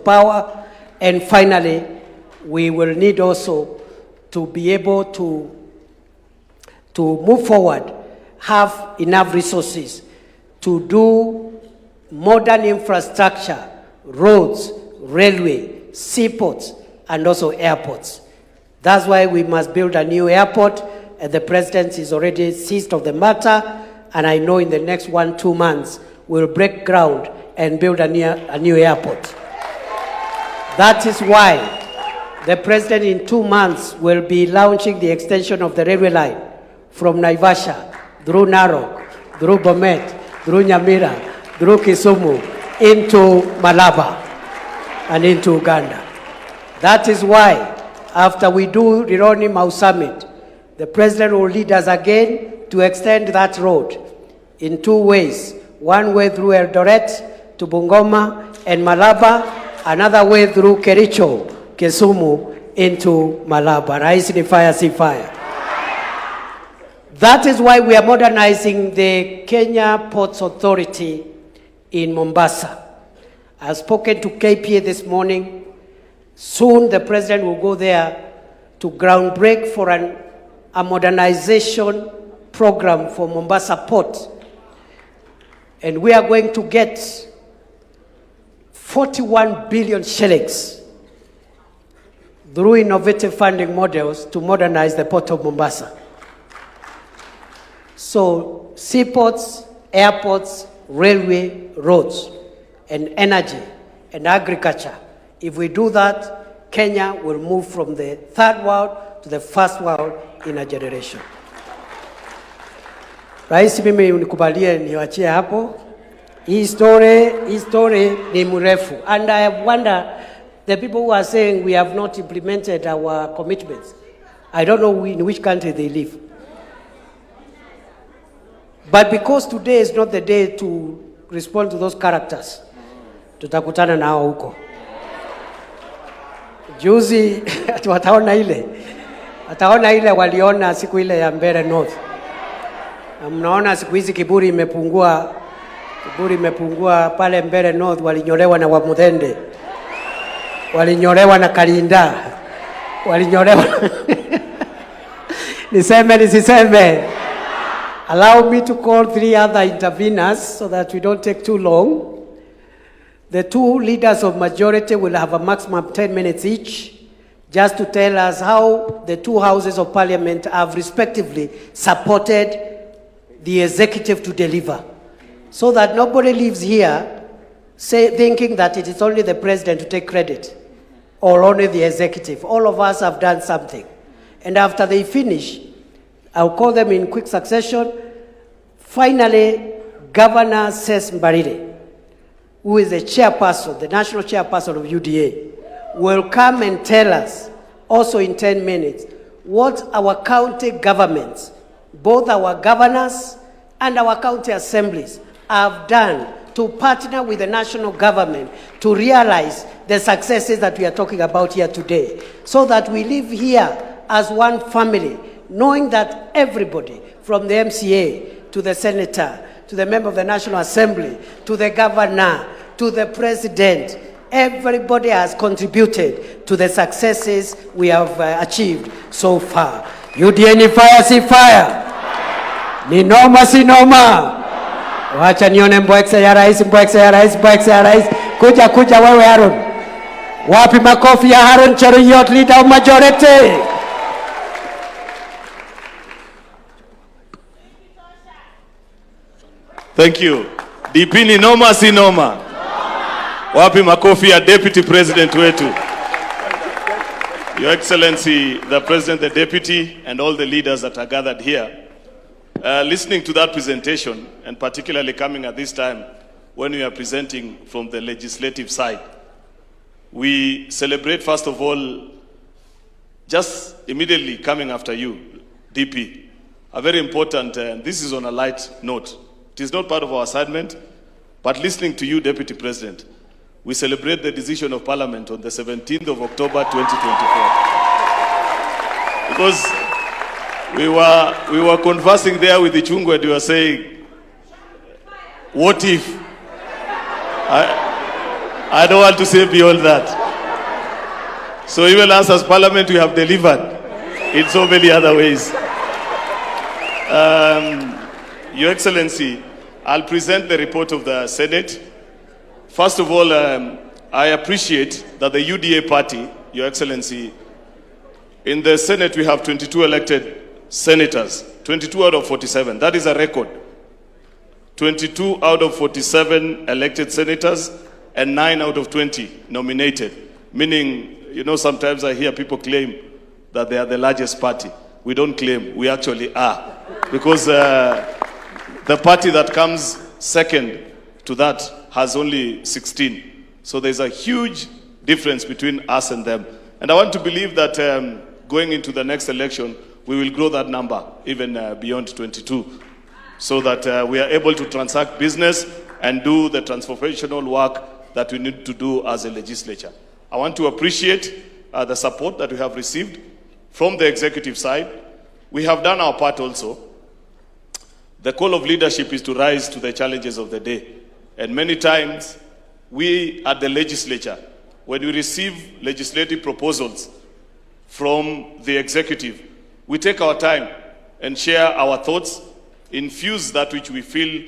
of power. And finally, we will need also to be able to move forward, have enough resources to do modern infrastructure, roads, railway, seaports, and also airports. That's why we must build a new airport, and the president is already seized of the matter, and I know in the next 1-2 months, we'll break ground and build a new airport. That is why the president in 2 months will be launching the extension of the railway line from Naivasha, through Narok, through Bomet, through Nyamira, through Kisumu, into Malaba, and into Uganda. That is why, after we do Rironi Mau Summit, the president will lead us again to extend that road in 2 ways. One way through Eldoret to Bungoma and Malaba, another way through Kericho, Kisumu, into Malaba. Rais ni fire, si fire. That is why we are modernizing the Kenya Ports Authority in Mombasa. I've spoken to KPA this morning. Soon the president will go there to groundbreak for a modernization program for Mombasa Port. And we are going to get 41 billion shillings through innovative funding models to modernize the port of Mombasa. So seaports, airports, railway, roads, and energy, and agriculture. If we do that, Kenya will move from the third world to the first world in a generation. Rais, mimi unikubalie niwachie hapo. Hii story ni mrefu. And I wonder, the people who are saying we have not implemented our commitments, I don't know in which country they live. But because today is not the day to respond to those characters, tutakutana nao huko. Juzi wataona ile waliona siku ile ya Mbeere North. Mnaona siku hizi kiburi imepungua pale Mbeere North, walinyolewa na Wamuthende, walinyolewa na Kalinda, walinyolewa niseme nisiseme. Allow me to call 3 other interveners so that we don't take too long. The 2 leaders of majority will have a maximum of 10 minutes each, just to tell us how the 2 houses of parliament have respectively supported the executive to deliver, so that nobody leaves here thinking that it is only the president to take credit or only the executive. All of us have done something. And after they finish, I'll call them in quick succession. Finally, Governor Ses Mbarire, who is the chairperson, the national chairperson of UDA, will come and tell us, also in 10 minutes, what our county governments, both our governors and our county assemblies, have done to partner with the national government to realize the successes that we are talking about here today, so that we live here as one family, knowing that everybody, from the MCA to the senator, to the member of the National Assembly, to the governor, to the president, everybody has contributed to the successes we have achieved so far. UDA ni fire, si fire. Ni noma, si noma. Wacha nione mbwekse ya rais. Kuja wewe Aaron. Wapi makofi ya Aaron Cheruiyot, leader of majority? Thank you. DP ni noma, si noma. Wapi makofi ya deputy president wetu? Your Excellency, the President, the Deputy, and all the leaders that are gathered here. Listening to that presentation, and particularly coming at this time when we are presenting from the legislative side, we celebrate, first of all, just immediately coming after you, DP, a very important, this is on a light note. It is not part of our assignment, but listening to you, Deputy President, we celebrate the decision of Parliament on the 17th of October, 2024. Because we were conversing there with the Chungwe, and we were saying, what if? I don't want to say beyond that. So even us as Parliament, we have delivered in so many other ways. Your Excellency, I'll present the report of the Senate. First of all, I appreciate that the UDA party, Your Excellency, in the Senate we have 22 elected senators, 22 out of 47. That is a record. 22 out of 47 elected senators and 9 out of 20 nominated. Meaning, you know, sometimes I hear people claim that they are the largest party. We don't claim, we actually are. Because the party that comes second to that has only 16. So there's a huge difference between us and them. And I want to believe that going into the next election, we will grow that number even beyond 22, so that we are able to transact business and do the transformational work that we need to do as a legislature. I want to appreciate the support that we have received from the executive side. We have done our part also. The call of leadership is to rise to the challenges of the day. And many times, we at the legislature, when we receive legislative proposals from the executive, we take our time and share our thoughts, infuse that which we feel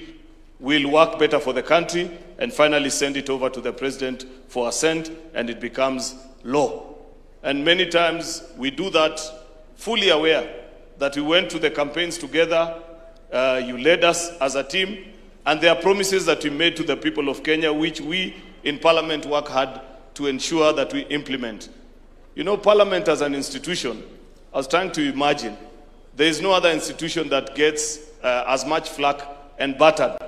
will work better for the country, and finally send it over to the president for assent, and it becomes law. And many times we do that fully aware that we went to the campaigns together, you led us as a team, and there are promises that we made to the people of Kenya, which we in Parliament work hard to ensure that we implement. You know, Parliament as an institution, I was trying to imagine, there is no other institution that gets as much flack and battered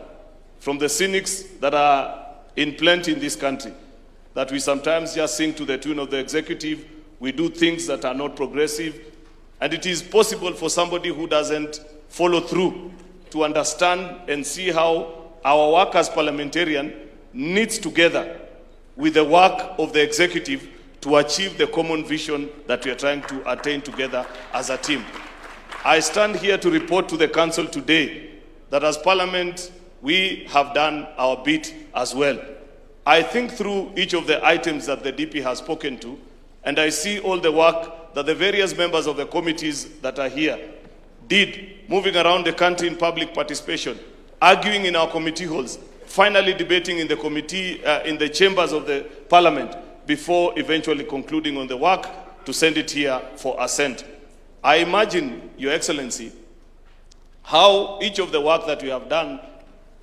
from the cynics that are in plenty in this country, that we sometimes just sing to the tune of the executive, we do things that are not progressive, and it is possible for somebody who doesn't follow through to understand and see how our work as parliamentarian knits together with the work of the executive to achieve the common vision that we are trying to attain together as a team. I stand here to report to the council today that as Parliament, we have done our bit as well. I think through each of the items that the DP has spoken to, and I see all the work that the various members of the committees that are here did, moving around the country in public participation, arguing in our committee halls, finally debating in the committee, in the chambers of the Parliament, before eventually concluding on the work to send it here for assent. I imagine, Your Excellency, how each of the work that we have done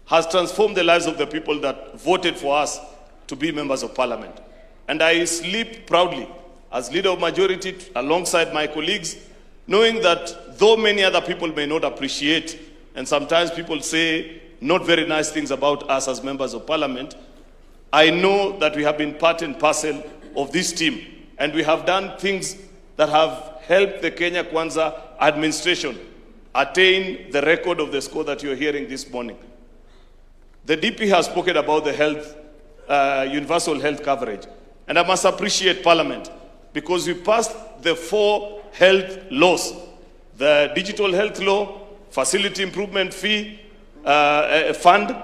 has transformed the lives of the people that voted for us to be members of Parliament. And I sleep proudly as leader of majority alongside my colleagues, knowing that though many other people may not appreciate, and sometimes people say not very nice things about us as members of Parliament, I know that we have been part and parcel of this team, and we have done things that have helped the Kenya Kwanza administration attain the record of the score that you're hearing this morning. The DP has spoken about the health, universal health coverage, and I must appreciate Parliament because we passed the 4 health laws: the digital health law, facility improvement fee fund,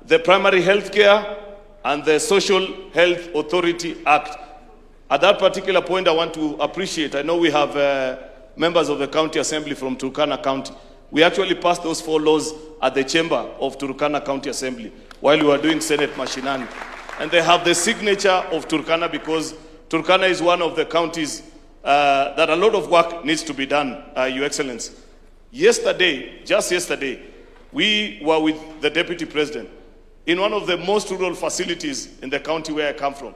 the primary health care, and the Social Health Authority Act. At that particular point, I want to appreciate, I know we have members of the County Assembly from Turkana County. We actually passed those 4 laws at the chamber of Turkana County Assembly while we were doing Senate Mashinani. And they have the signature of Turkana because Turkana is one of the counties that a lot of work needs to be done, Your Excellency. Yesterday, just yesterday, we were with the Deputy President in one of the most rural facilities in the county where I come from.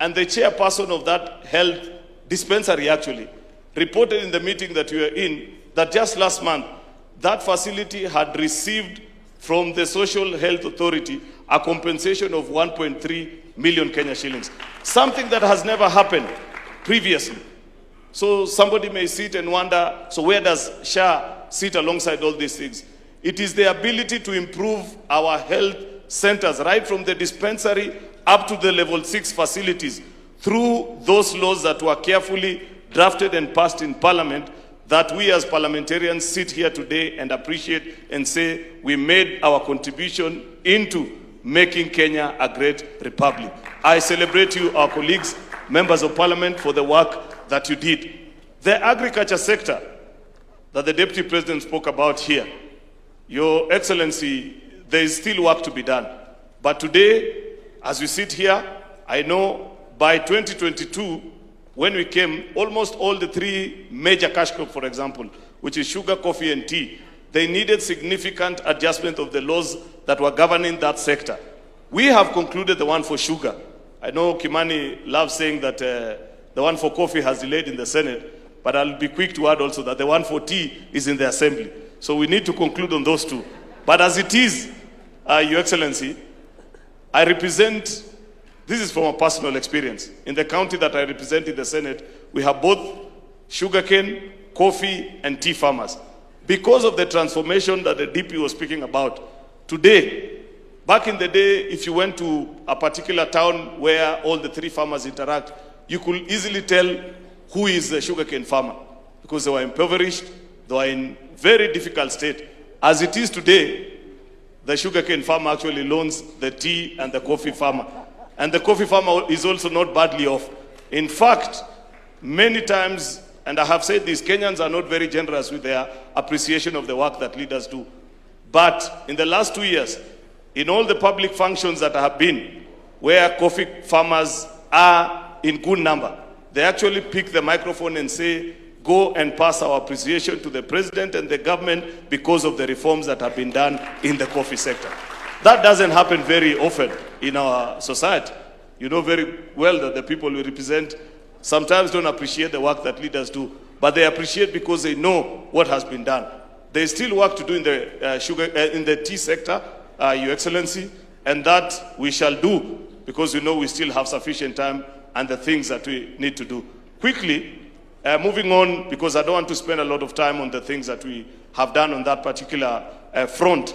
And the chairperson of that health dispensary actually reported in the meeting that we were in that just last month, that facility had received from the Social Health Authority a compensation of 1.3 million Kenya shillings. Something that has never happened previously. So somebody may sit and wonder, so where does SHA sit alongside all these things? It is the ability to improve our health centers, right from the dispensary up to the level 6 facilities, through those laws that were carefully drafted and passed in Parliament, that we as parliamentarians sit here today and appreciate and say we made our contribution into making Kenya a great republic. I celebrate you, our colleagues, members of parliament, for the work that you did. The agriculture sector that the Deputy President spoke about here, Your Excellency, there is still work to be done. But today, as we sit here, I know by 2022, when we came, almost all the three major cash crops, for example, which is sugar, coffee, and tea, they needed significant adjustment of the laws that were governing that sector. We have concluded the one for sugar. I know Kimani loves saying that the one for coffee has delayed in the Senate, but I'll be quick to add also that the one for tea is in the Assembly. So we need to conclude on those two. But as it is, Your Excellency, I represent, this is from a personal experience. In the county that I represent in the Senate, we have both sugarcane, coffee, and tea farmers. Because of the transformation that the DP was speaking about, today, back in the day, if you went to a particular town where all the three farmers interact, you could easily tell who is the sugarcane farmer, because they were impoverished, they were in very difficult state. As it is today, the sugarcane farmer actually loans the tea and the coffee farmer. And the coffee farmer is also not badly off. In fact, many times, and I have said this, Kenyans are not very generous with their appreciation of the work that leaders do. But in the last 2 years, in all the public functions that have been, where coffee farmers are in good number, they actually pick the microphone and say, go and pass our appreciation to the president and the government because of the reforms that have been done in the coffee sector. That doesn't happen very often in our society. You know very well that the people we represent sometimes don't appreciate the work that leaders do, but they appreciate because they know what has been done. There is still work to do in the in the tea sector, Your Excellency, and that we shall do because we know we still have sufficient time and the things that we need to do. Quickly, moving on, because I don't want to spend a lot of time on the things that we have done on that particular front.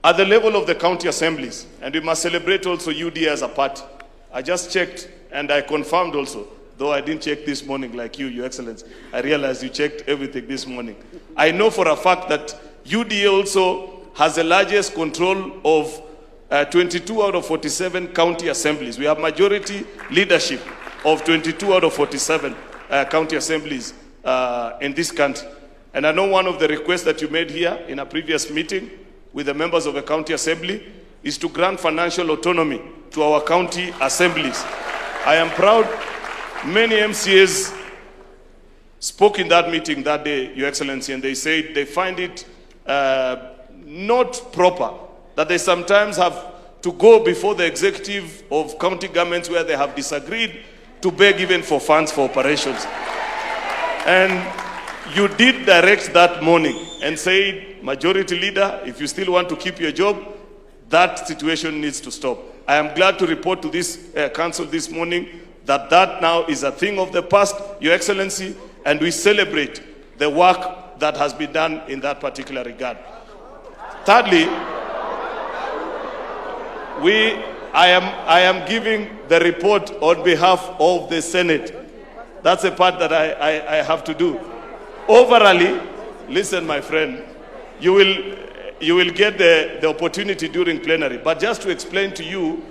At the level of the county assemblies, and we must celebrate also UDA as a party. I just checked and I confirmed also, though I didn't check this morning like you, Your Excellency. I realized you checked everything this morning. I know for a fact that UDA also has the largest control of 22 out of 47 county assemblies. We have majority leadership of 22 out of 47 county assemblies in this country. And I know one of the requests that you made here in a previous meeting with the members of the county assembly is to grant financial autonomy to our county assemblies. I am proud many MCAs spoke in that meeting that day, Your Excellency, and they said they find it not proper that they sometimes have to go before the executive of county governments where they have disagreed to beg even for funds for operations. And you did direct that morning and said, Majority Leader, if you still want to keep your job, that situation needs to stop. I am glad to report to this council this morning that that now is a thing of the past, Your Excellency, and we celebrate the work that has been done in that particular regard. Thirdly, I am giving the report on behalf of the Senate. That's a part that I have to do. Overall, listen, my friend, you will get the opportunity during plenary. But just to explain to you,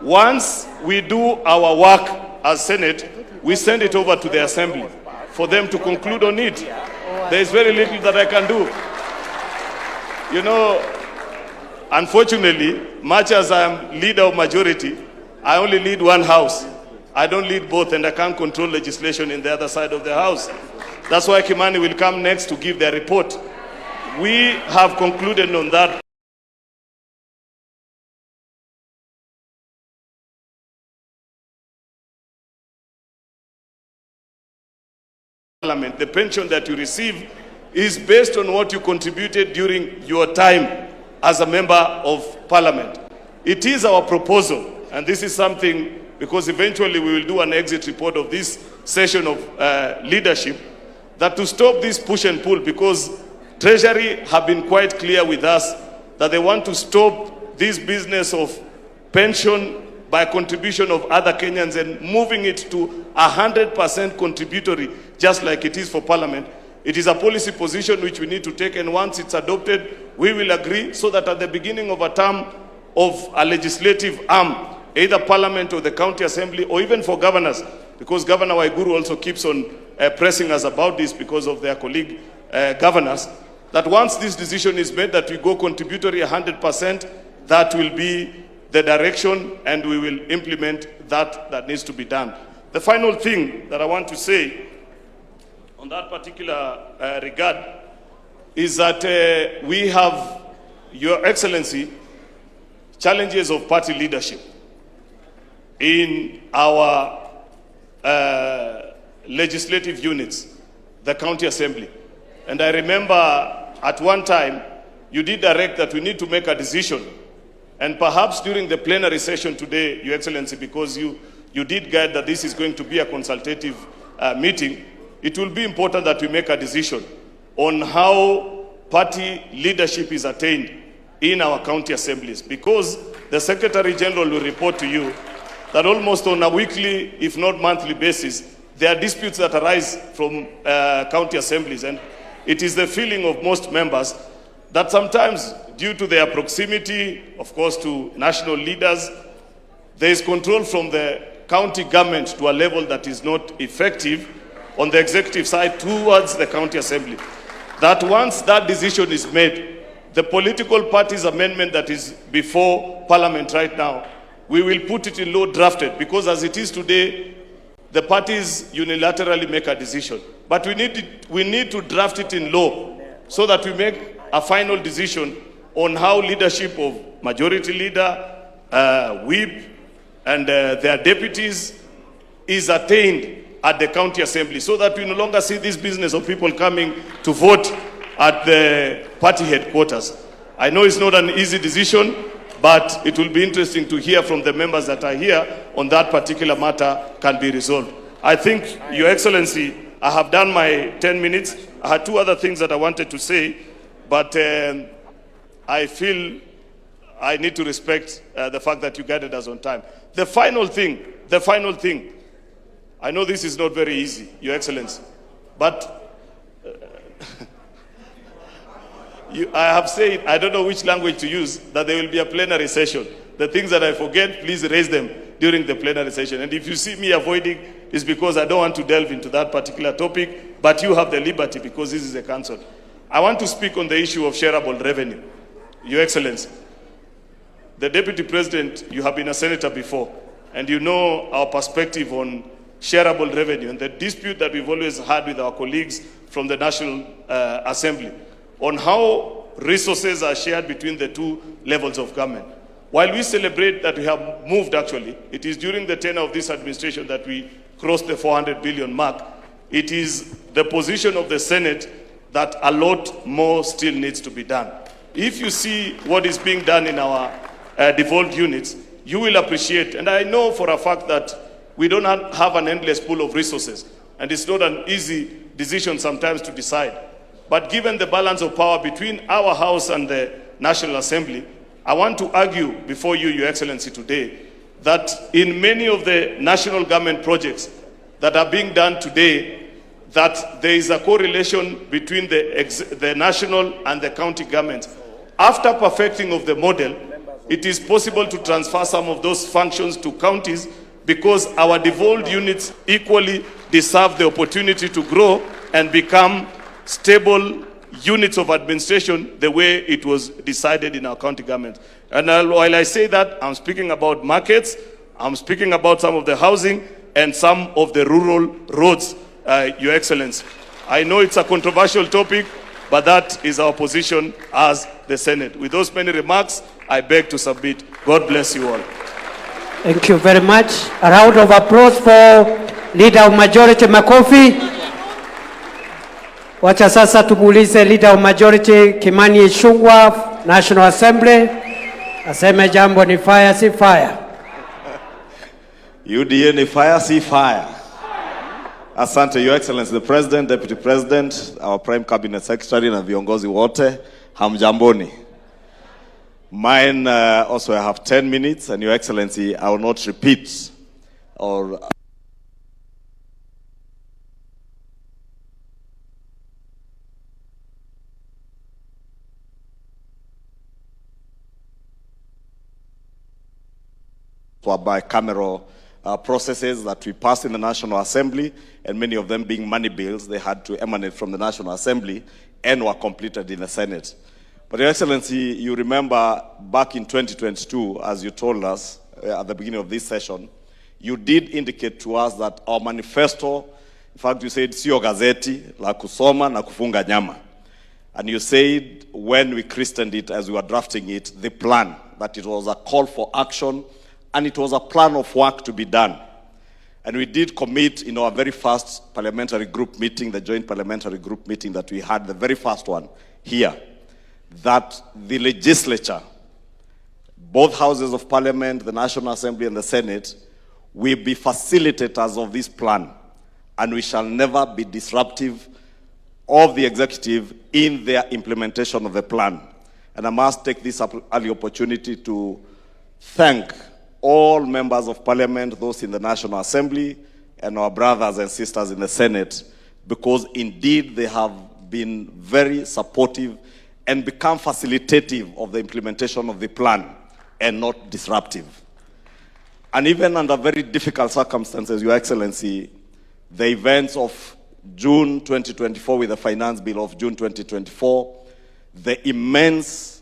once we do our work as Senate, we send it over to the Assembly for them to conclude on it. There is very little that I can do. You know, unfortunately, much as I am leader of majority, I only lead one house. I don't lead both, and I can't control legislation in the other side of the house. That's why Kimani will come next to give their report. We have concluded on that. The pension that you receive is based on what you contributed during your time as a member of parliament. It is our proposal, and this is something, because eventually we will do an exit report of this session of leadership, that to stop this push and pull, because Treasury have been quite clear with us that they want to stop this business of pension by contribution of other Kenyans and moving it to 100% contributory, just like it is for parliament. It is a policy position which we need to take, and once it's adopted, we will agree so that at the beginning of a term of a legislative arm, either Parliament or the County Assembly, or even for governors, because Governor Waiguru also keeps on pressing us about this because of their colleague governors, that once this decision is made that we go contributory 100%, that will be the direction, and we will implement that needs to be done. The final thing that I want to say on that particular regard is that we have, Your Excellency, challenges of party leadership in our legislative units, the County Assembly. And I remember at one time, you did direct that we need to make a decision. And perhaps during the plenary session today, Your Excellency, because you did guide that this is going to be a consultative meeting, it will be important that we make a decision on how party leadership is attained in our county assemblies, because the Secretary General will report to you that almost on a weekly, if not monthly basis, there are disputes that arise from county assemblies. And it is the feeling of most members that sometimes, due to their proximity, of course, to national leaders, there is control from the county government to a level that is not effective on the executive side towards the county assembly. That once that decision is made, the political party's amendment that is before Parliament right now, we will put it in law drafted, because as it is today, the parties unilaterally make a decision. But we need to draft it in law so that we make a final decision on how leadership of majority leader, whip, and their deputies is attained at the county assembly, so that we no longer see this business of people coming to vote at the party headquarters. I know it's not an easy decision, but it will be interesting to hear from the members that are here on that particular matter can be resolved. I think, Your Excellency, I have done my 10 minutes. I had two other things that I wanted to say, but I feel I need to respect the fact that you guided us on time. The final thing, I know this is not very easy, Your Excellency, but I have said, I don't know which language to use, that there will be a plenary session. The things that I forget, please raise them during the plenary session. And if you see me avoiding, it's because I don't want to delve into that particular topic, but you have the liberty because this is a council. I want to speak on the issue of shareable revenue. Your Excellency, the Deputy President, you have been a senator before, and you know our perspective on shareable revenue and the dispute that we've always had with our colleagues from the National Assembly on how resources are shared between the two levels of government. While we celebrate that we have moved, actually, it is during the tenure of this administration that we crossed the 400 billion mark. It is the position of the Senate that a lot more still needs to be done. If you see what is being done in our devolved units, you will appreciate, and I know for a fact that we don't have an endless pool of resources, and it's not an easy decision sometimes to decide. But given the balance of power between our House and the National Assembly, I want to argue before you, Your Excellency, today, that in many of the national government projects that are being done today, that there is a correlation between the national and the county governments. After perfecting of the model, it is possible to transfer some of those functions to counties, because our devolved units equally deserve the opportunity to grow and become stable units of administration the way it was decided in our county government. And while I say that, I'm speaking about markets, I'm speaking about some of the housing and some of the rural roads, Your Excellency. I know it's a controversial topic, but that is our position as the Senate. With those many remarks, I beg to submit. God bless you all. Thank you very much. A round of applause for Leader of Majority Makofi. Wacha sasa tumuulize Leader of Majority Kimani Ichung'wah, National Assembly. Aseme jambo ni fire si fire. UDA ni fire si fire. Asante, Your Excellency, the President, Deputy President, our Prime Cabinet Secretary na viongozi wote, hamjamboni. Mine also I have 10 minutes, and Your Excellency, I will not repeat or were bicameral processes that we passed in the National Assembly, and many of them being money bills, they had to emanate from the National Assembly and were completed in the Senate. But Your Excellency, you remember back in 2022, as you told us at the beginning of this session, you did indicate to us that our manifesto, in fact you said, sio gazeti, la kusoma na kufunga nyama. And you said, when we christened it, as we were drafting it, the plan, that it was a call for action, and it was a plan of work to be done. And we did commit in our very first parliamentary group meeting, the joint parliamentary group meeting that we had, the very first one here, that the legislature, both houses of parliament, the National Assembly and the Senate, will be facilitators of this plan, and we shall never be disruptive of the executive in their implementation of the plan. And I must take this early opportunity to thank all members of parliament, those in the National Assembly, and our brothers and sisters in the Senate, because indeed they have been very supportive and become facilitative of the implementation of the plan and not disruptive. And even under very difficult circumstances, Your Excellency, the events of June 2024 with the Finance Bill of June 2024, the immense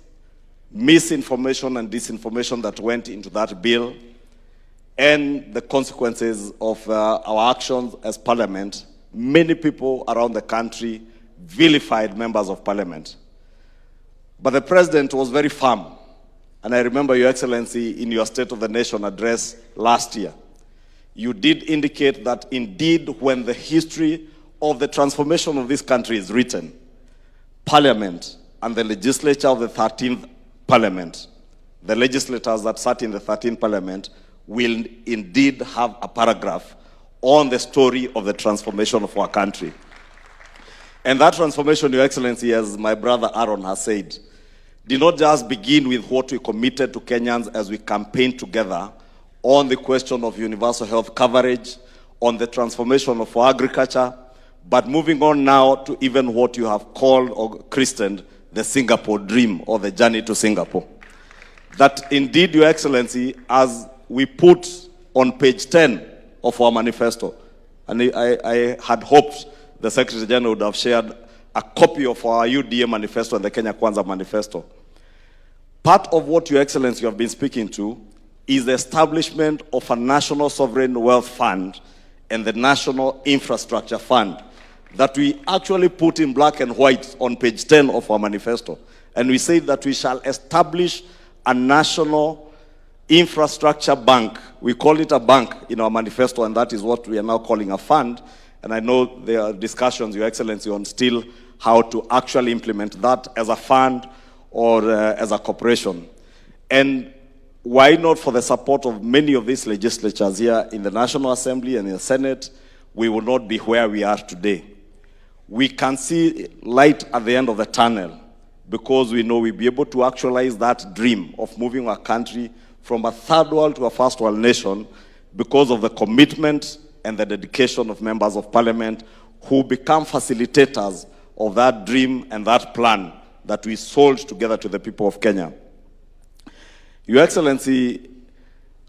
misinformation and disinformation that went into that bill, and the consequences of our actions as Parliament, many people around the country vilified members of Parliament. But the President was very firm. And I remember, Your Excellency, in your State of the Nation address last year, you did indicate that indeed when the history of the transformation of this country is written, Parliament and the legislature of the 13th Parliament, the legislators that sat in the 13th Parliament, will indeed have a paragraph on the story of the transformation of our country. And that transformation, Your Excellency, as my brother Aaron has said, did not just begin with what we committed to Kenyans as we campaigned together on the question of universal health coverage, on the transformation of our agriculture, but moving on now to even what you have called or christened the Singapore dream, or the journey to Singapore. That indeed, Your Excellency, as we put on page 10 of our manifesto, and I had hoped the Secretary General would have shared a copy of our UDA manifesto and the Kenya Kwanza manifesto. Part of what, Your Excellency, you have been speaking to is the establishment of a National Sovereign Wealth Fund and the National Infrastructure Fund that we actually put in black and white on page 10 of our manifesto. And we say that we shall establish a National Infrastructure Bank. We call it a bank in our manifesto, and that is what we are now calling a fund. And I know there are discussions, Your Excellency, on still how to actually implement that as a fund or as a corporation. And why not, for the support of many of these legislatures here in the National Assembly and in the Senate, we will not be where we are today. We can see light at the end of the tunnel because we know we'll be able to actualize that dream of moving our country from a third world to a first world nation because of the commitment and the dedication of members of Parliament who become facilitators of that dream and that plan that we sold together to the people of Kenya. Your Excellency,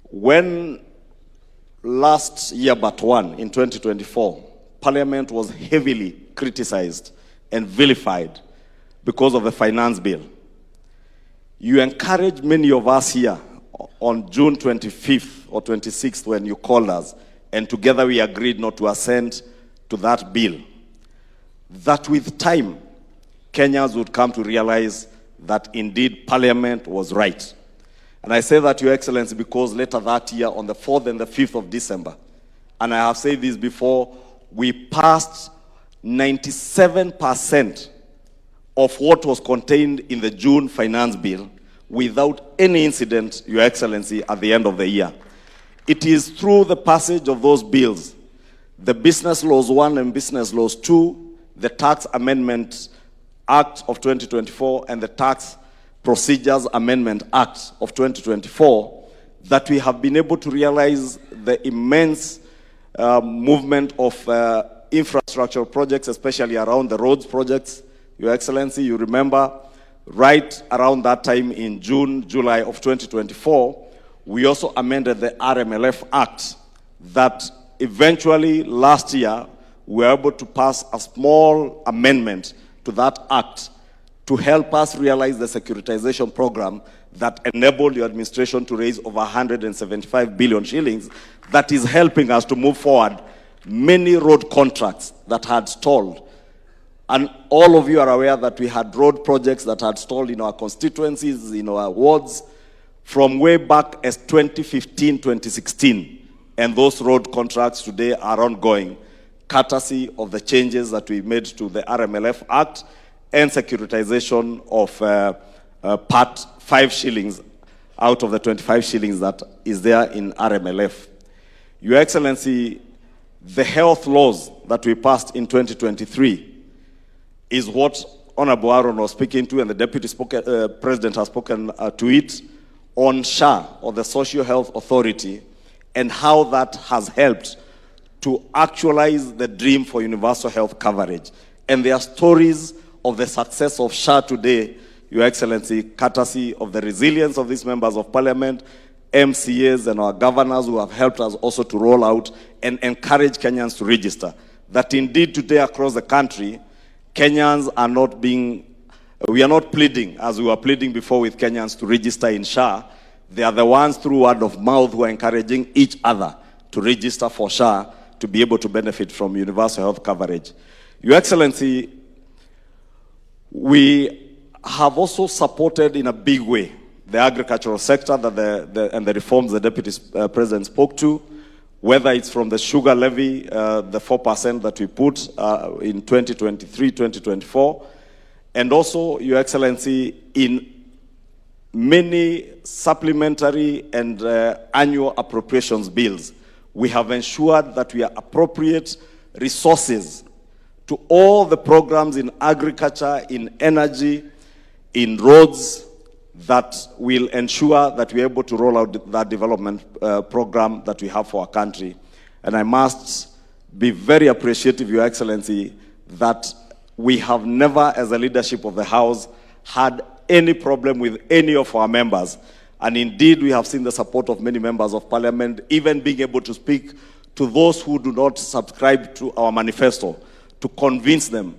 when last year but one, in 2024, Parliament was heavily criticized and vilified because of the finance bill, you encouraged many of us here on June 25th or 26th when you called us, and together we agreed not to assent to that bill, that with time, Kenyans would come to realize that indeed Parliament was right. And I say that, Your Excellency, because later that year, on the 4th and the 5th of December, and I have said this before, we passed 97% of what was contained in the June finance bill without any incident, Your Excellency, at the end of the year. It is through the passage of those bills, the Business Laws 1 and Business Laws 2, the Tax Amendment Act of 2024 and the Tax Procedures Amendment Act of 2024, that we have been able to realize the immense movement of infrastructure projects, especially around the roads projects. Your Excellency, you remember, right around that time in June, July of 2024, we also amended the RMLF Act that eventually last year we were able to pass a small amendment to that act to help us realize the securitization program that enabled the administration to raise over 175 billion shillings that is helping us to move forward many road contracts that had stalled. And all of you are aware that we had road projects that had stalled in our constituencies, in our wards, from way back as 2015, 2016. And those road contracts today are ongoing, courtesy of the changes that we made to the RMLF Act and securitization of part 5 shillings out of the 25 shillings that is there in RMLF. Your Excellency, the health laws that we passed in 2023 is what Honorable Aaron was speaking to, and the Deputy President has spoken to it, on SHA, or the Social Health Authority, and how that has helped to actualize the dream for universal health coverage. And there are stories of the success of SHA today, Your Excellency, courtesy of the resilience of these members of parliament, MCAs and our governors who have helped us also to roll out and encourage Kenyans to register. That indeed today across the country, Kenyans are not being, we are not pleading as we were pleading before with Kenyans to register in SHA. They are the ones through word of mouth who are encouraging each other to register for SHA to be able to benefit from universal health coverage. Your Excellency, we have also supported in a big way the agricultural sector that and the reforms the Deputy President spoke to, whether it's from the sugar levy, the 4% that we put in 2023, 2024, and also, Your Excellency, in many supplementary and annual appropriations bills, we have ensured that we are appropriate resources to all the programs in agriculture, in energy, in roads, that will ensure that we're able to roll out that development program that we have for our country. And I must be very appreciative, Your Excellency, that we have never, as a leadership of the House, had any problem with any of our members. And indeed, we have seen the support of many members of parliament, even being able to speak to those who do not subscribe to our manifesto, to convince them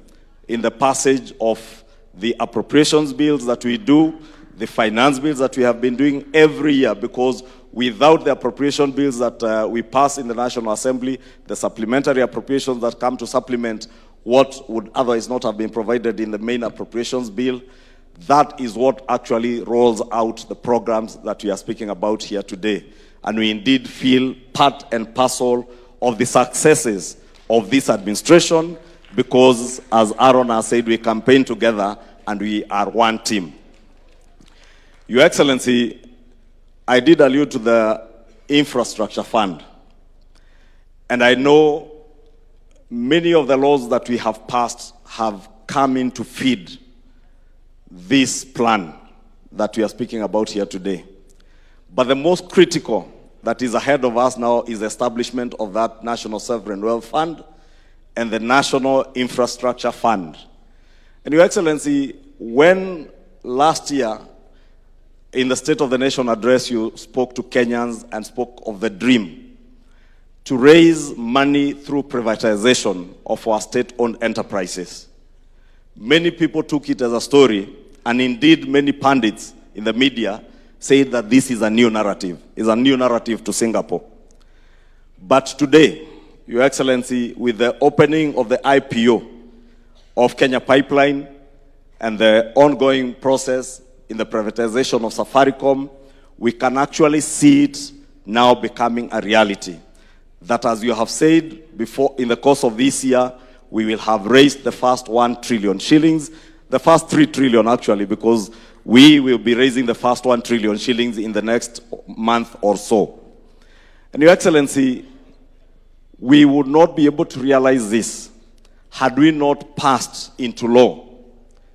in the passage of the appropriations bills that we do, the finance bills that we have been doing every year, because without the appropriation bills that we pass in the National Assembly, the supplementary appropriations that come to supplement what would otherwise not have been provided in the main appropriations bill, that is what actually rolls out the programs that we are speaking about here today. And we indeed feel part and parcel of the successes of this administration, because, as Aaron has said, we campaign together and we are one team. Your Excellency, I did allude to the infrastructure fund. And I know many of the laws that we have passed have come in to feed this plan that we are speaking about here today. But the most critical that is ahead of us now is the establishment of that National Sovereign Wealth Fund and the National Infrastructure Fund. And Your Excellency, when last year in the State of the Nation address you spoke to Kenyans and spoke of the dream to raise money through privatization of our state-owned enterprises, many people took it as a story, and indeed many pundits in the media said that this is a new narrative, is a new narrative to Singapore. But today, Your Excellency, with the opening of the IPO of Kenya Pipeline and the ongoing process in the privatization of Safaricom, we can actually see it now becoming a reality. That, as you have said before, in the course of this year, we will have raised the first 1 trillion shillings, the first 3 trillion actually, because we will be raising the first 1 trillion shillings in the next month or so. And Your Excellency, we would not be able to realize this had we not passed into law.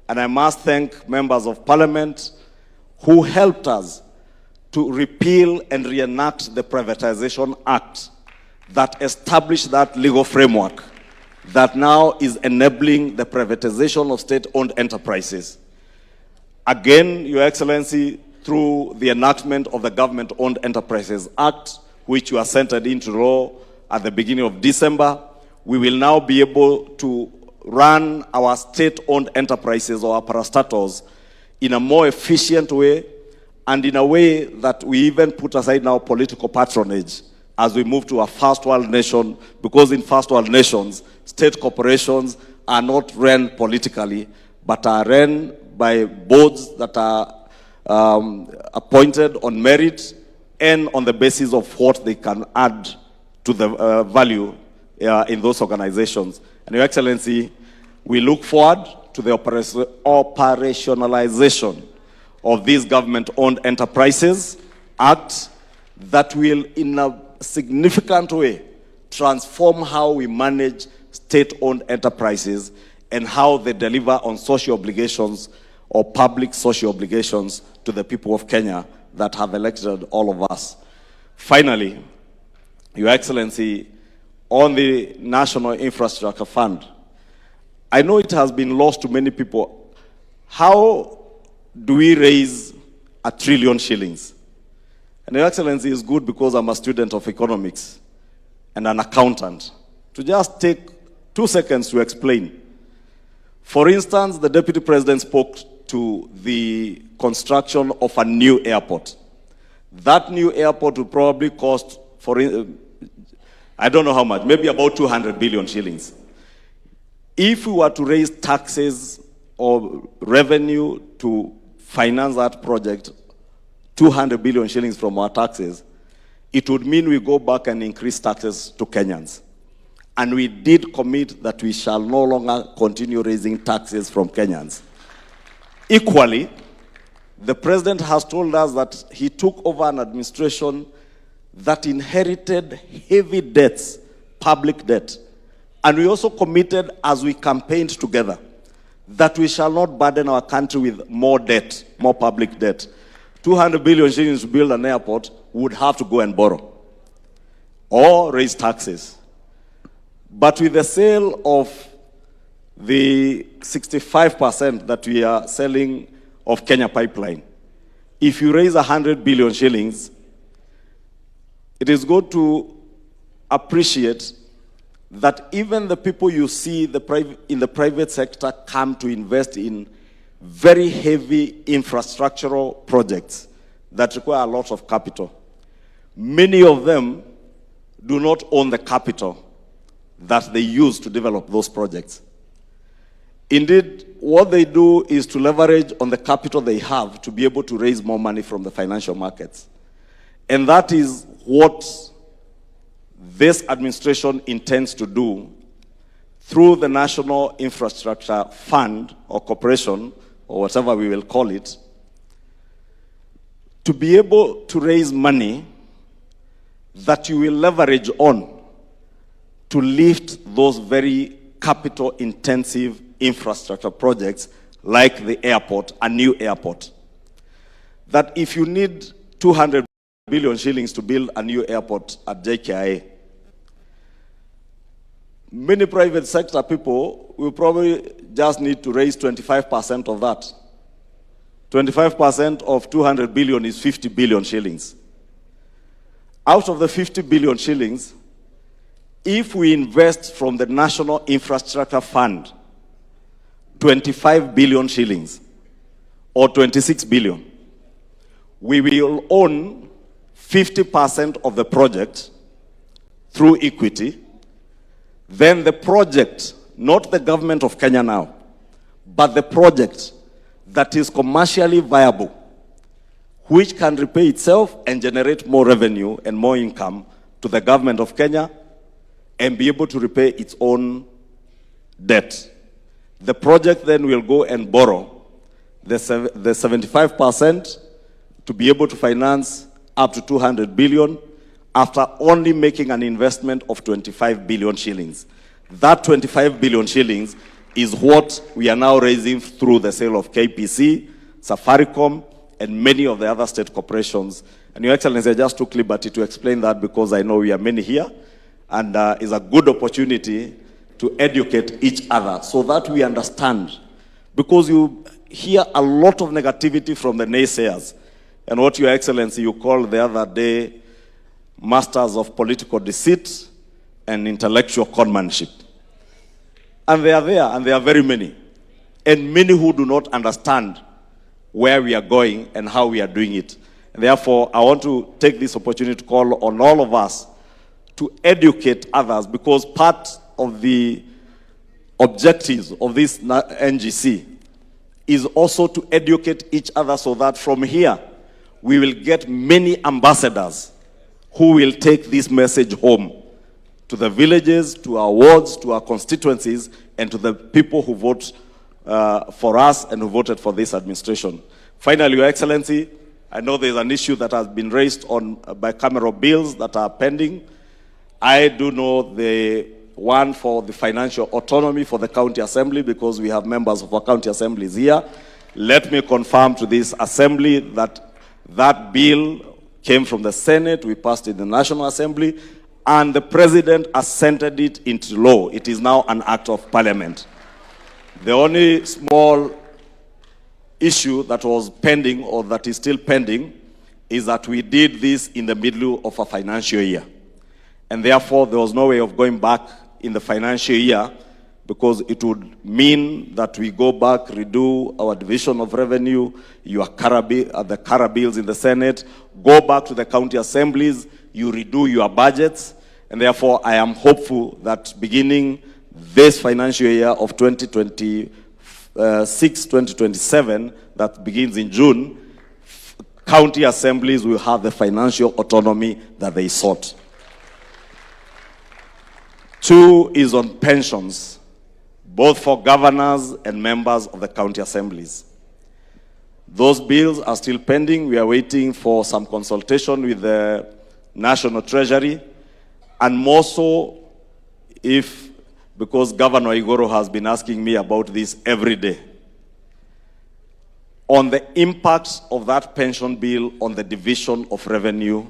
And I must thank members of parliament who helped us to repeal and reenact the Privatization Act that established that legal framework that now is enabling the privatization of state-owned enterprises. Again, Your Excellency, through the enactment of the Government-Owned Enterprises Act, which was entered into law at the beginning of December, we will now be able to run our state-owned enterprises or our parastatals in a more efficient way, and in a way that we even put aside now political patronage as we move to a first world nation, because in first world nations, state corporations are not run politically, but are run by boards that are appointed on merit and on the basis of what they can add to the value in those organizations. And Your Excellency, we look forward to the operationalization of these Government-Owned Enterprises Act that will, in a significant way, transform how we manage state-owned enterprises and how they deliver on social obligations or public social obligations to the people of Kenya that have elected all of us. Finally, Your Excellency, on the National Infrastructure Fund, I know it has been lost to many people. How do we raise 1 trillion shillings? And Your Excellency, is good because I'm a student of economics and an accountant. To just take 2 seconds to explain. For instance, the Deputy President spoke to the construction of a new airport. That new airport will probably cost, I don't know how much, maybe about 200 billion shillings. If we were to raise taxes or revenue to finance that project, 200 billion shillings from our taxes, it would mean we go back and increase taxes to Kenyans. And we did commit that we shall no longer continue raising taxes from Kenyans. Equally, the President has told us that he took over an administration that inherited heavy debts, public debt. And we also committed, as we campaigned together, that we shall not burden our country with more debt, more public debt. 200 billion shillings to build an airport, would have to go and borrow or raise taxes. But with the sale of the 65% that we are selling of Kenya Pipeline, if you raise 100 billion shillings, it is good to appreciate that even the people you see in the private sector come to invest in very heavy infrastructural projects that require a lot of capital. Many of them do not own the capital that they use to develop those projects. Indeed, what they do is to leverage on the capital they have to be able to raise more money from the financial markets. And that is what this administration intends to do through the National Infrastructure Fund or Corporation, or whatever we will call it, to be able to raise money that you will leverage on to lift those very capital-intensive infrastructure projects like the airport, a new airport. That if you need 200 billion shillings to build a new airport at JKIA, many private sector people will probably just need to raise 25% of that. 25% of 200 billion is 50 billion shillings. Out of the 50 billion shillings, if we invest from the National Infrastructure Fund 25 billion shillings or 26 billion, we will own 50% of the project through equity. Then the project, not the government of Kenya now, but the project that is commercially viable, which can repay itself and generate more revenue and more income to the government of Kenya and be able to repay its own debt. The project then will go and borrow the 75% to be able to finance up to 200 billion after only making an investment of 25 billion shillings. That 25 billion shillings is what we are now raising through the sale of KPC, Safaricom, and many of the other state corporations. And Your Excellency, I just took liberty to explain that because I know we are many here, and it's a good opportunity to educate each other so that we understand. Because you hear a lot of negativity from the naysayers. and what Your Excellency you called the other day masters of political deceit and intellectual conmanship. And they are there, and there are very many. And many who do not understand where we are going and how we are doing it. And therefore, I want to take this opportunity to call on all of us to educate others, because part of the objectives of this NGC is also to educate each other, so that from here we will get many ambassadors who will take this message home to the villages, to our wards, to our constituencies, and to the people who vote for us and who voted for this administration. Finally, Your Excellency, I know there's an issue that has been raised on bicameral bills that are pending. I do know the one for the financial autonomy for the county assembly, because we have members of our county assemblies here. Let me confirm to this assembly that that bill came from the Senate, we passed it in the National Assembly, and the President assented it into law. It is now an act of parliament. The only small issue that was pending, or that is still pending, is that we did this in the middle of a financial year. And therefore, there was no way of going back in the financial year, because it would mean that we go back, redo our division of revenue, the CARA bills in the Senate, go back to the county assemblies, you redo your budgets. And therefore, I am hopeful that beginning this financial year of 2026-2027, that begins in June, county assemblies will have the financial autonomy that they sought. 2 is on pensions, both for governors and members of the county assemblies. Those bills are still pending. We are waiting for some consultation with the National Treasury, and more so because Governor Igoro has been asking me about this every day, on the impact of that pension bill on the division of revenue,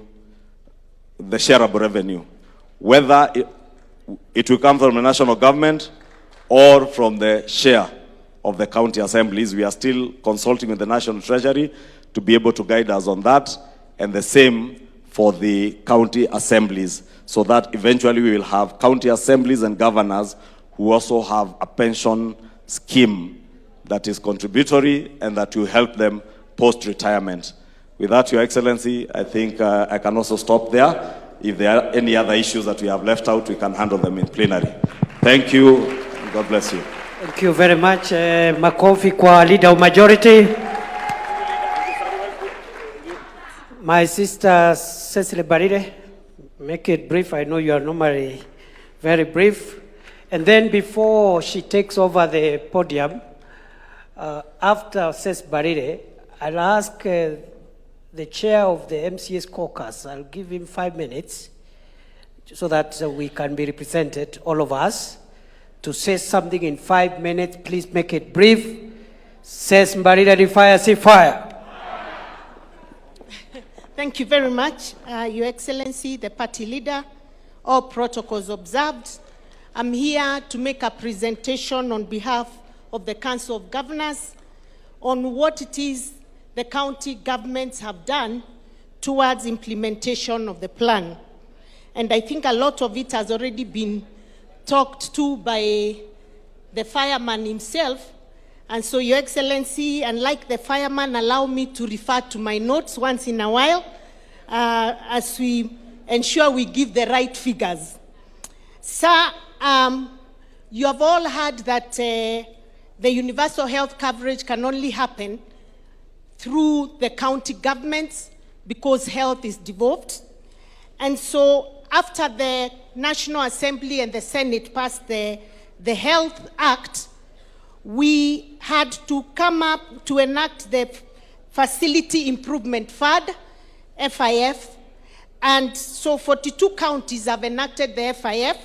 the shareable revenue, whether it will come from the national government or from the share of the county assemblies. We are still consulting with the National Treasury to be able to guide us on that, and the same for the county assemblies, so that eventually we will have county assemblies and governors who also have a pension scheme that is contributory and that will help them post-retirement. With that, Your Excellency, I think I can also stop there. If there are any other issues that we have left out, we can handle them in plenary. Thank you, and God bless you. Thank you very much. Makofi kwa leader of majority. My sister Cecily Barire, make it brief. I know you are normally very brief. And then before she takes over the podium, after Cecily Barire, I'll ask the chair of the MCS caucus. I'll give him 5 minutes so that we can be represented, all of us, to say something in 5 minutes. Please make it brief. Says Mbarira, fire, say fire. Thank you very much, Your Excellency, the party leader. All protocols observed. I'm here to make a presentation on behalf of the Council of Governors on what it is the county governments have done towards implementation of the plan. And I think a lot of it has already been talked to by the fireman himself. And so, Your Excellency, unlike the fireman, allow me to refer to my notes once in a while as we ensure we give the right figures. Sir, you have all heard that the universal health coverage can only happen through the county governments because health is devolved. And so after the National Assembly and the Senate passed the Health Act, we had to come up to enact the Facility Improvement Fund, FIF, and so 42 counties have enacted the FIF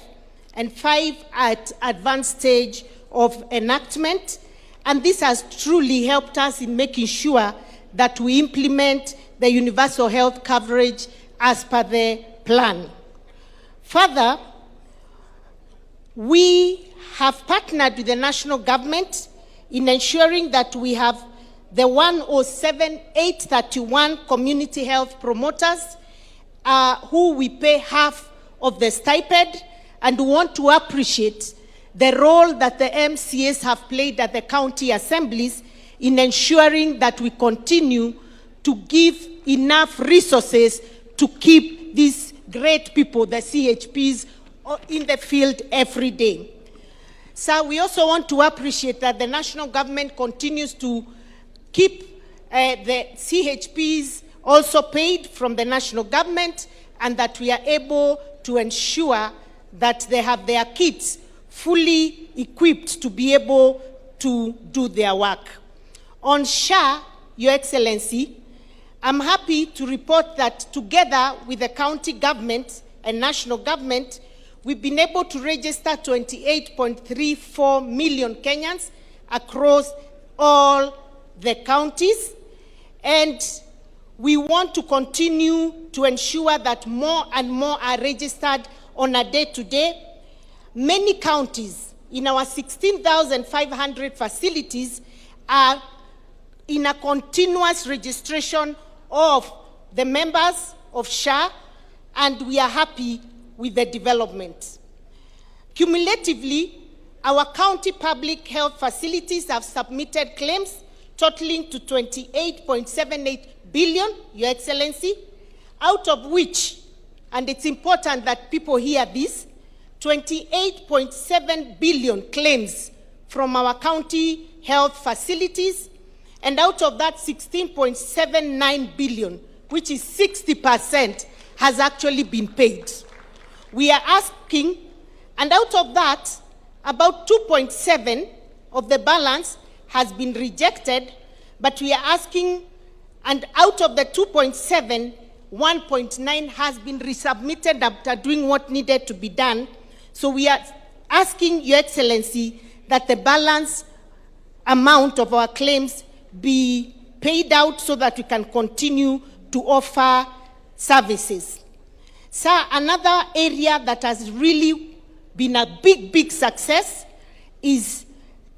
and 5 at advanced stage of enactment. And this has truly helped us in making sure that we implement the universal health coverage as per the plan. Further, we have partnered with the national government in ensuring that we have the 107,831 community health promoters who we pay half of the stipend, and want to appreciate the role that the MCAs have played at the county assemblies in ensuring that we continue to give enough resources to keep these great people, the CHPs, in the field every day. So we also want to appreciate that the national government continues to keep the CHPs also paid from the national government, and that we are able to ensure that they have their kits fully equipped to be able to do their work. On SHA, Your Excellency, I'm happy to report that together with the county government and national government, we've been able to register 28.34 million Kenyans across all the counties, and we want to continue to ensure that more and more are registered on a day-to-day. Many counties in our 16,500 facilities are in a continuous registration of the members of SHA, and we are happy with the development. Cumulatively, our county public health facilities have submitted claims totaling to 28.78 billion, Your Excellency, out of which, and it's important that people hear this, 28.7 billion claims from our county health facilities, and out of that 16.79 billion, which is 60%, has actually been paid. We are asking, and out of that, about 2.7 of the balance has been rejected, but we are asking, and out of the 2.7, 1.9 has been resubmitted after doing what needed to be done. So we are asking, Your Excellency, that the balance amount of our claims be paid out so that we can continue to offer services. Sir, another area that has really been a big success is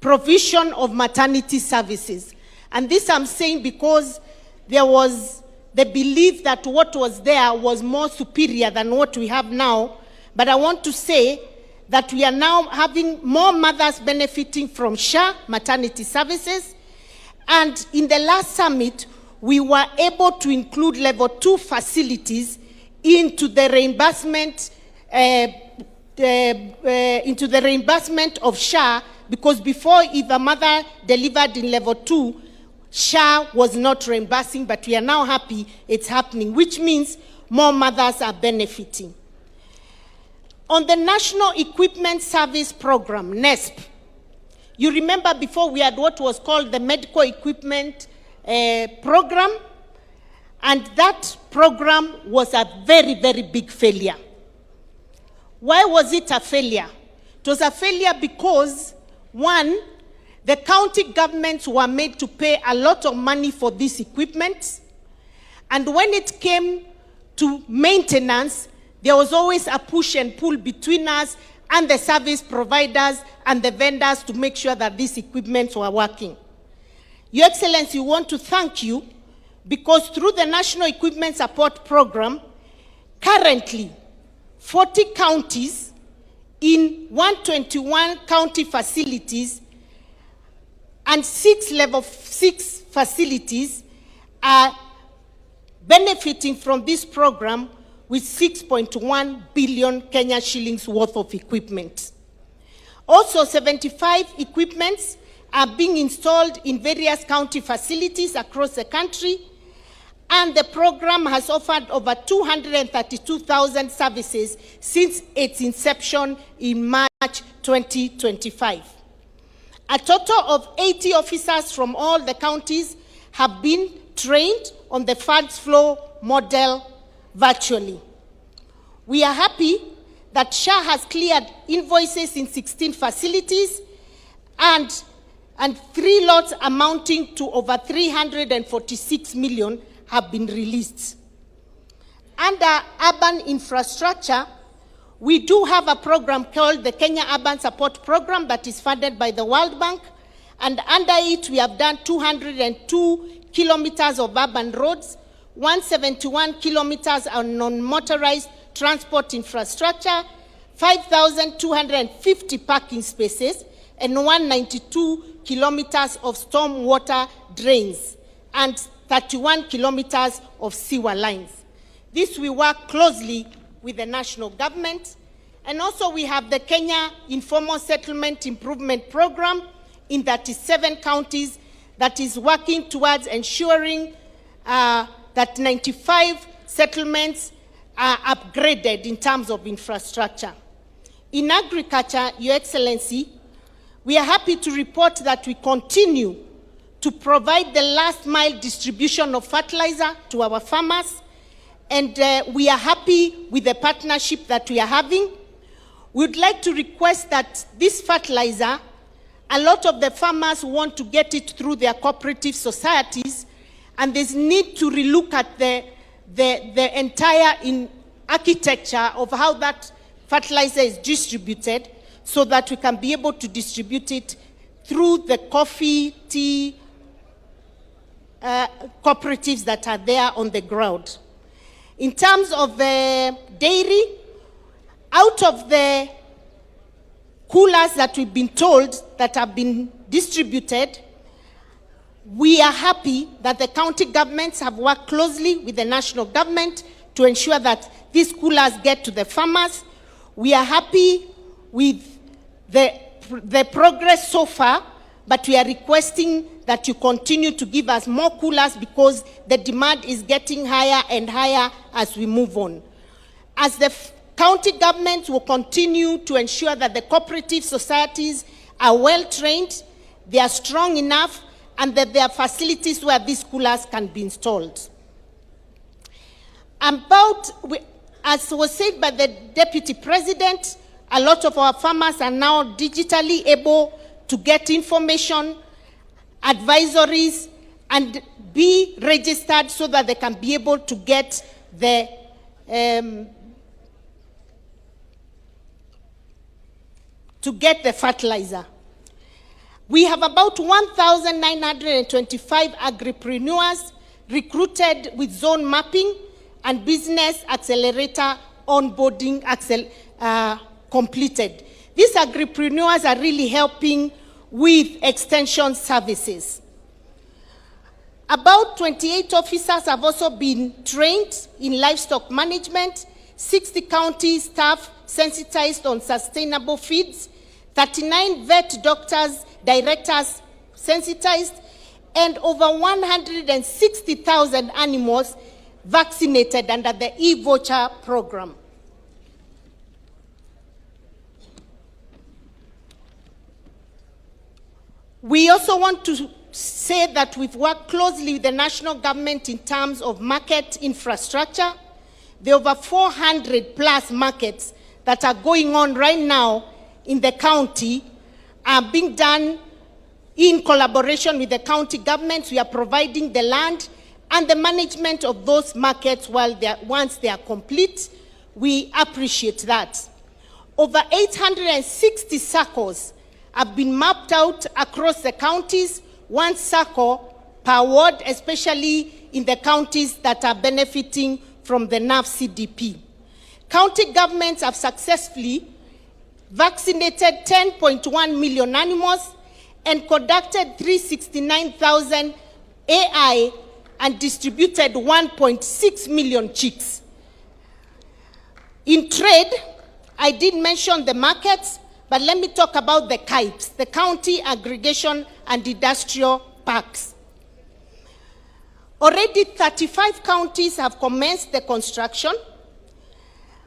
provision of maternity services. And this I'm saying because there was the belief that what was there was more superior than what we have now. But I want to say that we are now having more mothers benefiting from SHA maternity services. And in the last summit, we were able to include level 2 facilities into the reimbursement of SHA, because before, if a mother delivered in level 2, SHA was not reimbursing, but we are now happy it's happening, which means more mothers are benefiting. On the National Equipment Service Program, NESP, you remember before we had what was called the Medical Equipment Program, and that program was a very big failure. Why was it a failure? It was a failure because, one, the county governments were made to pay a lot of money for this equipment, and when it came to maintenance, there was always a push and pull between us and the service providers and the vendors to make sure that these equipments were working. Your Excellency, we want to thank you because through the National Equipment Support Program, currently 40 counties in 121 county facilities and 6 level 6 facilities are benefiting from this program with 6.1 billion Kenya shillings worth of equipment. Also, 75 equipments are being installed in various county facilities across the country, and the program has offered over 232,000 services since its inception in March 2025. A total of 80 officers from all the counties have been trained on the funds flow model virtually. We are happy that SHA has cleared invoices in 16 facilities and 3 lots amounting to over 346 million have been released. Under urban infrastructure, we do have a program called the Kenya Urban Support Program that is funded by the World Bank, And under it, we have done 202 kilometers of urban roads, 171 kilometers on non-motorized transport infrastructure, 5,250 parking spaces, and 192 kilometers of storm water drains, and 31 kilometers of sewer lines. This we work closely with the national government. And also we have the Kenya Informal Settlement Improvement Program in 37 counties that is working towards ensuring that 95 settlements are upgraded in terms of infrastructure. In agriculture, Your Excellency, we are happy to report that we continue to provide the last mile distribution of fertilizer to our farmers, and we are happy with the partnership that we are having. We would like to request that this fertilizer, a lot of the farmers want to get it through their cooperative societies, and there's need to relook at the entire architecture of how that fertilizer is distributed, so that we can be able to distribute it through the coffee, tea cooperatives that are there on the ground. In terms of the dairy, out of the coolers that we've been told that have been distributed, we are happy that the county governments have worked closely with the national government to ensure that these coolers get to the farmers. We are happy with the progress so far, but we are requesting that you continue to give us more coolers because the demand is getting higher and higher as we move on. As the county governments will continue to ensure that the cooperative societies are well trained, they are strong enough, and that there are facilities where these coolers can be installed. As was said by the Deputy President, a lot of our farmers are now digitally able to get information, advisories, and be registered so that they can be able to get the fertilizer. We have about 1,925 agripreneurs recruited with zone mapping and business accelerator onboarding completed. These agripreneurs are really helping with extension services. About 28 officers have also been trained in livestock management, 60 county staff sensitized on sustainable feeds, 39 vet doctors, directors sensitized, and over 160,000 animals vaccinated under the e-voucher program. We also want to say that we've worked closely with the national government in terms of market infrastructure. There are over 400 plus markets that are going on right now in the county are being done in collaboration with the county governments. We are providing the land and the management of those markets once they are complete. We appreciate that. Over 860 circles have been mapped out across the counties, one circle per ward, especially in the counties that are benefiting from the NAF CDP. County governments have successfully vaccinated 10.1 million animals and conducted 369,000 AI and distributed 1.6 million chicks. In trade, I did mention the markets, but let me talk about the CAIPs, the County Aggregation and Industrial Parks. Already 35 counties have commenced the construction.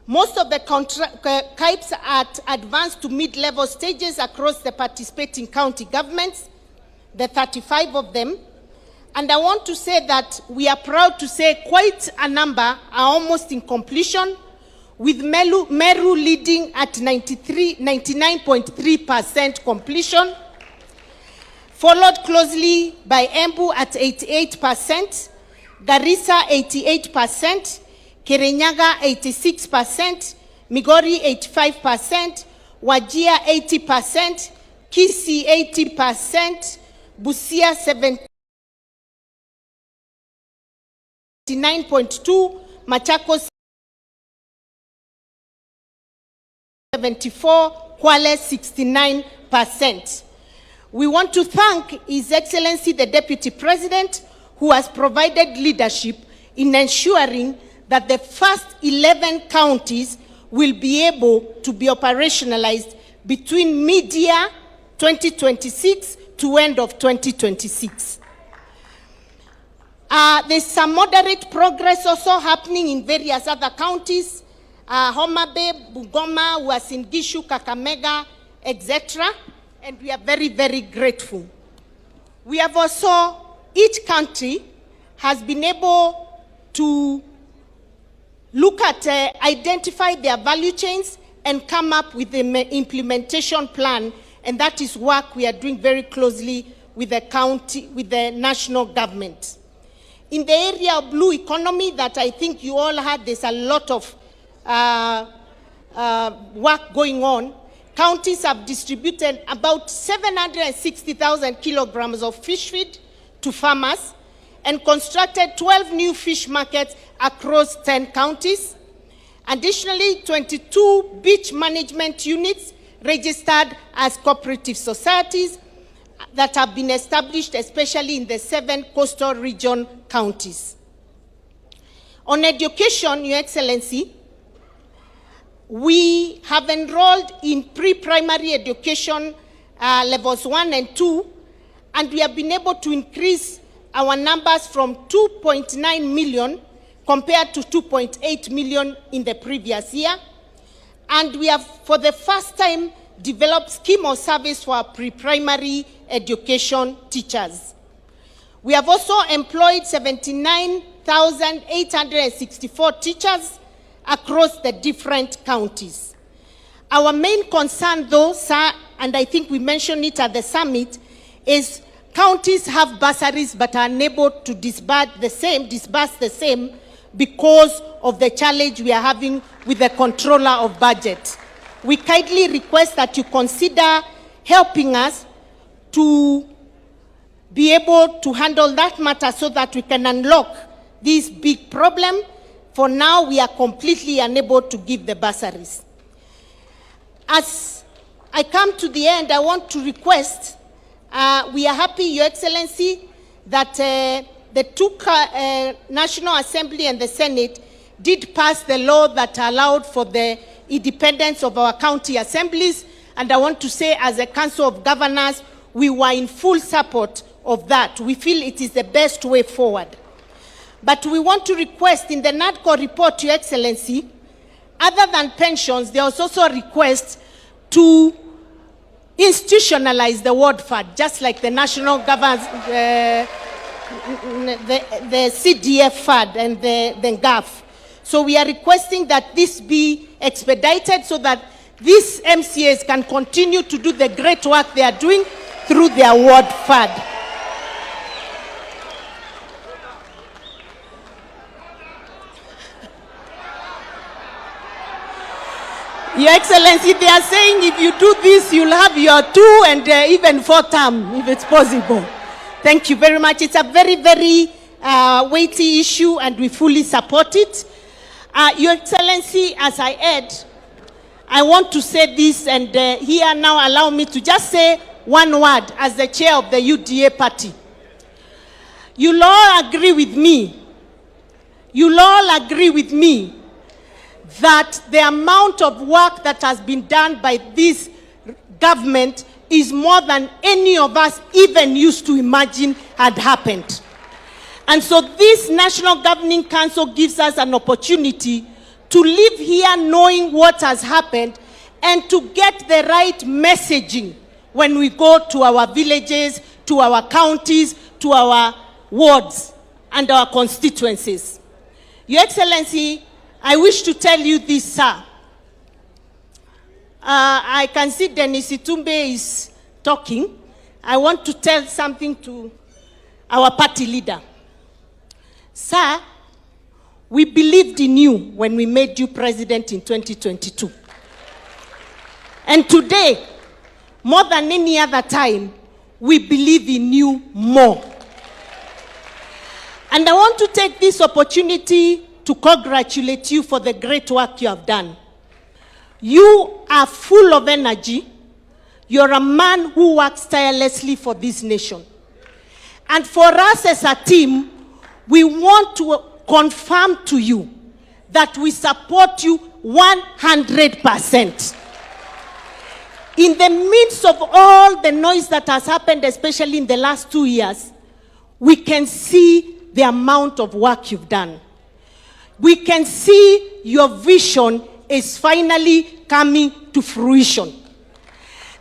Most of the CAIPs are at advanced to mid-level stages across the participating county governments, the 35 of them. And I want to say that we are proud to say quite a number are almost in completion, with Meru leading at 99.3% completion, followed closely by Embu at 88%, Garissa 88%, Kirinyaga 86%, Migori 85%, Wajir 80%, Kisii 80%, Busia 79.2, Machakos 74, Kwale 69%. We want to thank His Excellency the Deputy President, who has provided leadership in ensuring that the first 11 counties will be able to be operationalized between mid-year 2026 to end of 2026. There's some moderate progress also happening in various other counties. Homa Bay, Bungoma, Uasin Gishu, Kakamega, etc. And we are very, very grateful. We have also, each country has been able to look at, identify their value chains and come up with an implementation plan. And that is work we are doing very closely with the county, with the national government. In the area of blue economy that I think you all heard, there's a lot of work going on. Counties have distributed about 760,000 kilograms of fish feed to farmers and constructed 12 new fish markets across 10 counties. Additionally, 22 beach management units registered as cooperative societies that have been established, especially in the 7 coastal region counties. On education, Your Excellency, we have enrolled in pre-primary education levels 1 and 2, and we have been able to increase our numbers from 2.9 million compared to 2.8 million in the previous year. And we have, for the first time, developed scheme of service for our pre-primary education teachers. We have also employed 79,864 teachers across the different counties. Our main concern though, sir, and I think we mentioned it at the summit, is counties have bursaries but are unable to disburse the same because of the challenge we are having with the controller of budget. We kindly request that you consider helping us to be able to handle that matter so that we can unlock this big problem. For now, we are completely unable to give the bursaries. As I come to the end, I want to request, we are happy, Your Excellency, that the two National Assembly and the Senate did pass the law that allowed for the independence of our county assemblies. And I want to say, as a Council of Governors, we were in full support of that. We feel it is the best way forward. But we want to request in the NADCO report, Your Excellency, other than pensions, there was also a request to institutionalize the ward fund, just like the national government, the CDF fund and the GAF. So we are requesting that this be expedited so that these MCAs can continue to do the great work they are doing through their ward fund. Your Excellency, they are saying if you do this, you'll have your 2 and even 4 term, if it's possible. Thank you very much. It's a very, very weighty issue, and we fully support it. Your Excellency, as I add, I want to say this, and here now allow me to just say one word as the chair of the UDA party. You'll all agree with me. You'll all agree with me that the amount of work that has been done by this government is more than any of us even used to imagine had happened. And so this National Governing Council gives us an opportunity to live here knowing what has happened and to get the right messaging when we go to our villages, to our counties, to our wards and our constituencies. Your Excellency, I wish to tell you this, sir. I can see Dennis Itumbe is talking. I want to tell something to our party leader. Sir, we believed in you when we made you president in 2022. And today, more than any other time, we believe in you more. And I want to take this opportunity to congratulate you for the great work you have done. You are full of energy. You're a man who works tirelessly for this nation. And for us as a team, we want to confirm to you that we support you 100%. In the midst of all the noise that has happened, especially in the last 2 years, we can see the amount of work you've done. We can see your vision is finally coming to fruition.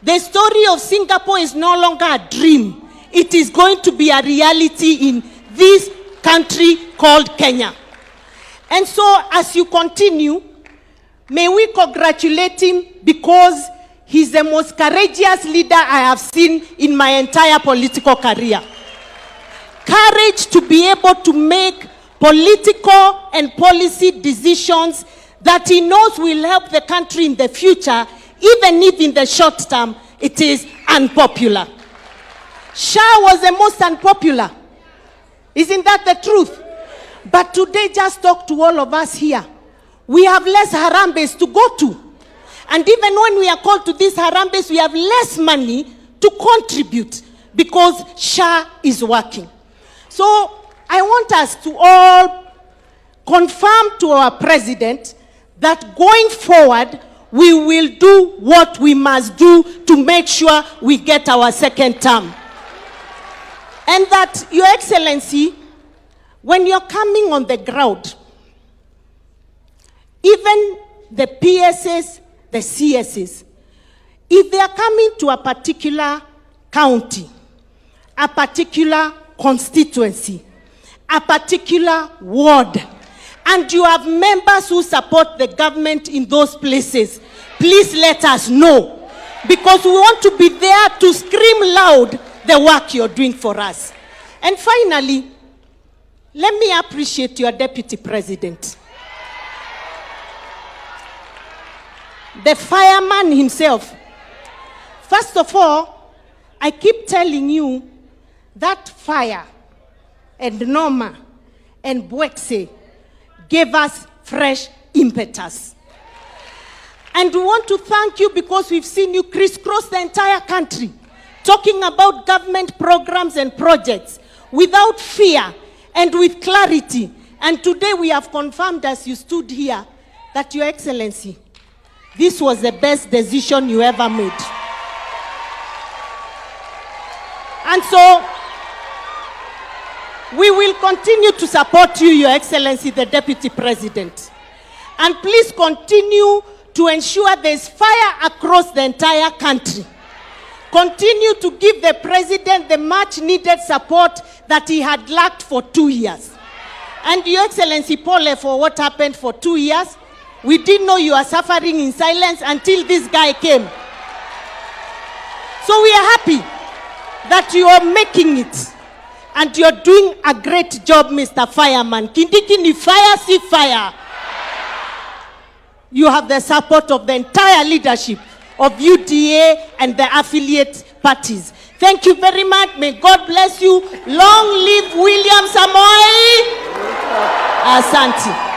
The story of Singapore is no longer a dream. It is going to be a reality in this country called Kenya. And so as you continue, may we congratulate him because he's the most courageous leader I have seen in my entire political career. Courage to be able to make political and policy decisions that he knows will help the country in the future, even if in the short term it is unpopular. Shah was the most unpopular. Isn't that the truth? But today, just talk to all of us here. We have less harambes to go to. And even when we are called to these harambes, we have less money to contribute because Shah is working. So I want us to all confirm to our president that going forward, we will do what we must do to make sure we get our second term. And that, Your Excellency, when you're coming on the ground, even the PSs, the CSs, if they are coming to a particular county, a particular constituency, a particular ward, and you have members who support the government in those places, please let us know, because we want to be there to scream loud the work you're doing for us. And finally, let me appreciate your Deputy President. The fireman himself. First of all, I keep telling you that fire and Norma and Bwekse gave us fresh impetus. And we want to thank you because we've seen you crisscross the entire country, talking about government programs and projects without fear and with clarity. And today we have confirmed as you stood here that, Your Excellency, this was the best decision you ever made. And so we will continue to support you, Your Excellency, the Deputy President. And please continue to ensure there's fire across the entire country. Continue to give the President the much needed support that he had lacked for 2 years. And Your Excellency, Paul, for what happened for 2 years, we didn't know you are suffering in silence until this guy came. So we are happy that you are making it. And you're doing a great job, Mr. Fireman. Kindiki ni fire, see fire. You have the support of the entire leadership of UDA and the affiliate parties. Thank you very much. May God bless you. Long live William Samoei. Asante.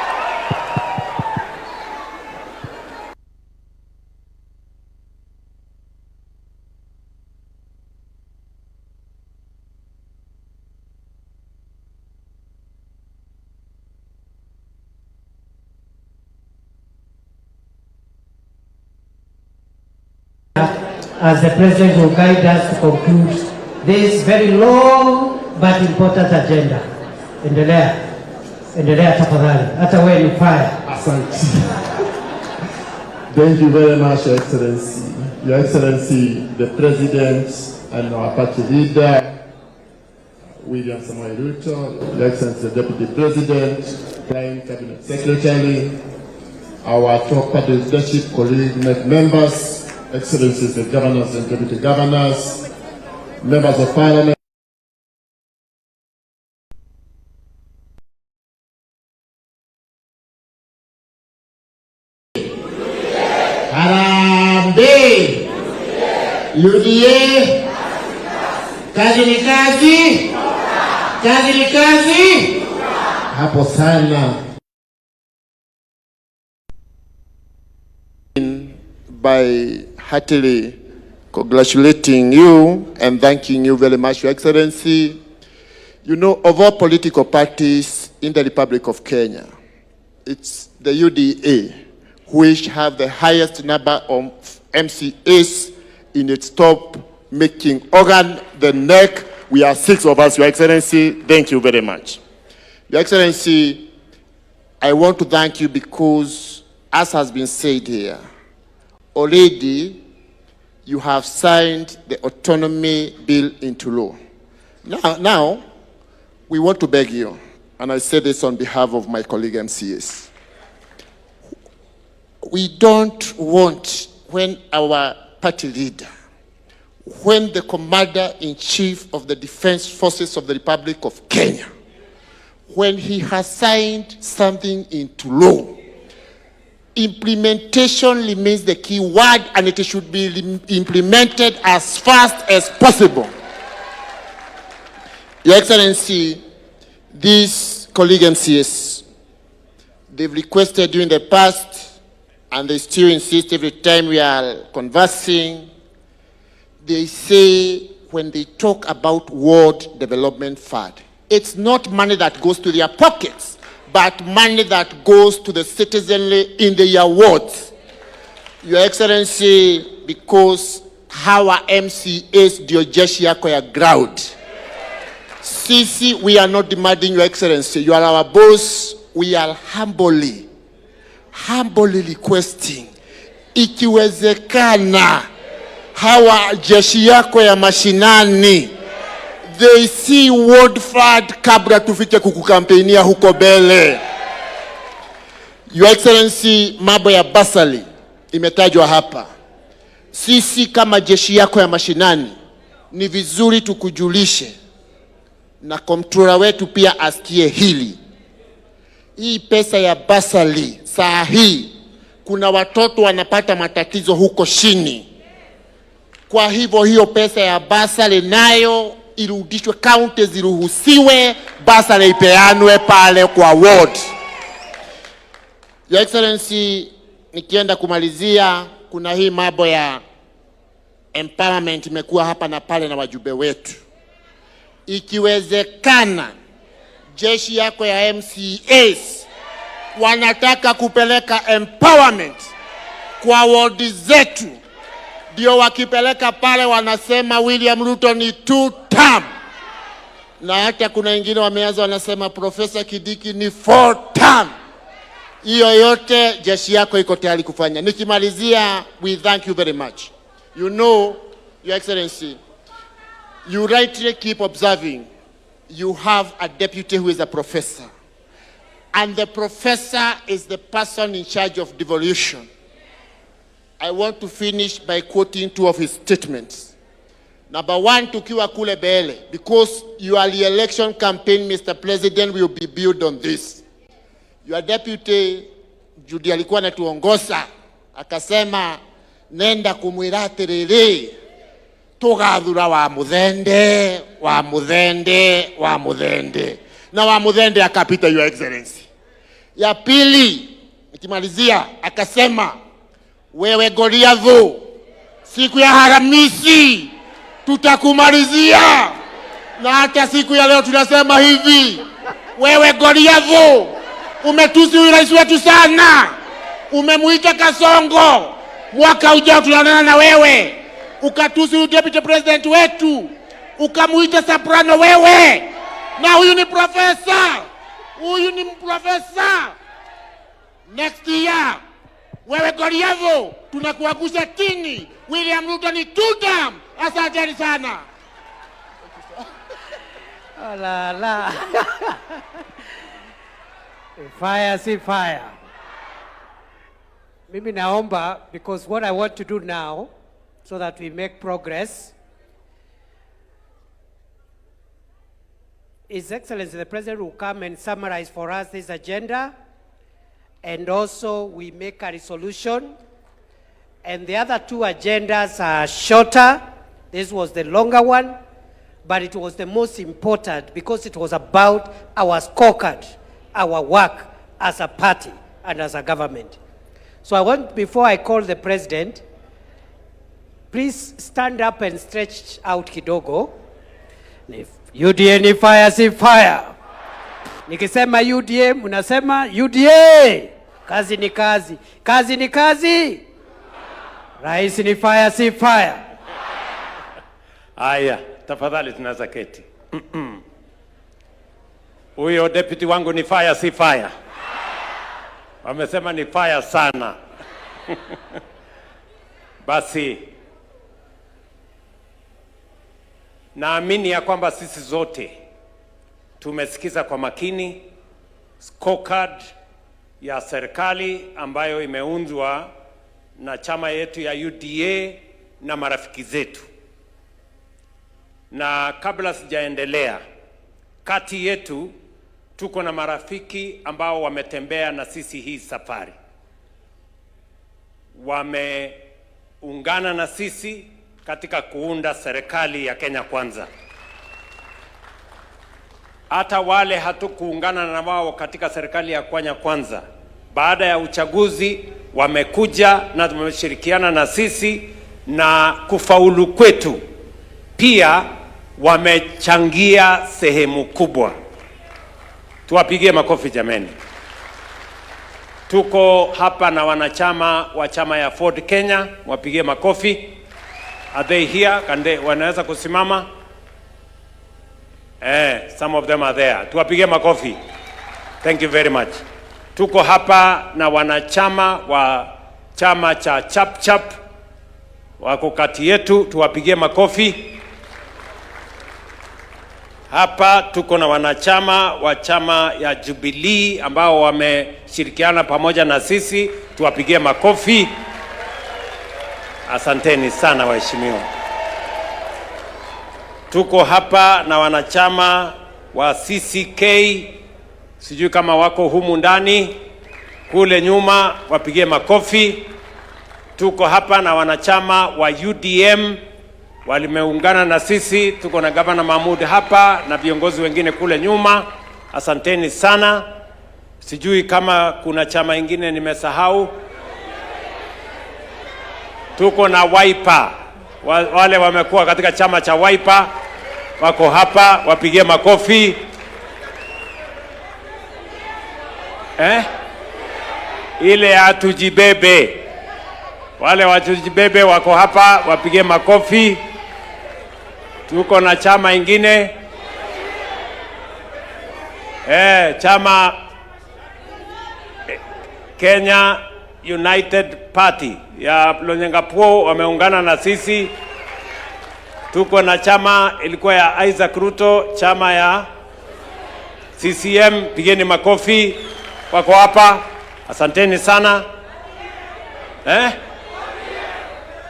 As the President will guide us to conclude this very long but important agenda. Endelea tafadhali. Hata wewe ni fire. Asante. Thank you very much, Your Excellency. Your Excellency, the President and our party leader, William Samoei Ruto, Your Excellency, the Deputy President, Prime Cabinet Secretary, our top party leadership, colleague members, Excellencies, the governors and deputy governors, members of parliament. Harambe! UDA! Kazi ni kazi. Kazi ni kazi. Hapo sana. By heartily congratulating you and thanking you very much, Your Excellency. You know, of all political parties in the Republic of Kenya, it's the UDA which have the highest number of MCAs in its top making organ, the neck. We are 6 of us, Your Excellency. Thank you very much. Your Excellency, I want to thank you because, as has been said here, already you have signed the autonomy bill into law. Now, we want to beg you, and I say this on behalf of my colleague MCAs. We don't want, when our party leader, when the Commander-in-Chief of the Defense Forces of the Republic of Kenya, when he has signed something into law, implementation remains the key word, and it should be implemented as fast as possible. Your Excellency, these colleague MCAs, they've requested during the past, and they still insist every time we are conversing, they say when they talk about World Development Fund, it's not money that goes to their pockets, but money that goes to the citizenry in their wards. Your Excellency, because our MCAs ndio jeshi yako ya ground. Sisi, we are not demanding, Your Excellency. You are our boss. We are humbly requesting, ikiwezekana, hawa jeshi yako ya mashinani, they see World Fund kabla tufike kukukampenia huko bele. Your Excellency, mambo ya basali imetajwa hapa. Sisi kama jeshi yako ya mashinani, ni vizuri tukujulishe, na komptrora wetu pia asikie hili. Hii pesa ya basali, saa hii, kuna watoto wanapata matatizo huko chini. Kwa hivyo hiyo pesa ya basali nayo irudishwe, county ziruhusiwe, basali ipeanwe pale kwa ward. Your Excellency, nikienda kumalizia, kuna hii mambo ya empowerment imekuwa hapa na pale na wajumbe wetu. Ikiwezekana, jeshi yako ya MCAs wanataka kupeleka empowerment kwa ward zetu, ndio wakipeleka pale wanasema William Ruto ni 2 term. Na hata kuna wengine wameanza wanasema Professor Kindiki ni 4 term. Hiyo yote jeshi yako iko tayari kufanya. Nikimalizia, we thank you very much. You know, Your Excellency, you rightly keep observing, you have a deputy who is a professor. And the professor is the person in charge of devolution. I want to finish by quoting 2 of his statements. Number 1, tukiwa kule bele, because your re-election campaign, Mr. President, will be built on this. Your deputy, Judy alikuwa anatuongoza, akasema, nenda kumwiratiriri, tugathura wa muthende, wa muthende, wa muthende. Na wa muthende akapita, Your Excellency. Ya pili, nikimalizia, akasema, wewe Goliath, siku ya Alhamisi tutakumalizia. Na hata siku ya leo tunasema hivi, wewe Goliath, umetusi huyu rais wetu sana. Umemuita Kasongo, mwaka ujao tunaonana na wewe. Ukatusi huyu deputy president wetu, ukamuita soprano wewe. Na huyu ni professor. Huyu ni professor. Next year, wewe Goliath, tunakuangusha chini. William Ruto ni 2 term. Asanteni sana. Oh, la la. Fire, see fire. Mimi naomba, because what I want to do now, so that we make progress, His Excellency the President will come and summarize for us this agenda, and also we make a resolution. And the other 2 agendas are shorter. This was the longer one. but it was the most important because it was about our scorecard, our work as a party and as a government. So I want, before I call the president, please stand up and stretch out kidogo. UDA ni fire, si fire. Nikisema UDA, mnasema UDA. Kazi ni kazi. Kazi ni kazi. Rais ni fire, si fire. Aya, tafadhali tunaweza keti. Huyo deputy wangu ni fire, si fire. Wamesema ni fire sana. Basi naamini ya kwamba sisi zote tumesikiza kwa makini scorecard ya serikali ambayo imeundwa na chama yetu ya UDA na marafiki zetu. Na kabla sijaendelea, kati yetu tuko na marafiki ambao wametembea na sisi hii safari. Wameungana na sisi katika kuunda serikali ya Kenya Kwanza. Hata wale hatukuungana na wao katika serikali ya Kenya Kwanza, baada ya uchaguzi wamekuja na tumeshirikiana na sisi, na kufaulu kwetu pia wamechangia sehemu kubwa. Tuwapigie makofi jameni. Tuko hapa na wanachama wa chama ya Ford Kenya, wapigie makofi. Are they here? Wanaweza kusimama? Some of them are there. Tuwapigie makofi. Thank you very much. Tuko hapa na wanachama wa chama cha Chap Chap wako kati yetu, tuwapigie makofi. Hapa tuko na wanachama wa chama ya Jubilee ambao wameshirikiana pamoja na sisi, tuwapigie makofi. Asanteni sana waheshimiwa. Tuko hapa na wanachama wa CCK, sijui kama wako humu ndani, kule nyuma, wapigie makofi. Tuko hapa na wanachama wa UDM walimeungana na sisi, tuko na Gavana Mahmud hapa na viongozi wengine kule nyuma. Asanteni sana. Sijui kama kuna chama ingine nimesahau. Tuko na Wiper, wale wamekuwa katika chama cha Wiper wako hapa, wapigie makofi. Ile ya tujibebe, wale wa tujibebe wako hapa, wapigie makofi. Tuko na chama ingine, chama Kenya United Party ya Lonyengapuo wameungana na sisi. Tuko na chama ilikuwa ya Isaac Ruto, chama ya CCM, pigeni makofi, wako hapa. Asanteni sana.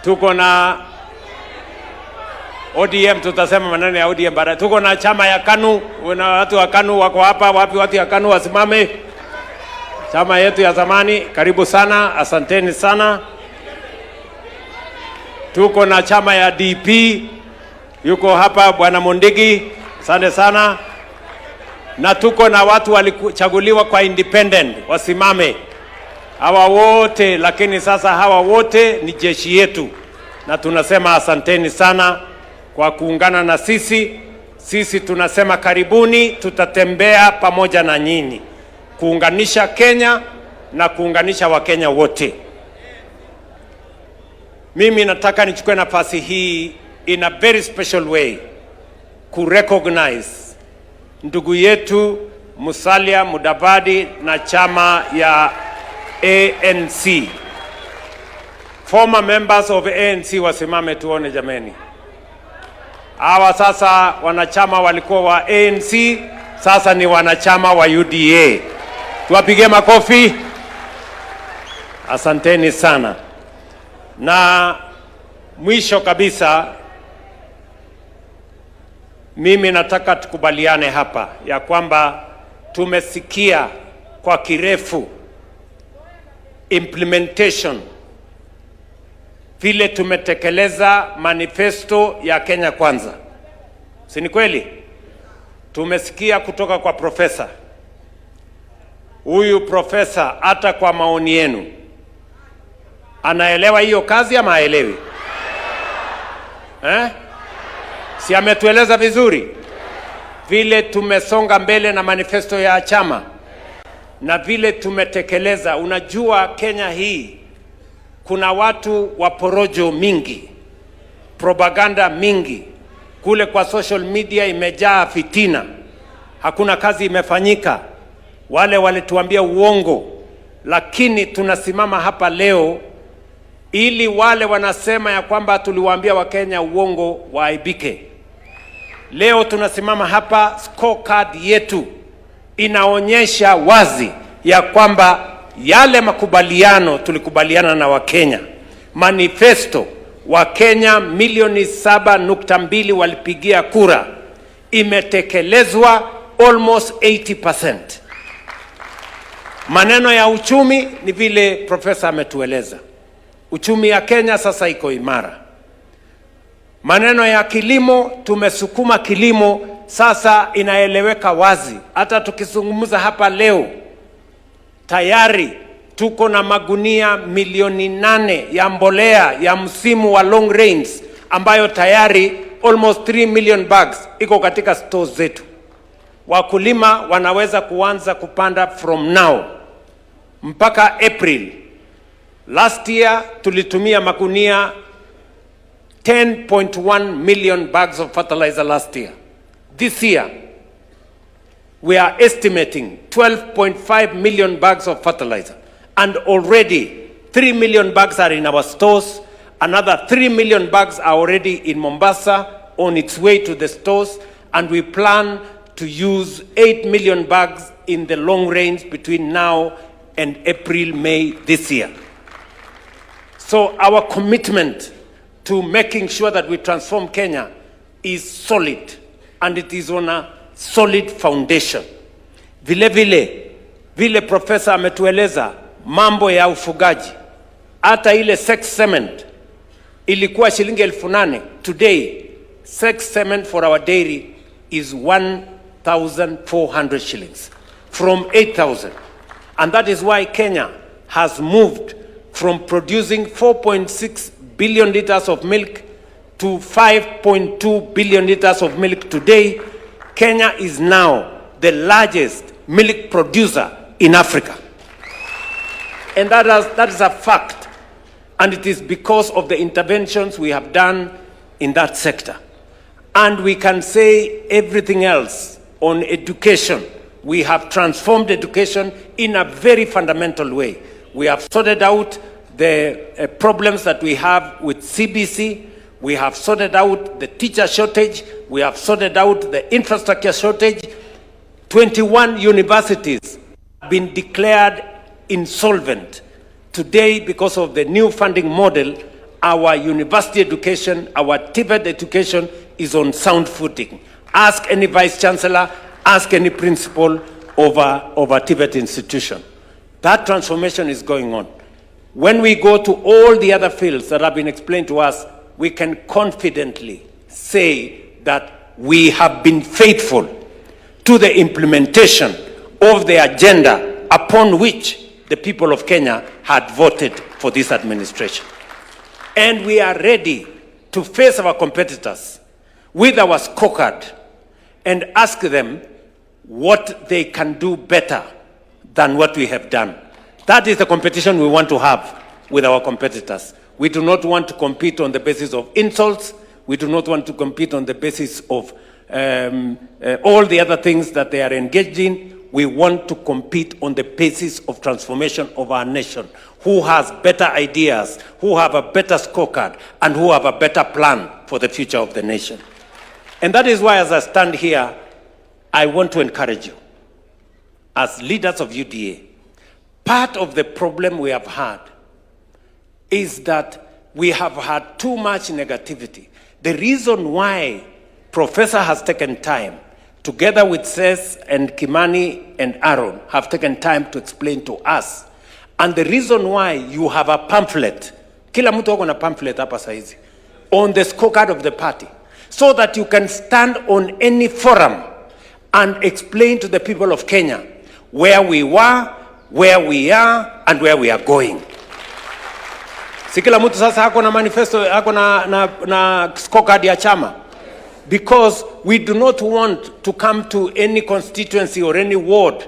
Tuko na ODM, tutasema maneno ya ODM baadaye. Tuko na chama ya KANU, na watu wa KANU wako hapa. Wapi watu ya KANU wasimame? Chama yetu ya zamani, karibu sana, asanteni sana. Tuko na chama ya DP, yuko hapa Bwana Mondigi, asante sana. Na tuko na watu walichaguliwa kwa independent, wasimame. Hawa wote, lakini sasa hawa wote ni jeshi yetu. Na tunasema asanteni sana kwa kuungana na sisi. Sisi tunasema karibuni, tutatembea pamoja na nyinyi kuunganisha Kenya na kuunganisha Wakenya wote. Mimi nataka nichukue nafasi hii in a very special way kurecognize ndugu yetu Musalia Mudavadi na chama ya ANC. Former members of ANC wasimame tuone jameni. Hawa sasa wanachama walikuwa wa ANC, sasa ni wanachama wa UDA. Tuwapigie makofi. Asanteni sana. Na mwisho kabisa, mimi nataka tukubaliane hapa ya kwamba tumesikia kwa kirefu implementation, vile tumetekeleza manifesto ya Kenya Kwanza. Si ni kweli? Tumesikia kutoka kwa profesa. Huyu profesa hata kwa maoni yenu anaelewa hiyo kazi ama haelewi? Si ametueleza vizuri vile tumesonga mbele na manifesto ya chama na vile tumetekeleza. Unajua Kenya hii kuna watu wa porojo mingi, propaganda mingi, kule kwa social media imejaa fitina, hakuna kazi imefanyika, wale walituambia uongo. Lakini tunasimama hapa leo ili wale wanasema ya kwamba tuliwaambia Wakenya uongo waaibike. Leo tunasimama hapa, scorecard yetu inaonyesha wazi ya kwamba yale makubaliano tulikubaliana na Wakenya, manifesto Wakenya milioni 7.2 walipigia kura, imetekelezwa almost 80%. Maneno ya uchumi ni vile profesa ametueleza. Uchumi ya Kenya sasa iko imara. Maneno ya kilimo, tumesukuma kilimo sasa inaeleweka wazi. Hata tukizungumza hapa leo, tayari tuko na magunia milioni 8 ya mbolea ya msimu wa long range ambayo tayari almost 3 million bags iko katika stores zetu. Wakulima wanaweza kuanza kupanda from now mpaka April. Last year tulitumia magunia 10.1 million bags of fertilizer last year. This year we are estimating 12.5 million bags of fertilizer, and already 3 million bags are in our stores. Another 3 million bags are already in Mombasa on its way to the stores, and we plan to use 8 million bags in the long range between now and April, May this year. So our commitment to making sure that we transform Kenya is solid, and it is on a solid foundation. Vile profesa ametueleza mambo ya ufugaji, hata ile sex cement ilikuwa shilingi 8,000. Today sex cement for our dairy is 1,400 shillings from 8,000, and that is why Kenya has moved from producing 4.6 billion liters of milk to 5.2 billion liters of milk today. Kenya is now the largest milk producer in Africa. And that is a fact. And it is because of the interventions we have done in that sector. And we can say everything else on education. We have transformed education in a very fundamental way. We have sorted out the problems that we have with CBC. We have sorted out the teacher shortage. We have sorted out the infrastructure shortage. 21 universities have been declared insolvent. Today, because of the new funding model, our university education, our TVET education is on sound footing. Ask any vice chancellor, ask any principal over TVET institution. That transformation is going on. When we go to all the other fields that have been explained to us, we can confidently say that we have been faithful to the implementation of the agenda upon which the people of Kenya had voted for this administration. And we are ready to face our competitors with our scorecard and ask them what they can do better than what we have done. That is the competition we want to have with our competitors. We do not want to compete on the basis of insults. We do not want to compete on the basis of all the other things that they are engaged in. We want to compete on the basis of transformation of our nation. Who has better ideas, who have a better scorecard, and who have a better plan for the future of the nation. And that is why, as I stand here, I want to encourage you, as leaders of UDA, part of the problem we have had is that we have had too much negativity. The reason why Professor has taken time, together with Seth and Kimani and Aaron, have taken time to explain to us. And the reason why you have a pamphlet, kila mtu wako na pamphlet hapa saizi, on the scorecard of the party. so that you can stand on any forum and explain to the people of Kenya where we were, where we are, and where we are going. Si kila mtu sasa hako na manifesto, hako na scorecard ya chama. Because we do not want to come to any constituency or any ward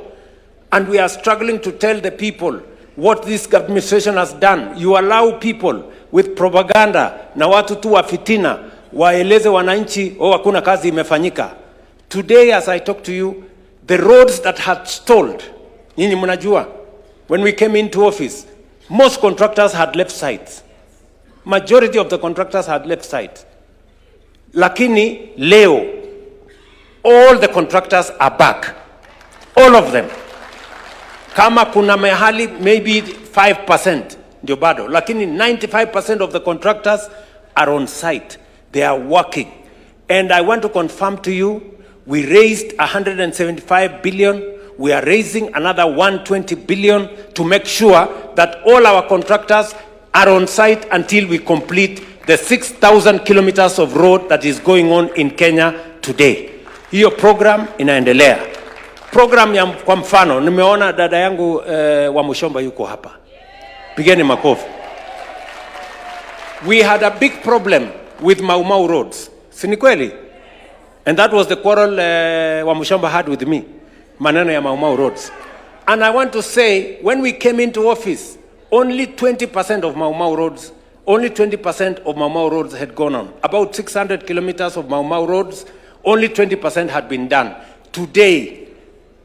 and we are struggling to tell the people what this administration has done. You allow people with propaganda na watu tu wa fitina waeleze wananchi hakuna kazi imefanyika. Today as I talk to you, the roads that had stalled, nyinyi mnajua, when we came into office, most contractors had left sites. Majority of the contractors had left sites. Lakini leo, all the contractors are back. All of them. Kama kuna mahali maybe 5% ndio bado. Lakini 95% of the contractors are on site. They are working. And I want to confirm to you, we raised 175 billion. We are raising another 120 billion to make sure that all our contractors are on site until we complete the 6,000 kilometers of road that is going on in Kenya today. Hiyo program inaendelea. Program ya kwa mfano, nimeona dada yangu wa Mushomba yuko hapa. Pigeni makofi. We had a big problem with Mau Mau roads. Si ni kweli? And that was the quarrel wa Mushomba had with me. Maneno ya Mau Mau roads. And I want to say, when we came into office, only 20% of Mau Mau roads, only 20% of Mau Mau roads had gone on. About 600 kilometers of Mau Mau roads, only 20% had been done. Today,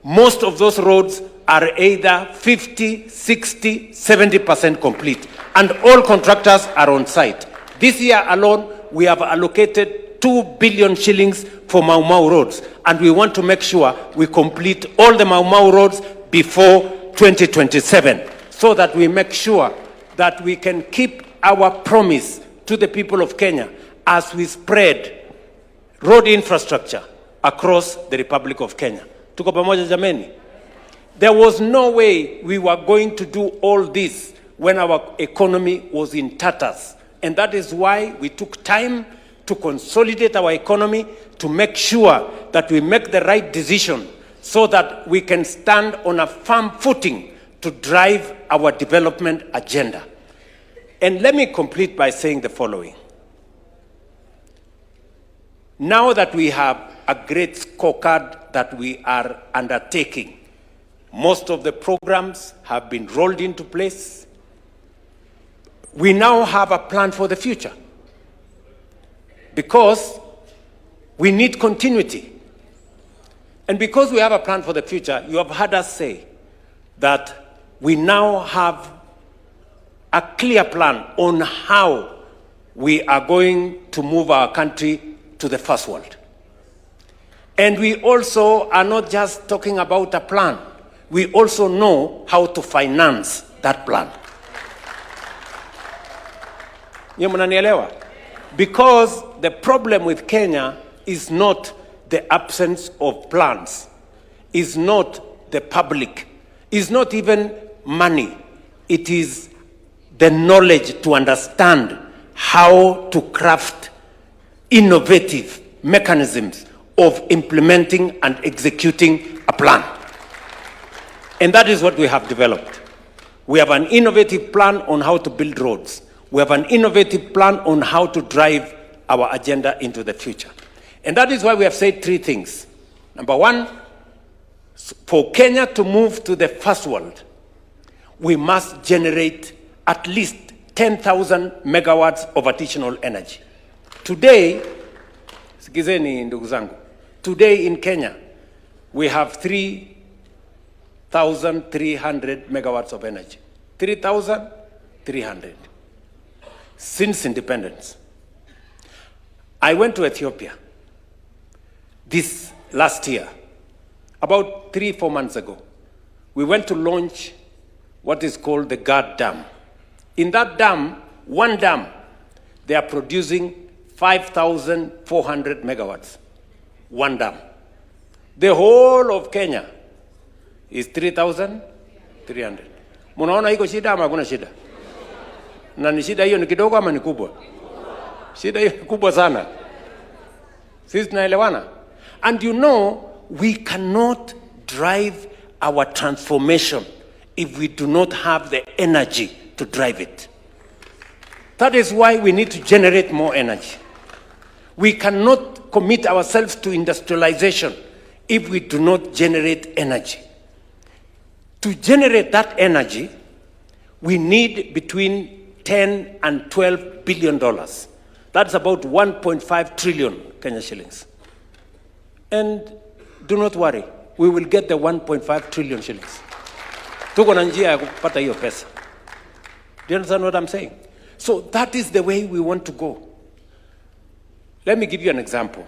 most of those roads are either 50, 60, 70% complete. And all contractors are on site. This year alone, we have allocated 2 billion shillings for Mau Mau roads. And we want to make sure we complete all the Mau Mau roads before 2027. So that we make sure that we can keep our promise to the people of Kenya as we spread road infrastructure across the Republic of Kenya. Tuko pamoja jameni? There was no way we were going to do all this when our economy was in tatters. And that is why we took time to consolidate our economy, to make sure that we make the right decision so that we can stand on a firm footing to drive our development agenda. And let me complete by saying the following. Now that we have a great scorecard that we are undertaking, most of the programs have been rolled into place. We now have a plan for the future because we need continuity. And because we have a plan for the future, you have heard us say that we now have a clear plan on how we are going to move our country to the first world. And we also are not just talking about a plan. We also know how to finance that plan. Because the problem with Kenya is not the absence of plans, is not the public, is not even money. It is the knowledge to understand how to craft innovative mechanisms of implementing and executing a plan. And that is what we have developed. We have an innovative plan on how to build roads. We have an innovative plan on how to drive our agenda into the future. And that is why we have said three things. Number one, for Kenya to move to the first world, we must generate at least 10,000 megawatts of additional energy. Today, sikizeni ndugu zangu, today in Kenya, we have 3,300 megawatts of energy. 3,300 since independence. I went to Ethiopia this last year, about 3-4 months ago. We went to launch what is called the Gad Dam. In that dam, one dam, they are producing 5,400 megawatts. One dam. The whole of Kenya is 3,300. Munaona iko shida ama hakuna shida? Na ni shida hiyo ni kidogo ama ni kubwa? Shida hiyo ni kubwa sana. Sisi tunaelewana? And you know, we cannot drive our transformation if we do not have the energy to drive it. That is why we need to generate more energy. We cannot commit ourselves to industrialization if we do not generate energy. To generate that energy, we need between 10 and 12 billion dollars. That's about 1.5 trillion Kenya shillings. And do not worry, we will get the 1.5 trillion shillings. Tuko na njia ya kupata hiyo pesa. Do you understand what I'm saying? So that is the way we want to go. Let me give you an example.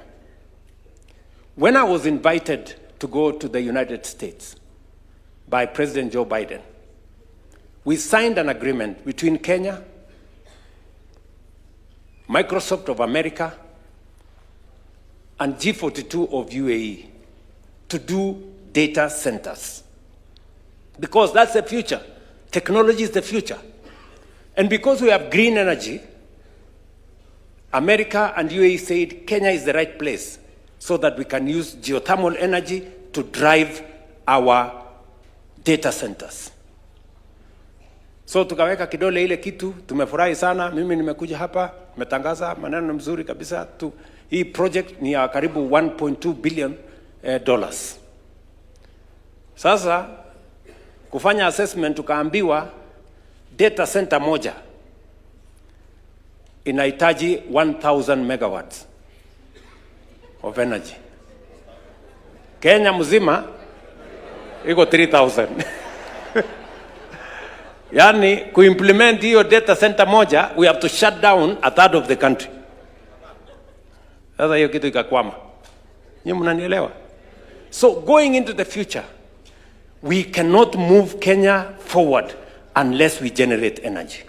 When I was invited to go to the United States by President Joe Biden, we signed an agreement between Kenya, Microsoft of America, and G42 of UAE to do data centers. Because that's the future. Technology is the future. And because we have green energy, America and UAE said Kenya is the right place so that we can use geothermal energy to drive our data centers. So tukaweka kidole ile kitu, tumefurahi sana. Mimi nimekuja hapa, nimetangaza maneno mzuri kabisa tu. Hii project ni ya karibu 1.2 billion dollars. Sasa kufanya assessment tukaambiwa data center moja inahitaji 1000 megawatts of energy. Kenya mzima iko 3000. Yani kuimplement hiyo data center moja, we have to shut down a third of the country. Sasa hiyo kitu ikakwama. Nyinyi mnanielewa? So going into the future, we cannot move Kenya forward unless we generate energy.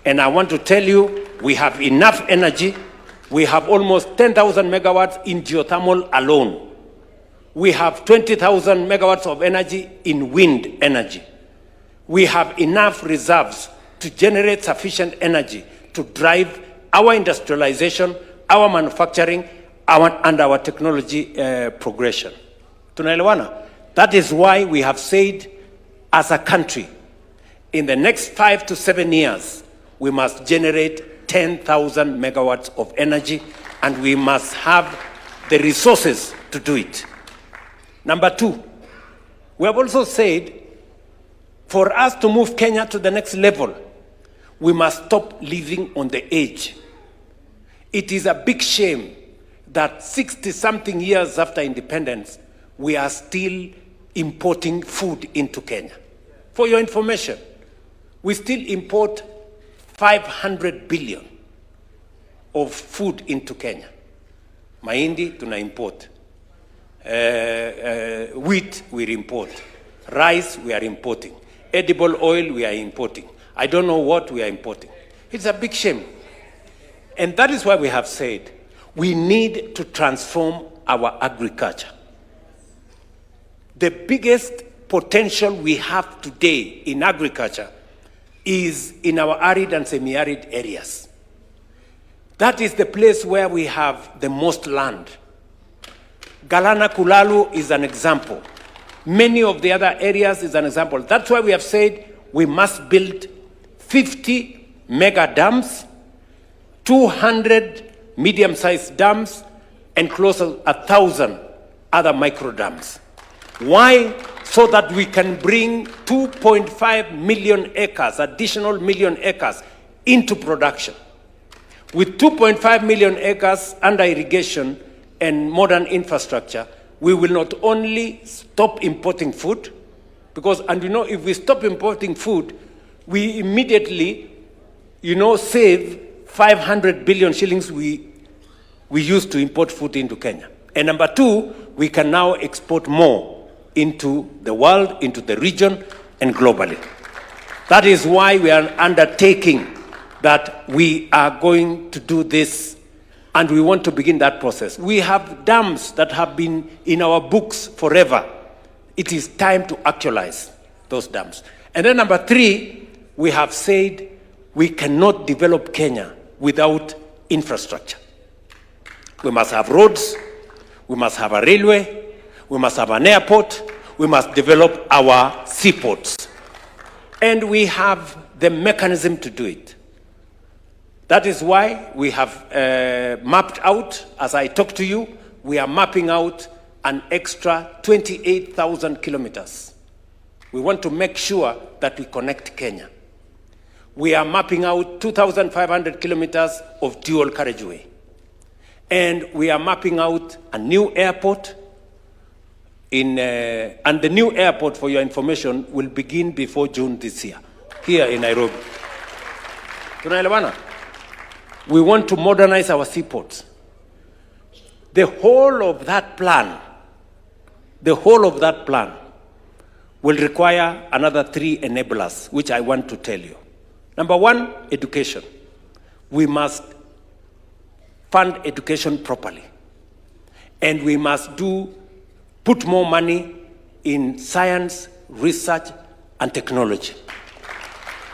And I want to tell you, we have enough energy. We have almost 10,000 megawatts in geothermal alone. We have 20,000 megawatts of energy in wind energy. We have enough reserves to generate sufficient energy to drive our industrialization, our manufacturing, and our technology progression. Tunaelewana? That is why we have said, as a country, in the next 5 to 7 years, we must generate 10,000 megawatts of energy, and we must have the resources to do it. Number two, we have also said, for us to move Kenya to the next level, we must stop living on the edge. It is a big shame that 60-something years after independence, we are still importing food into Kenya. For your information, we still import 500 billion of food into Kenya. Mahindi tuna import. Wheat we import. Rice we are importing. Edible oil we are importing. I don't know what we are importing. It's a big shame. And that is why we have said we need to transform our agriculture. The biggest potential we have today in agriculture is in our arid and semi-arid areas. That is the place where we have the most land. Galana Kulalu is an example. Many of the other areas is an example. That's why we have said we must build 50 mega dams, 200 medium-sized dams, and close to 1,000 other micro dams. Why? So that we can bring 2.5 million acres, additional million acres, into production. With 2.5 million acres under irrigation and modern infrastructure, we will not only stop importing food, because, and you know, if we stop importing food, we immediately, save 500 billion shillings we used to import food into Kenya. And number two, we can now export more into the world, into the region, and globally. That is why we are undertaking that we are going to do this, and we want to begin that process. We have dams that have been in our books forever. It is time to actualize those dams. And then number three, we have said we cannot develop Kenya without infrastructure. We must have roads. We must have a railway. We must have an airport. We must develop our seaports. And we have the mechanism to do it. That is why we have mapped out, as I talk to you, we are mapping out an extra 28,000 kilometers. We want to make sure that we connect Kenya. We are mapping out 2,500 kilometers of dual carriageway. And we are mapping out a new airport and the new airport, for your information, will begin before June this year, here in Nairobi. Tunaelewana? We want to modernize our seaports. The whole of that plan will require another 3 enablers, which I want to tell you. Number 1, education. We must fund education properly. And we must put more money in science, research, and technology.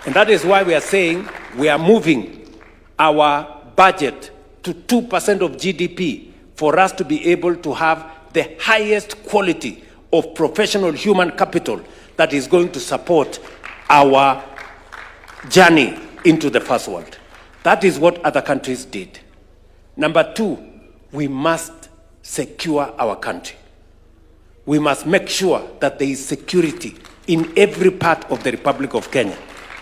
And that is why we are saying we are moving our budget to 2% of GDP for us to be able to have the highest quality of professional human capital that is going to support our journey into the first world. That is what other countries did. Number 2, we must secure our country. We must make sure that there is security in every part of the Republic of Kenya.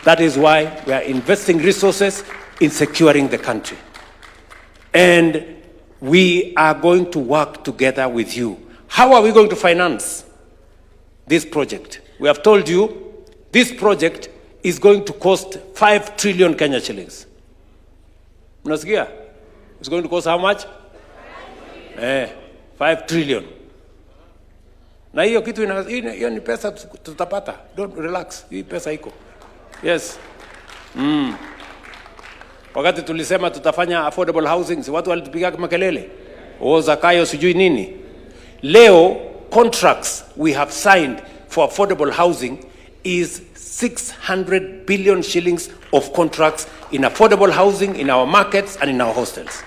That is why we are investing resources in securing the country. And we are going to work together with you. How are we going to finance this project? We have told you this project is going to cost 5 trillion Kenya shillings. Mnasikia? It's going to cost how much? 5 trillion. Na hiyo kitu hiyo ni pesa tutapata. Don't relax. Hii pesa iko. Yes. Wakati tulisema tutafanya affordable housing, si watu walitupiga makelele. Zakayo sijui nini. Leo contracts we have signed for affordable housing is 600 billion shillings of contracts in affordable housing in our markets and in our hostels.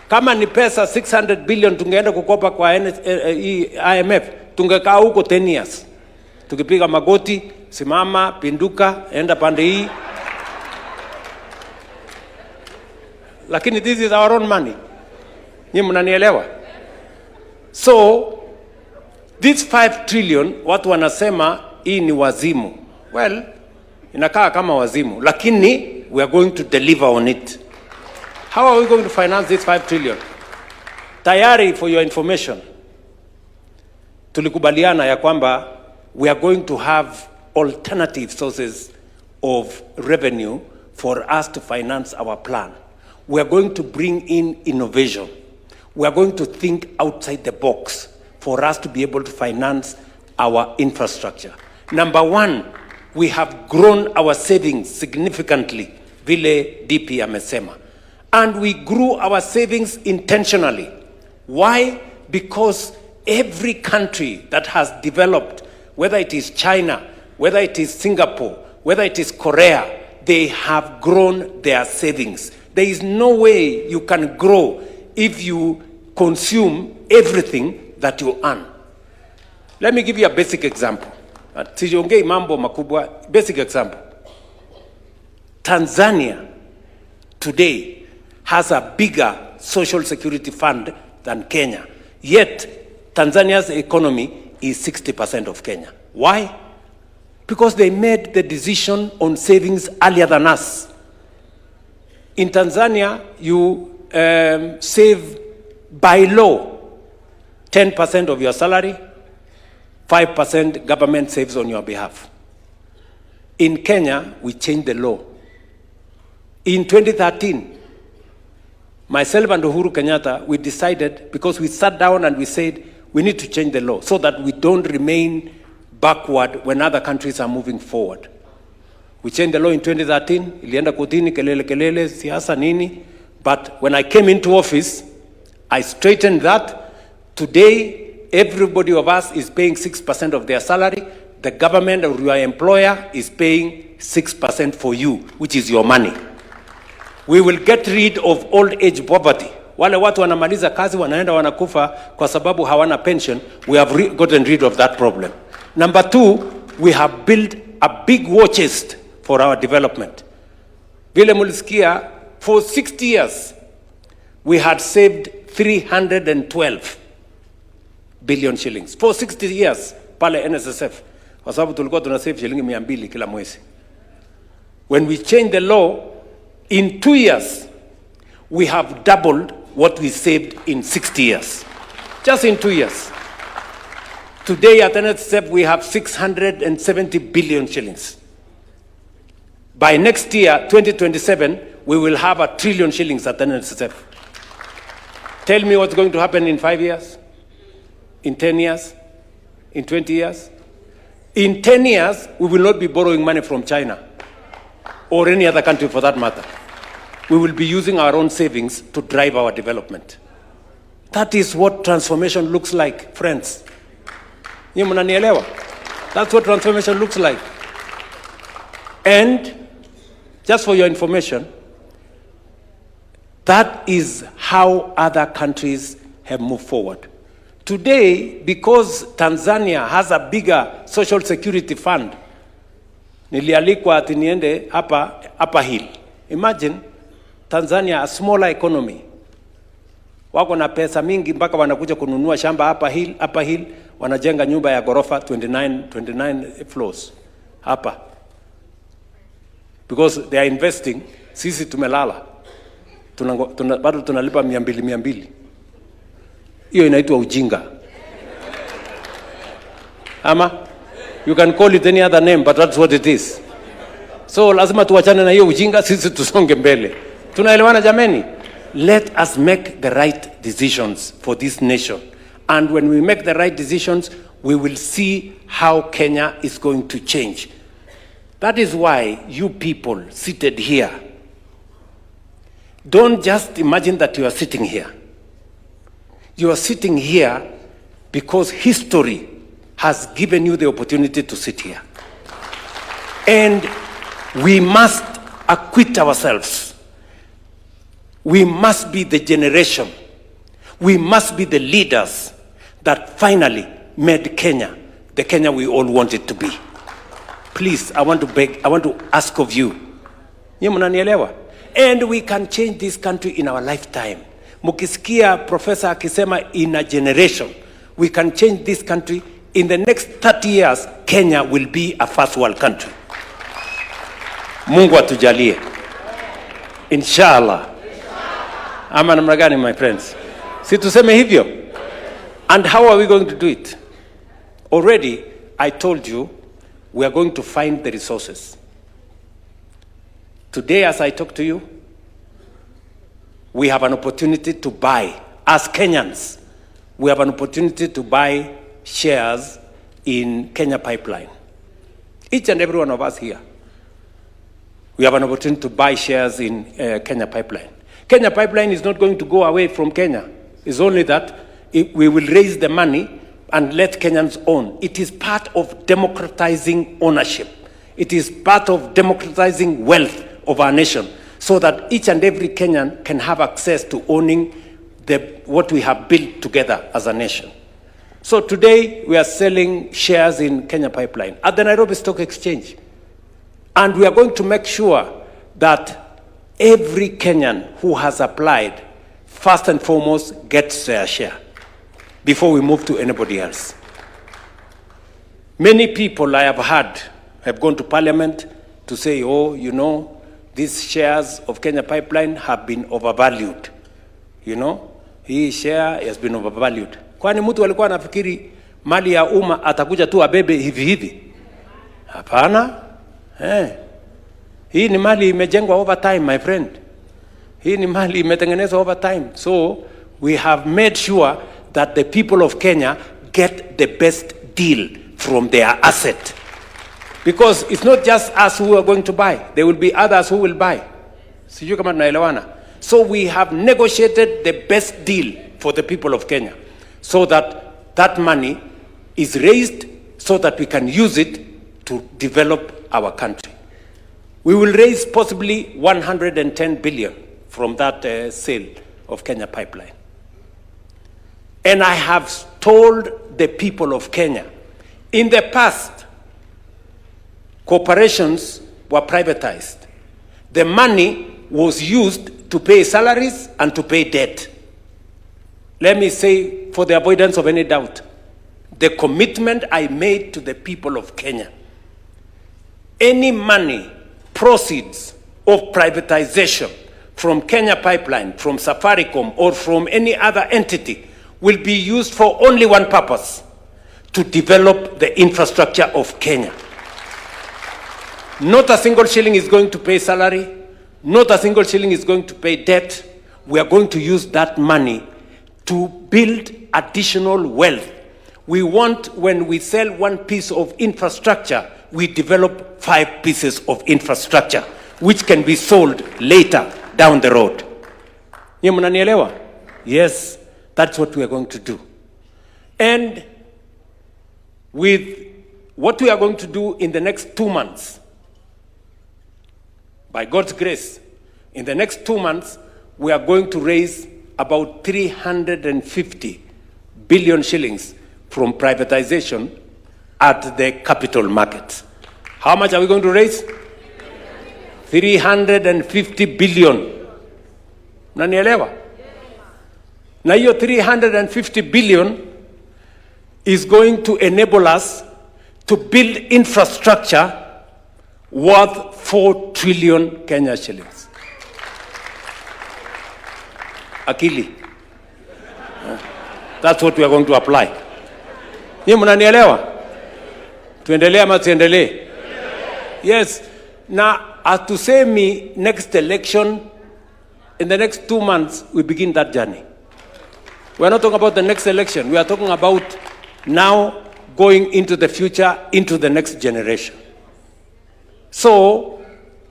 Kama ni pesa 600 billion tungeenda kukopa kwa IMF, tungekaa huko 10 years. Tukipiga magoti, simama, pinduka, enda pande hii. Lakini this is our own money. Nyinyi mnanielewa? So, this 5 trillion, watu wanasema hii ni wazimu. Well, inakaa kama wazimu. Lakini, we are going to deliver on it. How are we going to finance this 5 trillion? Tayari, for your information, tulikubaliana ya kwamba we are going to have alternative sources of revenue for us to finance our plan. We are going to bring in innovation. We are going to think outside the box for us to be able to finance our infrastructure. Number 1, we have grown our savings significantly, vile DP amesema. And we grew our savings intentionally. Why? Because every country that has developed, whether it is China, whether it is Singapore, whether it is Korea, they have grown their savings. There is no way you can grow if you consume everything that you earn. Let me give you a basic example. Sijiongei mambo makubwa. Basic example. Tanzania today has a bigger social security fund than Kenya. Yet, Tanzania's economy is 60% of Kenya. Why? Because they made the decision on savings earlier than us. In Tanzania, you save by law 10% of your salary, 5% government saves on your behalf. In Kenya, we changed the law. In 2013, myself and Uhuru Kenyatta, we decided, because we sat down and we said, we need to change the law so that we don't remain backward when other countries are moving forward. We changed the law in 2013, ilienda kotini, kelele, siasa nini. But when I came into office, I straightened that. Today, everybody of us is paying 6% of their salary. The government or your employer is paying 6% for you, which is your money. We will get rid of old age poverty. Wale watu wanamaliza kazi wanaenda wanakufa kwa sababu hawana pension. We have gotten rid of that problem. Number 2, we have built a big war chest for our development. Vile mulisikia, for 60 years, we had saved 312 billion shillings. For 60 years, pale NSSF. Kwa sababu tulikuwa tunasave shilingi 200 kila mwezi. When we changed the law, in 2 years, we have doubled what we saved in 60 years. Just in 2 years. Today at NSSF, we have 670 billion shillings. By next year, 2027, we will have 1 trillion shillings at NSSF. Tell me what's going to happen in 5 years, in 10 years, in 20 years. In 10 years, we will not be borrowing money from China or any other country for that matter. We will be using our own savings to drive our development. That is what transformation looks like, friends. Nyinyi mnanielewa? That's what transformation looks like. And just for your information, that is how other countries have moved forward. Today, because Tanzania has a bigger social security fund, nilialikwa ati niende hapa hill. Imagine Tanzania, a smaller economy. Wako na pesa mingi mpaka wanakuja kununua shamba hapa hill, wanajenga nyumba ya gorofa 29 floors hapa. Because they are investing, sisi tumelala. Bado tunalipa 200. Hiyo inaitwa ujinga. Ama you can call it any other name, but that's what it is. So lazima tuachane na hiyo ujinga, sisi tusonge mbele. Tunaelewana jameni? Let us make the right decisions for this nation. And when we make the right decisions, we will see how Kenya is going to change. That is why you people seated here, don't just imagine that you are sitting here. You are sitting here because history has given you the opportunity to sit here. And we must acquit ourselves. We must be the generation. We must be the leaders that finally made Kenya the Kenya we all want it to be. Please, I want to beg, I want to ask of you. Nyinyi mnanielewa? And we can change this country in our lifetime. Mukisikia professor akisema in a generation, we can change this country. In the next 30 years, Kenya will be a first world country. Mungu atujalie. Inshallah. Ama namna gani, my friends? Si tuseme hivyo? And how are we going to do it? Already, I told you, we are going to find the resources. Today, as I talk to you, we have an opportunity to buy, as Kenyans, we have an opportunity to buy shares in Kenya Pipeline. Each and every one of us here, we have an opportunity to buy shares in Kenya Pipeline. Kenya Pipeline is not going to go away from Kenya. It's only that we will raise the money and let Kenyans own. It is part of democratizing ownership. It is part of democratizing wealth of our nation, so that each and every Kenyan can have access to owning what we have built together as a nation. So today we are selling shares in Kenya Pipeline at the Nairobi Stock Exchange. And we are going to make sure that every Kenyan who has applied, first and foremost, gets their share before we move to anybody else. Many people I have heard have gone to Parliament to say, oh, you know, these shares of Kenya Pipeline have been overvalued. You know, hii share has been overvalued. Kwani mtu alikuwa anafikiri mali ya umma atakuja tu abebe hivi hivi? Hapana. Hii ni mali imejengwa over time, my friend. Hii ni mali imetengenezwa over time. So we have made sure that the people of Kenya get the best deal from their asset. Because it's not just us who are going to buy. There will be others who will buy. Sijui kama tunaelewana. So we have negotiated the best deal for the people of Kenya, so that that money is raised so that we can use it to develop our country. We will raise possibly 110 billion from that sale of Kenya Pipeline. And I have told the people of Kenya, in the past, corporations were privatized. The money was used to pay salaries and to pay debt. Let me say, for the avoidance of any doubt, the commitment I made to the people of Kenya, any money, proceeds of privatization from Kenya Pipeline, from Safaricom, or from any other entity will be used for only one purpose: to develop the infrastructure of Kenya. Not a single shilling is going to pay salary. Not a single shilling is going to pay debt. We are going to use that money to build additional wealth. We want, when we sell one piece of infrastructure, we develop 5 pieces of infrastructure, which can be sold later down the road. Nyie mnanielewa? Yes, that's what we are going to do. And with what we are going to do in the next 2 months, by God's grace, in the next 2 months, we are going to raise about 350 billion shillings from privatization at the capital markets. How much are we going to raise? 350 billion. Nanielewa? Na hiyo 350 billion is going to enable us to build infrastructure worth 4 trillion Kenya shillings. Akili. That's what we are going to apply. Nyie mnanielewa? Tuendelee ama tuendelee? Yes. Now, hatusemi next election, in the next 2 months, we begin that journey. We are not talking about the next election. We are talking about now going into the future, into the next generation. So,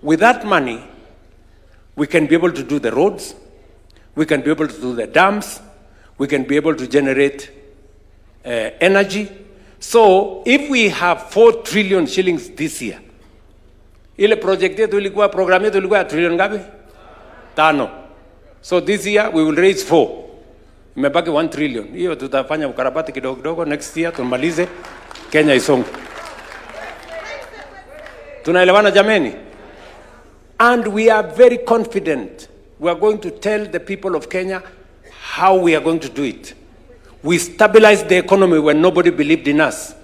with that money, we can be able to do the roads, we can be able to do the dams, we can be able to generate energy. So, if we have 4 trillion shillings this year, ile project yetu ilikuwa, program yetu ilikuwa trillion ngapi? 5. So this year we will raise 4. Imebaki 1 trillion. Hiyo tutafanya ukarabati kidogo kidogo, next year tumalize, Kenya isonge. Tunaelewana jameni? And we are very confident. We are going to tell the people of Kenya how we are going to do it. We stabilized the economy when nobody believed in us.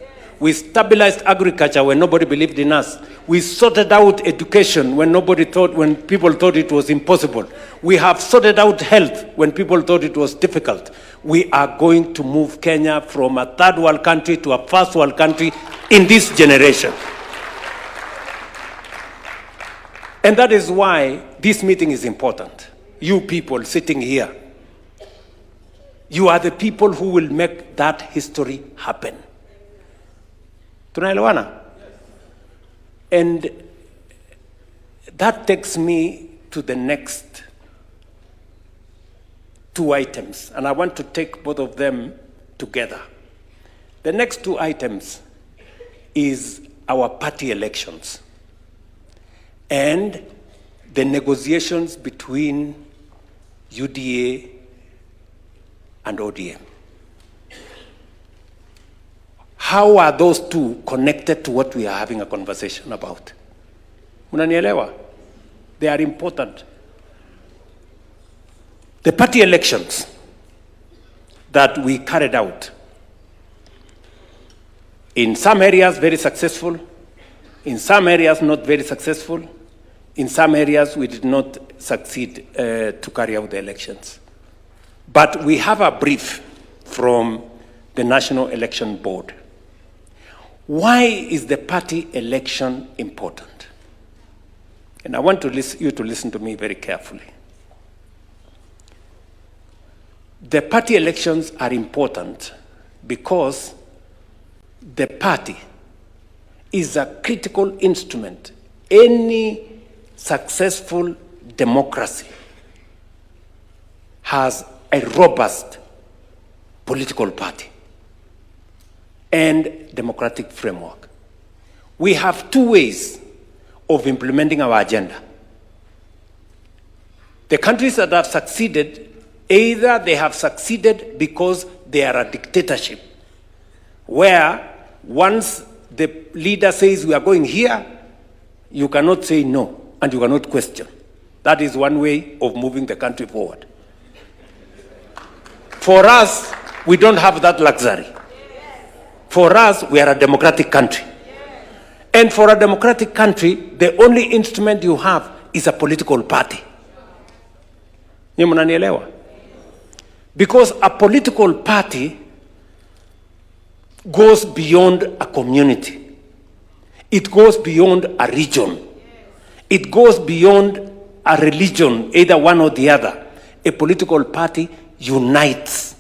We stabilized agriculture when nobody believed in us. We sorted out education when people thought it was impossible. We have sorted out health when people thought it was difficult. We are going to move Kenya from a third world country to a first world country in this generation. And that is why this meeting is important. You people sitting here, you are the people who will make that history happen. Tunaelewana? And that takes me to the next 2 items, and I want to take both of them together. The next 2 items is our party elections and the negotiations between UDA and ODM. How are those 2 connected to what we are having a conversation about? Unanielewa? They are important. The party elections that we carried out, in some areas very successful, in some areas not very successful, in some areas we did not succeed to carry out the elections. But we have a brief from the National Election Board. Why is the party election important? And I want you to listen to me very carefully. The party elections are important because the party is a critical instrument. Any successful democracy has a robust political party and democratic framework. We have 2 ways of implementing our agenda. The countries that have succeeded, Either they have succeeded because they are a dictatorship, where once the leader says we are going here, you cannot say no and you cannot question. That is one way of moving the country forward. For us, we don't have that luxury. For us, we are a democratic country. And for a democratic country, the only instrument you have is a political party. Nyinyi mnanielewa? Because a political party goes beyond a community. It goes beyond a region. It goes beyond a religion, either one or the other. A political party unites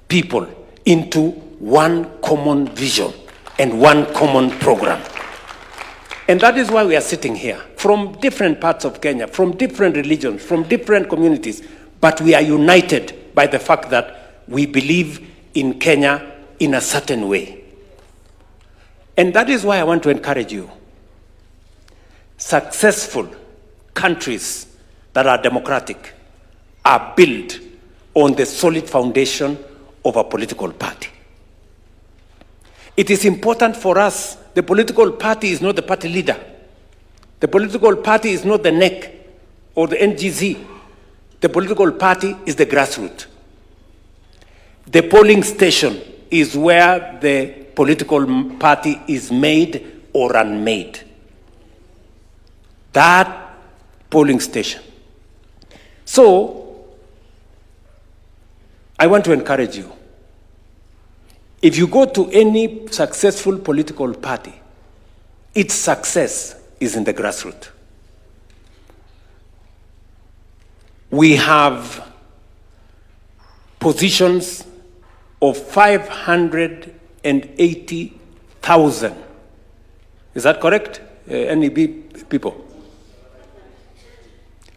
people into one common vision and one common program. And that is why we are sitting here, from different parts of Kenya, from different religions, from different communities, but we are united by the fact that we believe in Kenya in a certain way. And that is why I want to encourage you. Successful countries that are democratic are built on the solid foundation of a political party. It is important for us. The political party is not the party leader. The political party is not the NEC or the NGZ. The political party is the grassroots. The polling station is where the political party is made or unmade. That polling station. So, I want to encourage you. If you go to any successful political party, its success is in the grassroots. We have positions of 580,000. Is that correct, NEB people?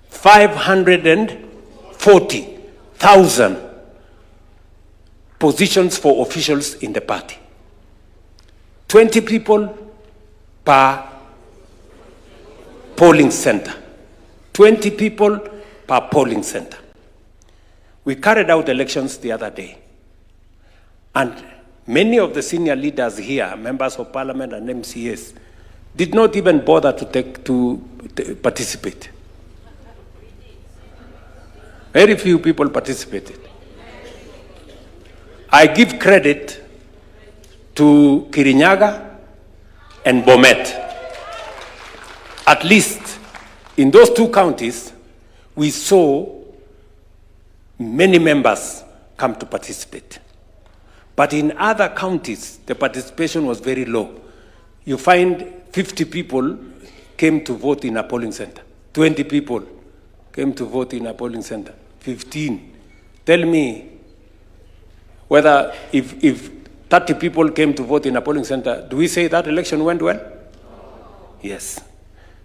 540,000 positions for officials in the party. 20 people per polling center. 20 people per polling center. We carried out elections the other day. And many of the senior leaders here, members of parliament and MCAs, did not even bother to participate. Very few people participated. I give credit to Kirinyaga and Bomet. At least in those two counties, we saw many members come to participate. But in other counties, the participation was very low. You find 50 people came to vote in a polling center. 20 people came to vote in a polling center. 15. Tell me whether if 30 people came to vote in a polling center, do we say that election went well? Yes.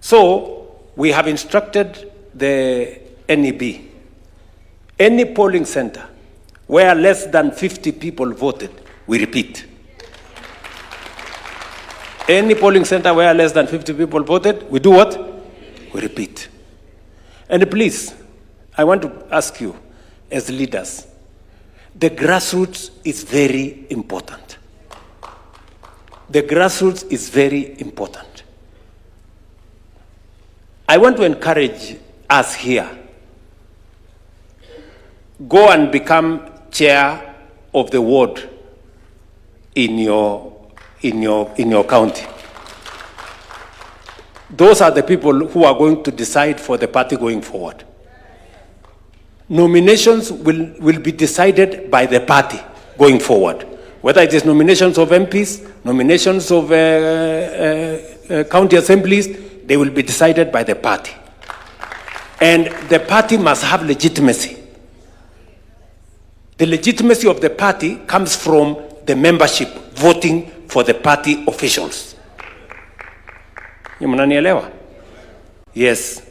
So we have instructed the NEB, any polling center where less than 50 people voted, we repeat. Any polling center where less than 50 people voted, we do what? We repeat. And please, I want to ask you as leaders, the grassroots is very important. The grassroots is very important. I want to encourage us here. Go and become chair of the ward in your county. Those are the people who are going to decide for the party going forward. Nominations will be decided by the party going forward. Whether it is nominations of MPs, nominations of county assemblies, they will be decided by the party. And the party must have legitimacy. The legitimacy of the party comes from the membership voting for the party officials. Mnanielewa? Yes.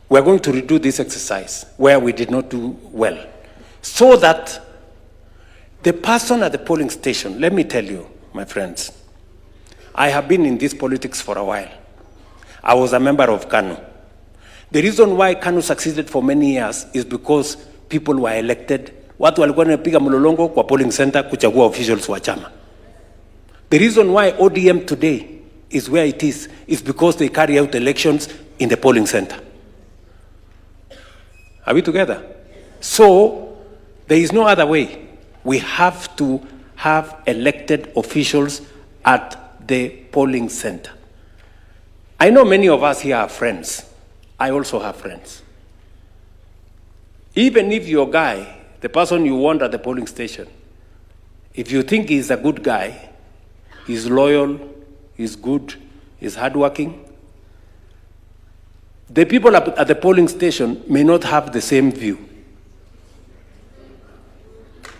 We are going to redo this exercise where we did not do well, so that the person at the polling station, let me tell you, my friends, I have been in this politics for a while. I was a member of KANU. The reason why KANU succeeded for many years is because people were elected. Watu walikuwa wanapiga mlolongo kwa polling center kuchagua officials wa chama. The reason why ODM today is where it is because they carry out elections in the polling center. Are we together? So, there is no other way. We have to have elected officials at the polling center. I know many of us here are friends. I also have friends. Even if your guy, the person you want at the polling station, if you think he's a good guy, he's loyal, he's good, he's hardworking, the people at the polling station may not have the same view.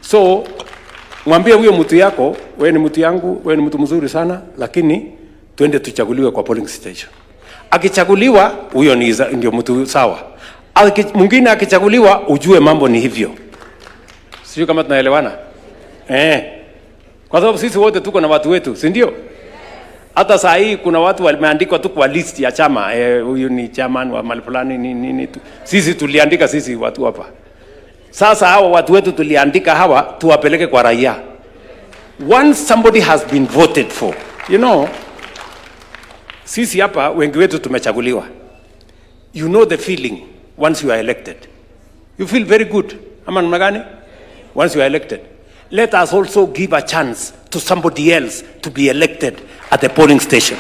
So, mwambie huyo mtu yako, wewe ni mtu yangu, wewe ni mtu mzuri sana, lakini twende tuchaguliwe kwa polling station. Akichaguliwa, huyo ndio mtu sawa. Mwingine akichaguliwa, ujue mambo ni hivyo. Sio kama tunaelewana? Kwa sababu sisi wote tuko na watu wetu, si ndio? Hata saa hii kuna watu wameandikwa tu kwa list ya chama, huyu ni chairman wa mahali fulani nini tu. Sisi tuliandika sisi watu hapa. Sasa hawa watu wetu tuliandika hawa tuwapeleke kwa raia. Once somebody has been voted for, you know, sisi hapa wengi wetu tumechaguliwa. You know the feeling once you are elected. You feel very good. Ama namna gani? Once you are elected. Let us also give a chance to somebody else to be elected at the polling station.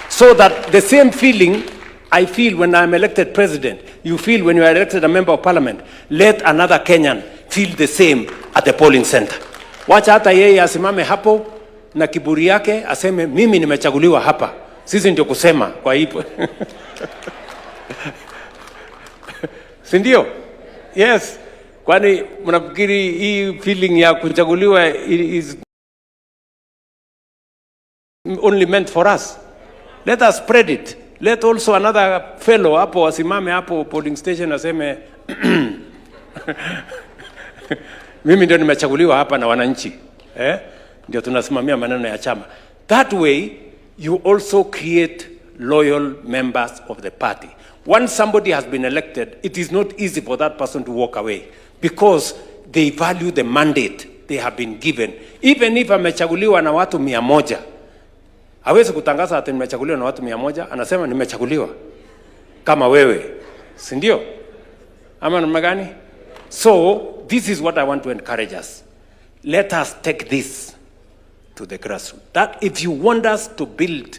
So that the same feeling I feel when I'm elected president, you feel when you are elected a member of parliament, let another Kenyan feel the same at the polling center. Wacha hata yeye asimame hapo na kiburi yake aseme mimi nimechaguliwa hapa. Sisi ndio kusema kwa hivyo. Si ndio? Yes. Kwani mnafikiri hii feeling ya kuchaguliwa is only meant for us? Let us spread it. Let also another fellow hapo asimame hapo polling station aseme mimi ndio nimechaguliwa hapa na wananchi. Ndio tunasimamia maneno ya chama. That way you also create loyal members of the party. Once somebody has been elected, it is not easy for that person to walk away because they value the mandate they have been given. Even if amechaguliwa na watu 100, hawezi kutangaza ati nimechaguliwa na watu 100, anasema nimechaguliwa kama wewe. Si ndio? Ama namna gani? So, this is what I want to encourage us. Let us take this to the grassroots. That if you want us to build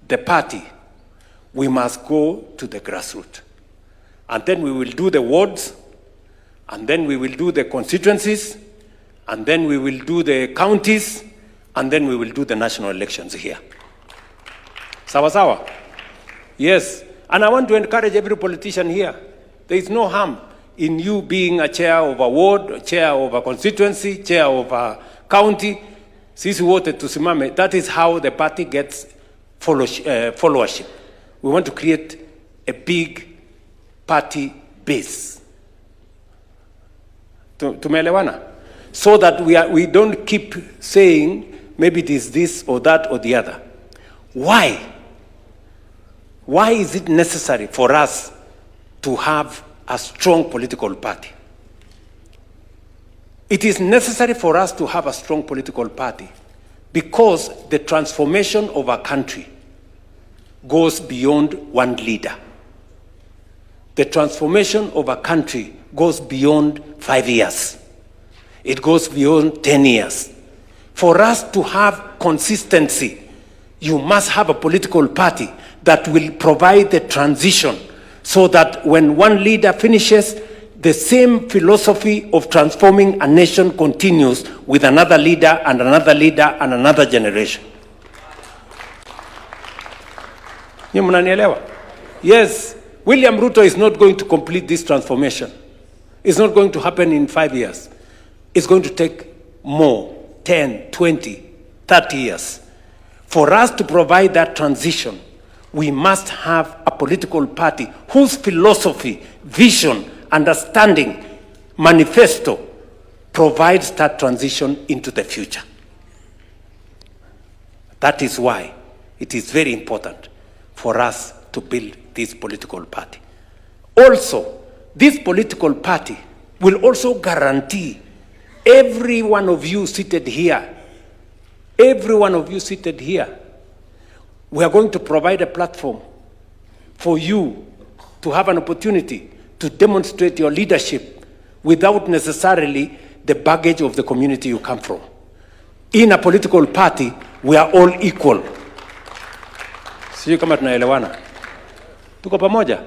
the party, we must go to the grassroots. And then we will do the wards, and then we will do the constituencies, and then we will do the counties, and then we will do the national elections here. Sawa sawa? Yes. And I want to encourage every politician here. There is no harm in you being a chair of a ward, chair of a constituency, chair of a county. Sisi wote tusimame. That is how the party gets followership. We want to create a big party base. Tumeelewana? So that we don't keep saying maybe it is this or that or the other. Why? Why is it necessary for us to have a strong political party? It is necessary for us to have a strong political party because the transformation of a country goes beyond one leader. The transformation of a country goes beyond 5 years. It goes beyond 10 years. For us to have consistency, you must have a political party that will provide the transition so that when one leader finishes, the same philosophy of transforming a nation continues with another leader and another leader and another generation. Ni mnanielewa? Yes, William Ruto is not going to complete this transformation. It's not going to happen in 5 years. It's going to take more, 10, 20, 30 years. For us to provide that transition, we must have a political party whose philosophy, vision, understanding, manifesto provides that transition into the future. That is why it is very important for us to build this political party. Also, this political party will also guarantee every one of you seated here, we are going to provide a platform for you to have an opportunity to demonstrate your leadership without necessarily the baggage of the community you come from. In a political party, we are all equal. Sio kama tunaelewana? Tuko pamoja?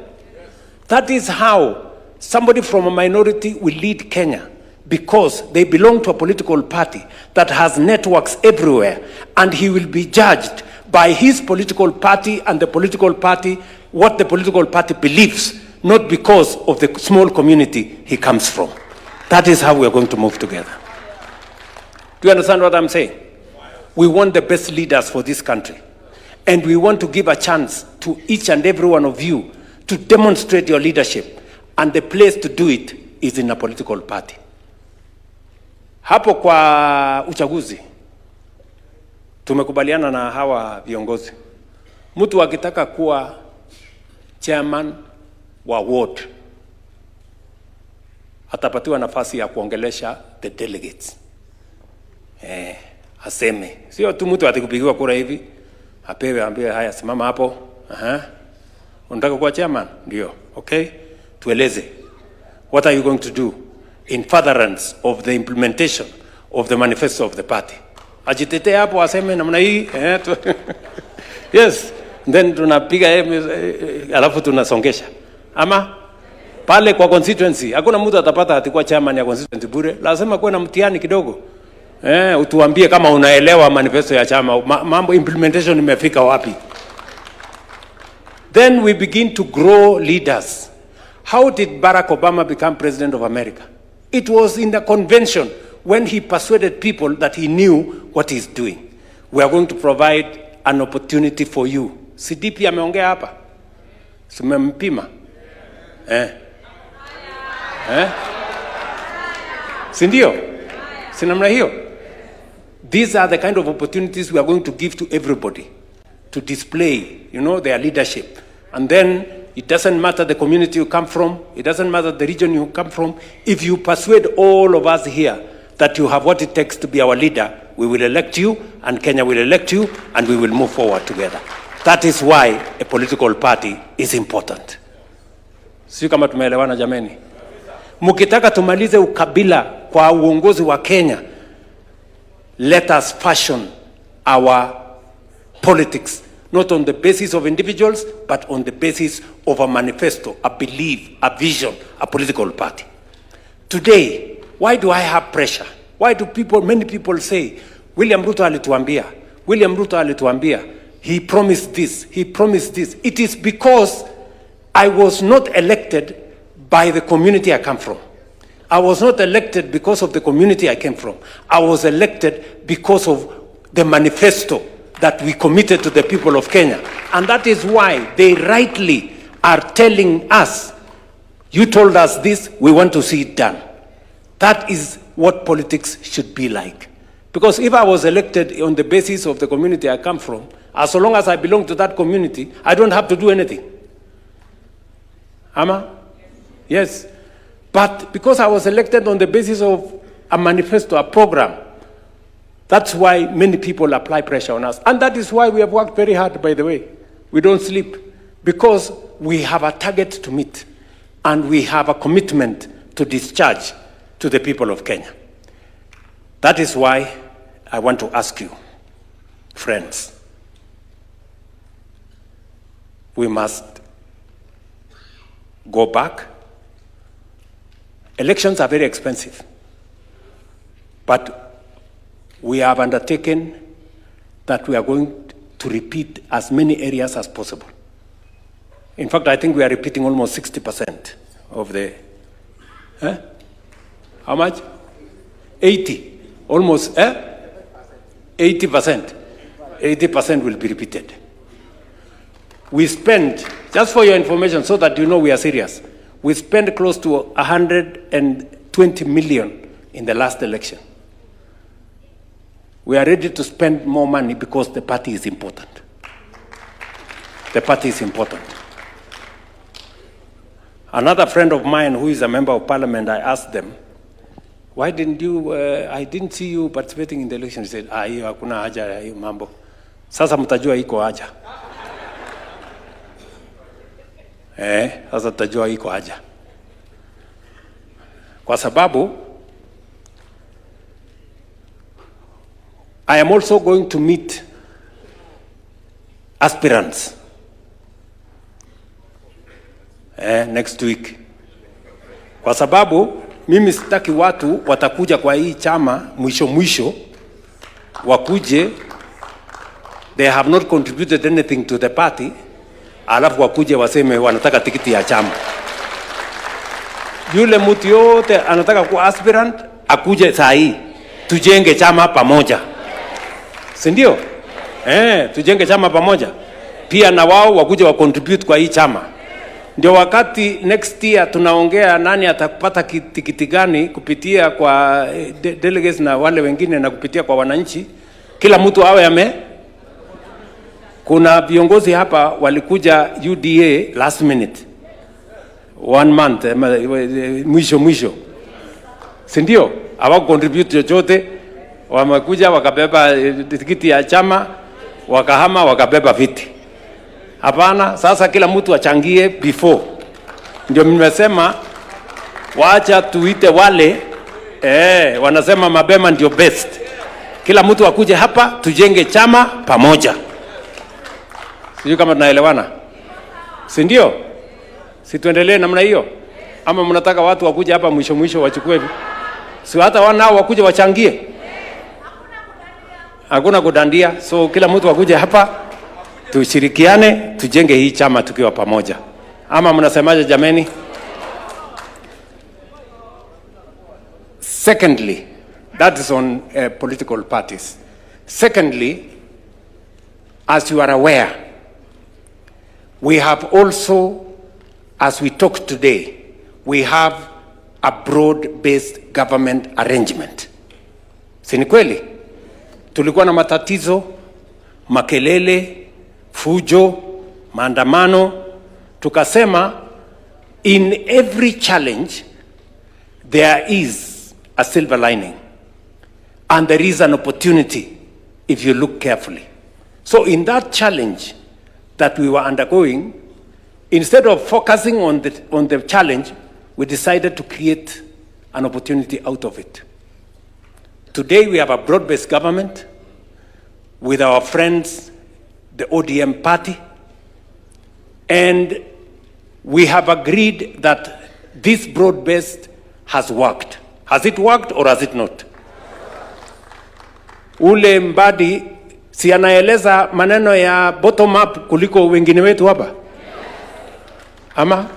That is how somebody from a minority will lead Kenya, because they belong to a political party that has networks everywhere, and he will be judged by his political party and the political party, what the political party believes, not because of the small community he comes from. That is how we are going to move together. Do you understand what I'm saying? We want the best leaders for this country, and we want to give a chance to each and every one of you to demonstrate your leadership, and the place to do it is in a political party. Hapo kwa uchaguzi tumekubaliana na hawa viongozi, mtu akitaka kuwa chairman wa ward atapatiwa nafasi ya kuongelesha the delegates. Aseme, sio tu mtu atikupigiwa kura hivi apewe ambiwe haya simama hapo, unataka kuwa chairman? Ndio, okay, tueleze, what are you going to do in furtherance of the implementation of the manifesto of the party? Ajitete hapo aseme namna hii, yes, then tunapiga alafu tunasongesha. Ama pale kwa constituency hakuna mtu atapata atakuwa chairman ya constituency bure, lazima kuwe na mtihani kidogo. Utuambie kama unaelewa manifesto ya chama, mambo implementation imefika wapi. Then we begin to grow leaders. How did Barack Obama become president of America? It was in the convention when he persuaded people that he knew what he's doing. We are going to provide an opportunity for you. CDP ameongea hapa. Sumempima. Sindio? Sinamna hiyo? These are the kind of opportunities we are going to give to everybody to display, their leadership. And then it doesn't matter the community you come from, it doesn't matter the region you come from. If you persuade all of us here that you have what it takes to be our leader, we will elect you, and Kenya will elect you, and we will move forward together. That is why a political party is important. Sio kama tumeelewana jameni? Mukitaka tumalize ukabila kwa uongozi wa Kenya, let us fashion our politics not on the basis of individuals, but on the basis of a manifesto, a belief, a vision, a political party. Today, why do I have pressure? Why do many people say, William Ruto alituambia, he promised this, he promised this. It is because I was not elected by the community I come from. I was not elected because of the community I came from. I was elected because of the manifesto that we committed to the people of Kenya. And that is why they rightly are telling us, you told us this, we want to see it done. That is what politics should be like. Because if I was elected on the basis of the community I come from, as long as I belong to that community, I don't have to do anything. Ama? Yes. But because I was elected on the basis of a manifesto, a program, that's why many people apply pressure on us. And that is why we have worked very hard, by the way. We don't sleep. Because we have a target to meet. And we have a commitment to discharge to the people of Kenya. That is why I want to ask you, friends, we must go back. Elections are very expensive, but we have undertaken that we are going to repeat as many areas as possible. In fact, I think we are repeating almost 60% of the, how much? 80, almost, 80%. 80% will be repeated. We spend, just for your information, so that you know we are serious, we spent close to 120 million in the last election. We are ready to spend more money because the party is important. The party is important. Another friend of mine who is a member of parliament, I asked them, why didn't you, I didn't see you participating in the election. He said, hiyo hakuna haja ya hiyo mambo. Sasa mtajua iko haja. Sasa mtajua iko haja. Kwa sababu, I am also going to meet aspirants next week. Kwa sababu mimi sitaki watu watakuja kwa hii chama mwisho wakuje, they have not contributed anything to the party, alafu wakuje waseme wanataka tikiti ya chama. Yule mtu yote anataka kuwa aspirant akuje saa hii tujenge chama pamoja, si ndio? Tujenge chama pamoja, pia na wao wakuje wa contribute kwa hii chama. Ndio wakati next year tunaongea nani atapata tikiti gani kupitia kwa delegates na wale wengine na kupitia kwa wananchi, kila mtu awe Kuna viongozi hapa walikuja UDA last minute, 1 month mwisho, si ndio? Hawa contribute chochote, wamekuja wakabeba tikiti ya chama, wakahama wakabeba viti. Hapana, sasa kila mtu achangie before. Ndio nimesema waacha tuite wale wanasema mapema ndio best. Kila mtu akuje hapa tujenge chama pamoja. Sijui kama tunaelewana. Si ndio? Si tuendelee namna hiyo? Ama mnataka watu wakuje hapa mwisho wachukue? Si hata wanao wakuje wachangie? Hakuna kudandia. So kila mtu akuje hapa tushirikiane tujenge hii chama tukiwa pamoja. Ama mnasemaje jameni? Secondly, that is on political parties. Secondly, as you are aware, we have also, as we talk today, we have a broad-based government arrangement. Si ni kweli? Tulikuwa na matatizo, makelele, fujo, maandamano. Tukasema, in every challenge, there is a silver lining. And there is an opportunity if you look carefully. So in that challenge that we were undergoing, instead of focusing on the challenge, we decided to create an opportunity out of it. Today we have a broad-based government with our friends, the ODM party, and we have agreed that this broad-based has worked. Has it worked or has it not? Ule Mbadi si anaeleza maneno ya bottom up kuliko wengine wetu hapa? Ama?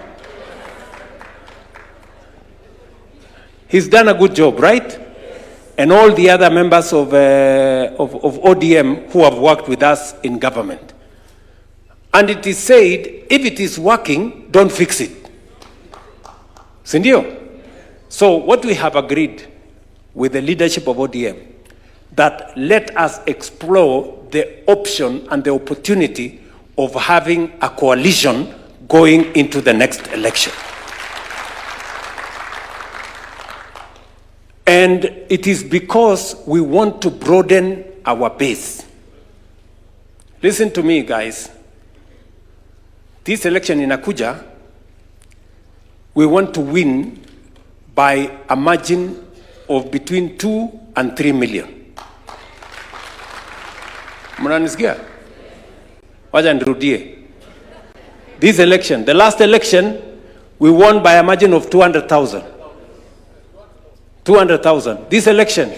He's done a good job, right? And all the other members of ODM who have worked with us in government. And it is said, if it is working, don't fix it. Sindio? So what we have agreed with the leadership of ODM, that let us explore the option and the opportunity of having a coalition going into the next election. And it is because we want to broaden our base. Listen to me, guys. This election in Akuja, we want to win by a margin of between 2 and 3 million. Mnanisikia? Wacha nirudie. This election, the last election, we won by a margin of 200,000. 200,000. This election,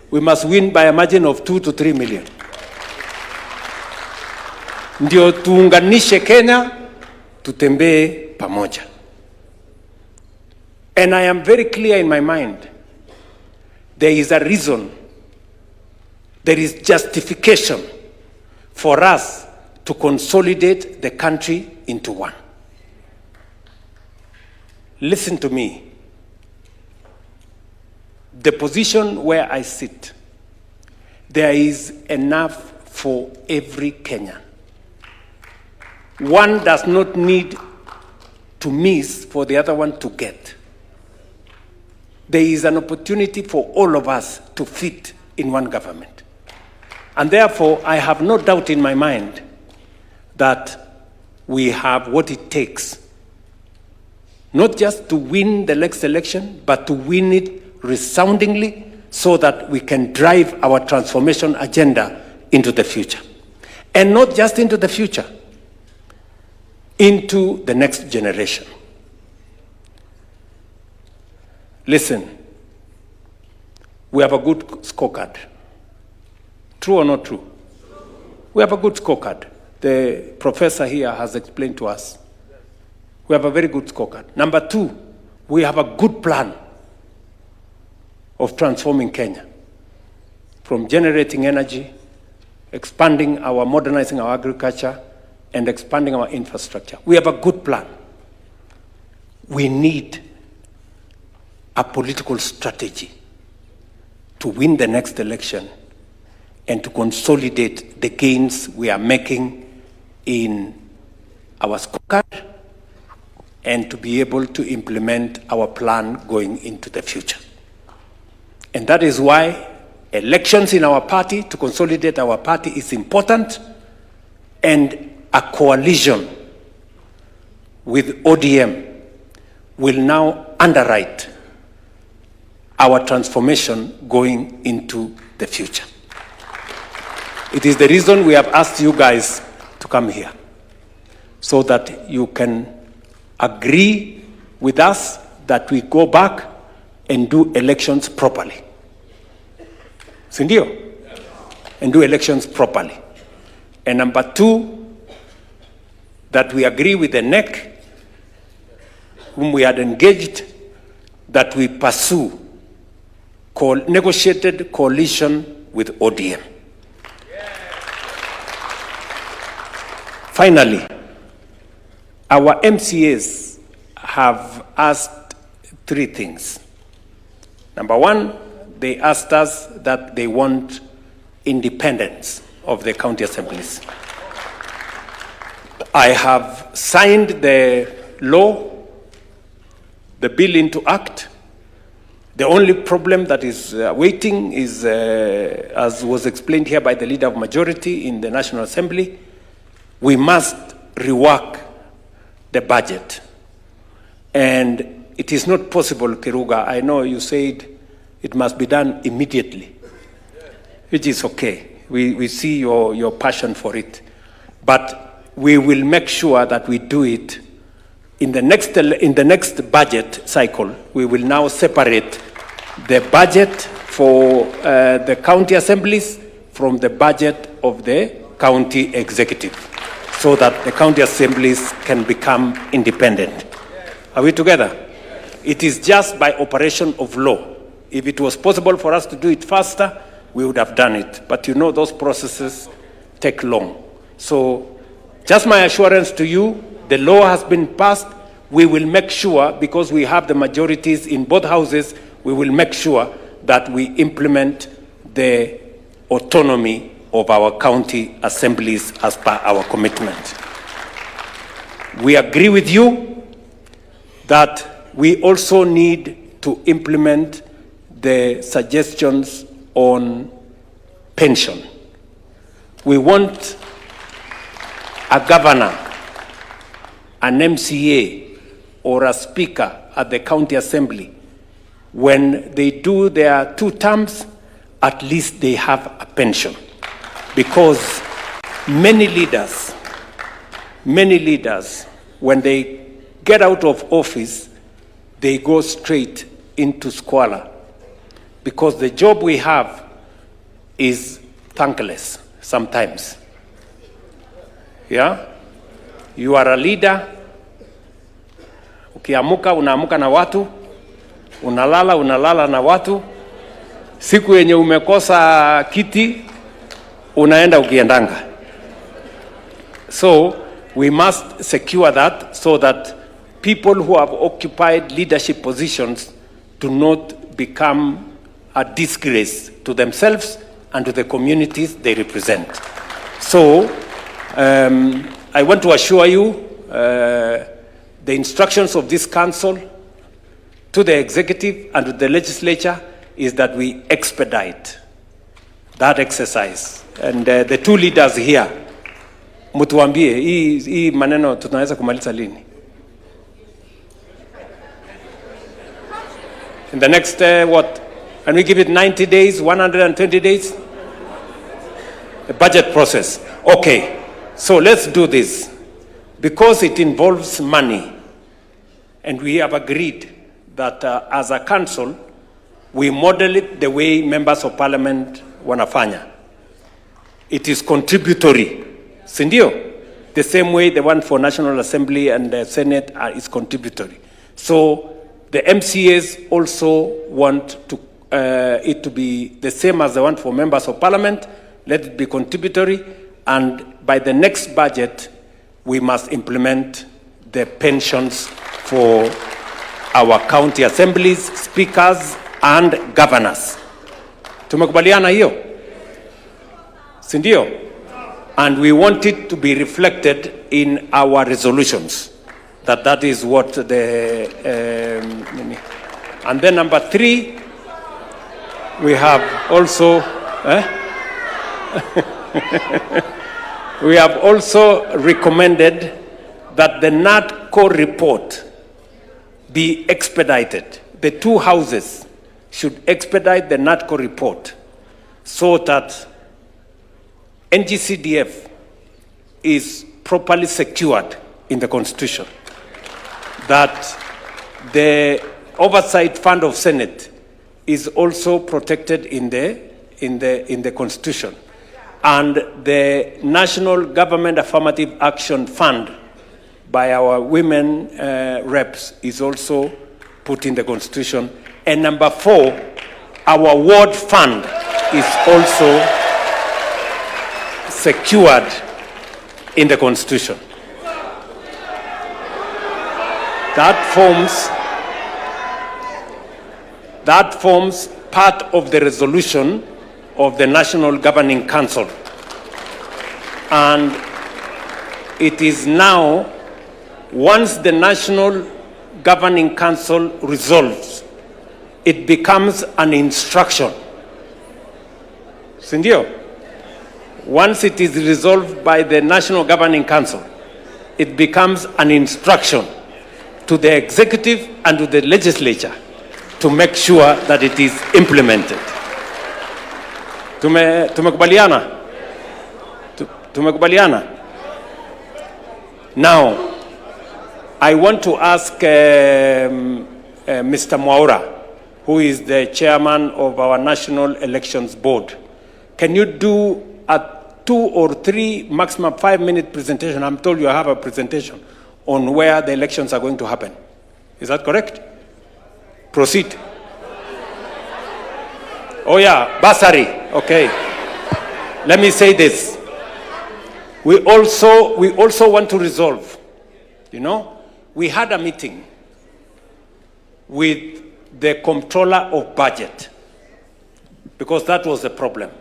we must win by a margin of 2 to 3 million. Ndio tuunganishe Kenya, tutembee pamoja. And I am very clear in my mind, there is a reason, there is justification for us to consolidate the country into one. Listen to me. The position where I sit, there is enough for every Kenyan. One does not need to miss for the other one to get. There is an opportunity for all of us to fit in one government. And therefore, I have no doubt in my mind that we have what it takes, not just to win the next election, but to win it resoundingly so that we can drive our transformation agenda into the future. And not just into the future, into the next generation. Listen, we have a good scorecard. True or not true? We have a good scorecard. The professor here has explained to us. We have a very good scorecard. Number two, we have a good plan of transforming Kenya. From generating energy, modernizing our agriculture, and expanding our infrastructure. We have a good plan. We need a political strategy to win the next election and to consolidate the gains we are making in our scorecard and to be able to implement our plan going into the future. And that is why elections in our party, to consolidate our party, is important, and a coalition with ODM will now underwrite our transformation going into the future. It is the reason we have asked you guys to come here, so that you can agree with us that we go back and do elections properly. Sindio? And do elections properly. And number two, that we agree with the NEC, whom we had engaged, that we pursue negotiated coalition with ODM. Finally, our MCAs have asked three things. Number one, they asked us that they want independence of the county assemblies. I have signed the law, the bill into act. The only problem that is waiting is, as was explained here by the leader of majority in the National Assembly, we must rework the budget. And it is not possible, Kiruga. I know you said it must be done immediately, which is okay. We see your passion for it. But we will make sure that we do it in the next budget cycle. We will now separate the budget for the county assemblies from the budget of the county executive, so that the county assemblies can become independent. Are we together? It is just by operation of law. If it was possible for us to do it faster, we would have done it. But you know, those processes take long. So just my assurance to you, the law has been passed. We will make sure, because we have the majorities in both houses, we will make sure that we implement the autonomy of our county assemblies as per our commitment. We agree with you that we also need to implement the suggestions on pension. We want a governor, an MCA, or a speaker at the county assembly, when they do their 2 terms, at least they have a pension. Because many leaders, when they get out of office, they go straight into squalor. Because the job we have is thankless sometimes. Yeah? You are a leader. Ukiamuka, unaamuka na watu. Unalala na watu. Siku yenye umekosa kiti, unaenda ukiendanga. So, we must secure that so that people who have occupied leadership positions do not become a disgrace to themselves and to the communities they represent. So, I want to assure you the instructions of this council to the executive and to the legislature is that we expedite that exercise. And the two leaders here, mutuambie, hii maneno tunaweza kumaliza lini? In the next, what? Can we give it 90 days, 120 days? The budget process. Okay, so let's do this. Because it involves money, and we have agreed that as a council, we model it the way members of parliament wanafanya. It is contributory. Sindio? The same way the one for National Assembly and the Senate is contributory. So the MCAs also want to, it to be the same as the one for members of parliament. Let it be contributory. And by the next budget, we must implement the pensions for our county assemblies, speakers, and governors. Tumekubaliana hiyo? Sindio? And we want it to be reflected in our resolutions. That is what the... and then number 3, we have also... we have also recommended that the NATCO report be expedited. The two houses should expedite the NATCO report so that NGCDF is properly secured in the Constitution, that the oversight fund of Senate is also protected in the Constitution, and the National Government Affirmative Action Fund by our women reps is also put in the Constitution. And number 4, our ward fund is also secured in the Constitution. That forms part of the resolution of the National Governing Council. And it is now, once the National Governing Council resolves, it becomes an instruction. Sindio? Once it is resolved by the National Governing Council, it becomes an instruction to the executive and to the legislature to make sure that it is implemented. Tumekubaliana? Tumekubaliana? Now, I want to ask Mr. Mwaura, who is the chairman of our National Elections Board. Can you do a 2 or 3, maximum 5-minute presentation? I'm told you have a presentation on where the elections are going to happen. Is that correct? Proceed. Oh yeah, bursary. Okay. Let me say this. We also want to resolve. You know, we had a meeting with the comptroller of budget, because that was the problem.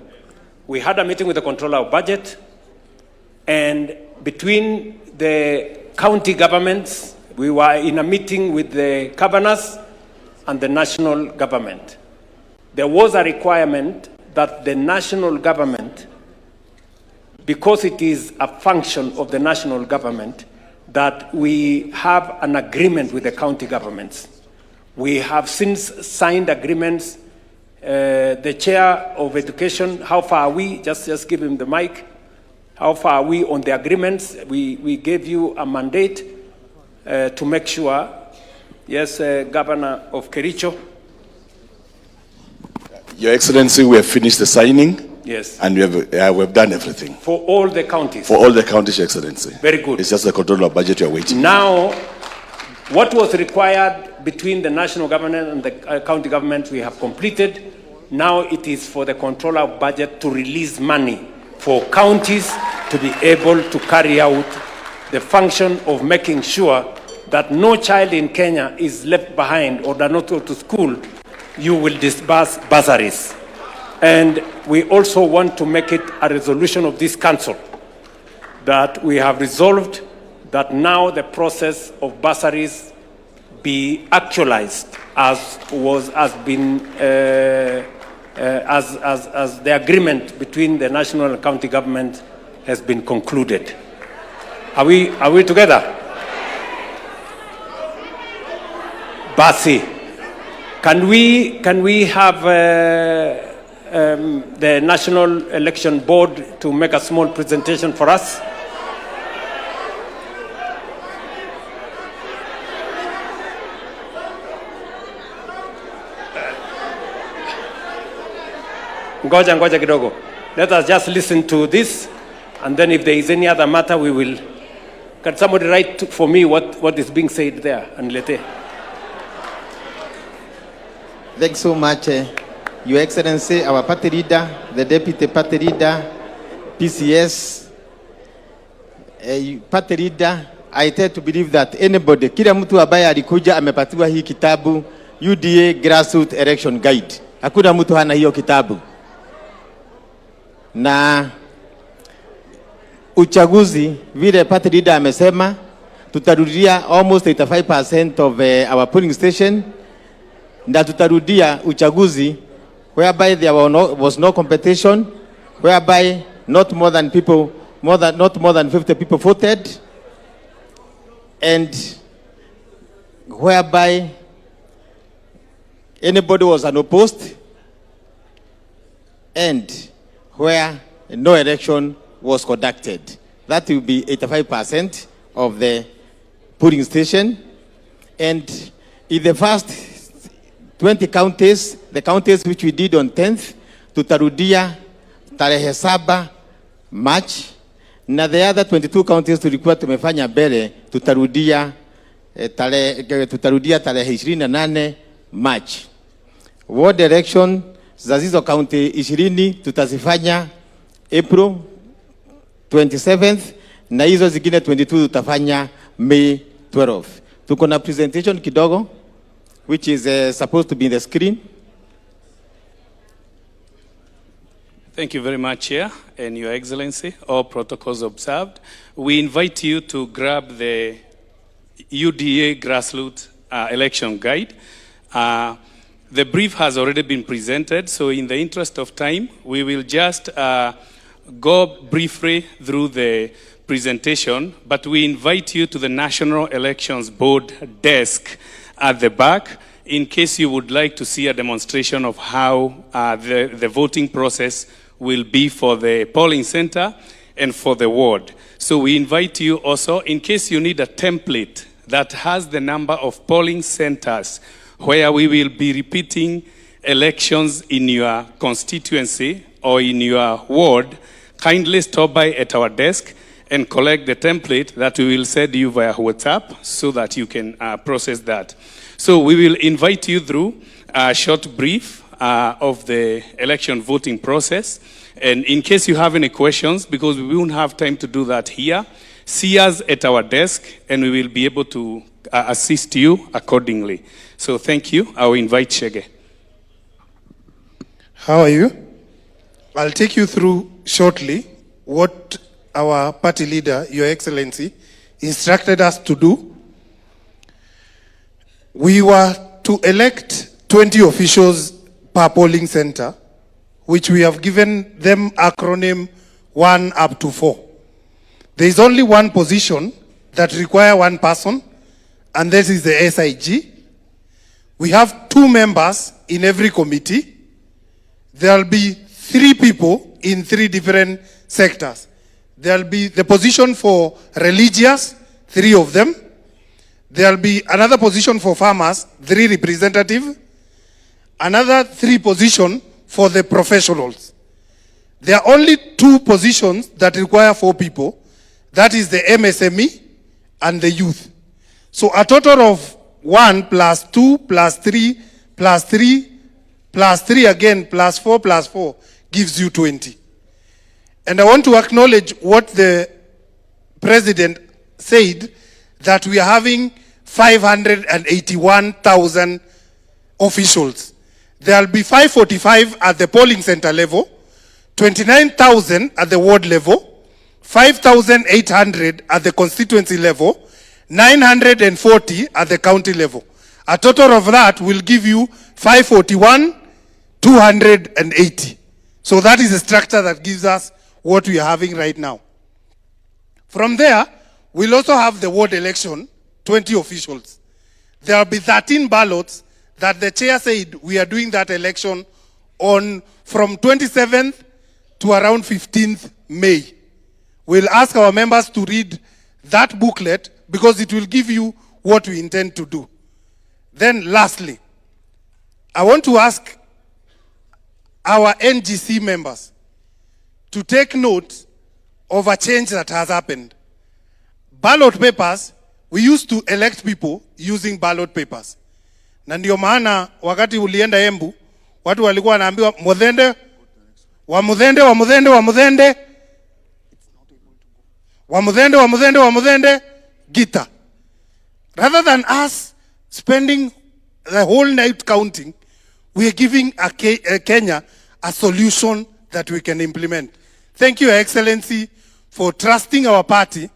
We had a meeting with the comptroller of budget, and between the county governments, we were in a meeting with the governors and the national government. There was a requirement that the national government, because it is a function of the national government, that we have an agreement with the county governments. We have since signed agreements. The chair of education, how far are we? Just give him the mic. How far are we on the agreements? We gave you a mandate to make sure. Yes, Governor of Kericho. Your Excellency, we have finished the signing. Yes. And we have done everything. For all the counties? For all the counties, Your Excellency. Very good. It's just the control of budget you are waiting. Now, what was required between the national government and the county government, we have completed. Now it is for the controller of budget to release money for counties to be able to carry out the function of making sure that no child in Kenya is left behind or does not go to school. You will disburse bursaries. And we also want to make it a resolution of this council that we have resolved that now the process of bursaries be actualized as the agreement between the national and county government has been concluded. Are we together? Basi, can we have the National Election Board to make a small presentation for us? Ngoja kidogo. Let us just listen to this, and then if there is any other matter, we will. Can somebody write for me what is being said there? And later. Thanks so much, Your Excellency, our party leader, the deputy party leader, PCS, party leader. I tend to believe that anybody, kila mtu ambaye alikuja amepatiwa hii kitabu UDA Grassroots Election Guide. Hakuna mtu hana hiyo kitabu. Na uchaguzi vile party leader amesema tutarudia almost 85% of our polling station, na tutarudia uchaguzi whereby there was no competition, whereby not more than 50 people voted, and whereby anybody was unopposed, and where no election was conducted. That will be 85% of the polling station. And in the first 20 counties, the counties which we did on 10th, tutarudia tarehe 7 March, na the other 22 counties tulikuwa tumefanya mbele, tutarudia tarehe 28 March. Ward election za hizo county 20 tutazifanya April 27th, na hizo zingine 22 tutafanya May 12th. Tuko na presentation kidogo which is supposed to be in the screen. Thank you very much, Chair, and Your Excellency, all protocols observed. We invite you to grab the UDA Grassroots Election Guide. The brief has already been presented, so in the interest of time, we will just go briefly through the presentation, but we invite you to the National Elections Board desk at the back in case you would like to see a demonstration of how the voting process will be for the polling center and for the ward. So we invite you also, in case you need a template that has the number of polling centers where we will be repeating elections in your constituency or in your ward, kindly stop by at our desk and collect the template that we will send you via WhatsApp so that you can process that. So we will invite you through a short brief of the election voting process. And in case you have any questions, because we won't have time to do that here, see us at our desk and we will be able to assist you accordingly. So thank you. I will invite Shege. How are you? I'll take you through shortly what our party leader, Your Excellency, instructed us to do. We were to elect 20 officials per polling center, which we have given them acronym 1 up to 4. There is only one position that requires one person, and that is the SIG. We have 2 members in every committee. There will be 3 people in 3 different sectors. There will be the position for religious, 3 of them. There will be another position for farmers, 3 representatives. Another 3 positions for the professionals. There are only 2 positions that require 4 people. That is the MSME and the youth. So a total of 1 plus 2 plus 3 plus 3 plus 3 again plus 4 gives you 20. And I want to acknowledge what the President said, that we are having 581,000 officials. There will be 545 at the polling center level, 29,000 at the ward level, 5,800 at the constituency level, 940 at the county level. A total of that will give you 541,280. So that is the structure that gives us what we are having right now. From there, we'll also have the ward election, 20 officials. There will be 13 ballots that the chair said we are doing that election on from 27th to around 15th May. We'll ask our members to read that booklet because it will give you what we intend to do. Then lastly, I want to ask our NGC members to take note of a change that has happened. Ballot papers, we used to elect people using ballot papers. Na ndio maana wakati ulienda Embu, watu walikuwa wanaambiwa Mudhende, wa Mudhende, wa Mudhende, wa Mudhende, wa Mudhende, wa Mudhende, wa Mudhende, Gita. Rather than us spending the whole night counting, we are giving Kenya a solution that we can implement. Thank you, Your Excellency, for trusting our party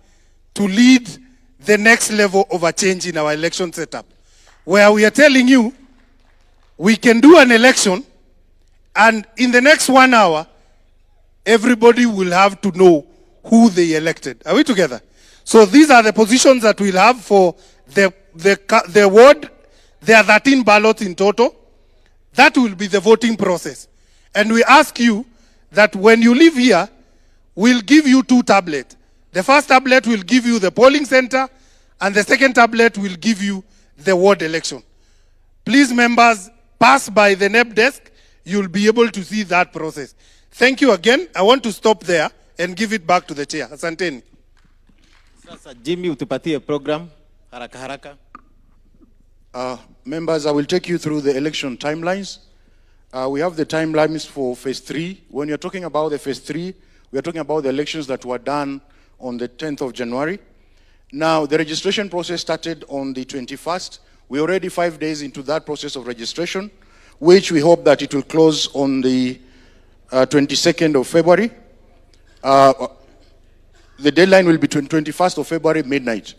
to lead the next level of a change in our election setup, where we are telling you we can do an election and in the next 1 hour, everybody will have to know who they elected. Are we together? So these are the positions that we'll have for the ward. There are 13 ballots in total. That will be the voting process. And we ask you that when you leave here, we'll give you 2 tablets. The first tablet will give you the polling center, and the second tablet will give you the ward election. Please, members, pass by the NEB desk. You'll be able to see that process. Thank you again. I want to stop there and give it back to the chair. Asanteni. Sasa Jimmy, utupatie program haraka haraka. Members, I will take you through the election timelines. We have the timelines for phase 3. When you're talking about the phase 3, we are talking about the elections that were done on the 10th of January. Now, the registration process started on the 21st. We're already 5 days into that process of registration, which we hope that it will close on the 22nd of February. The deadline will be 21st of February, midnight.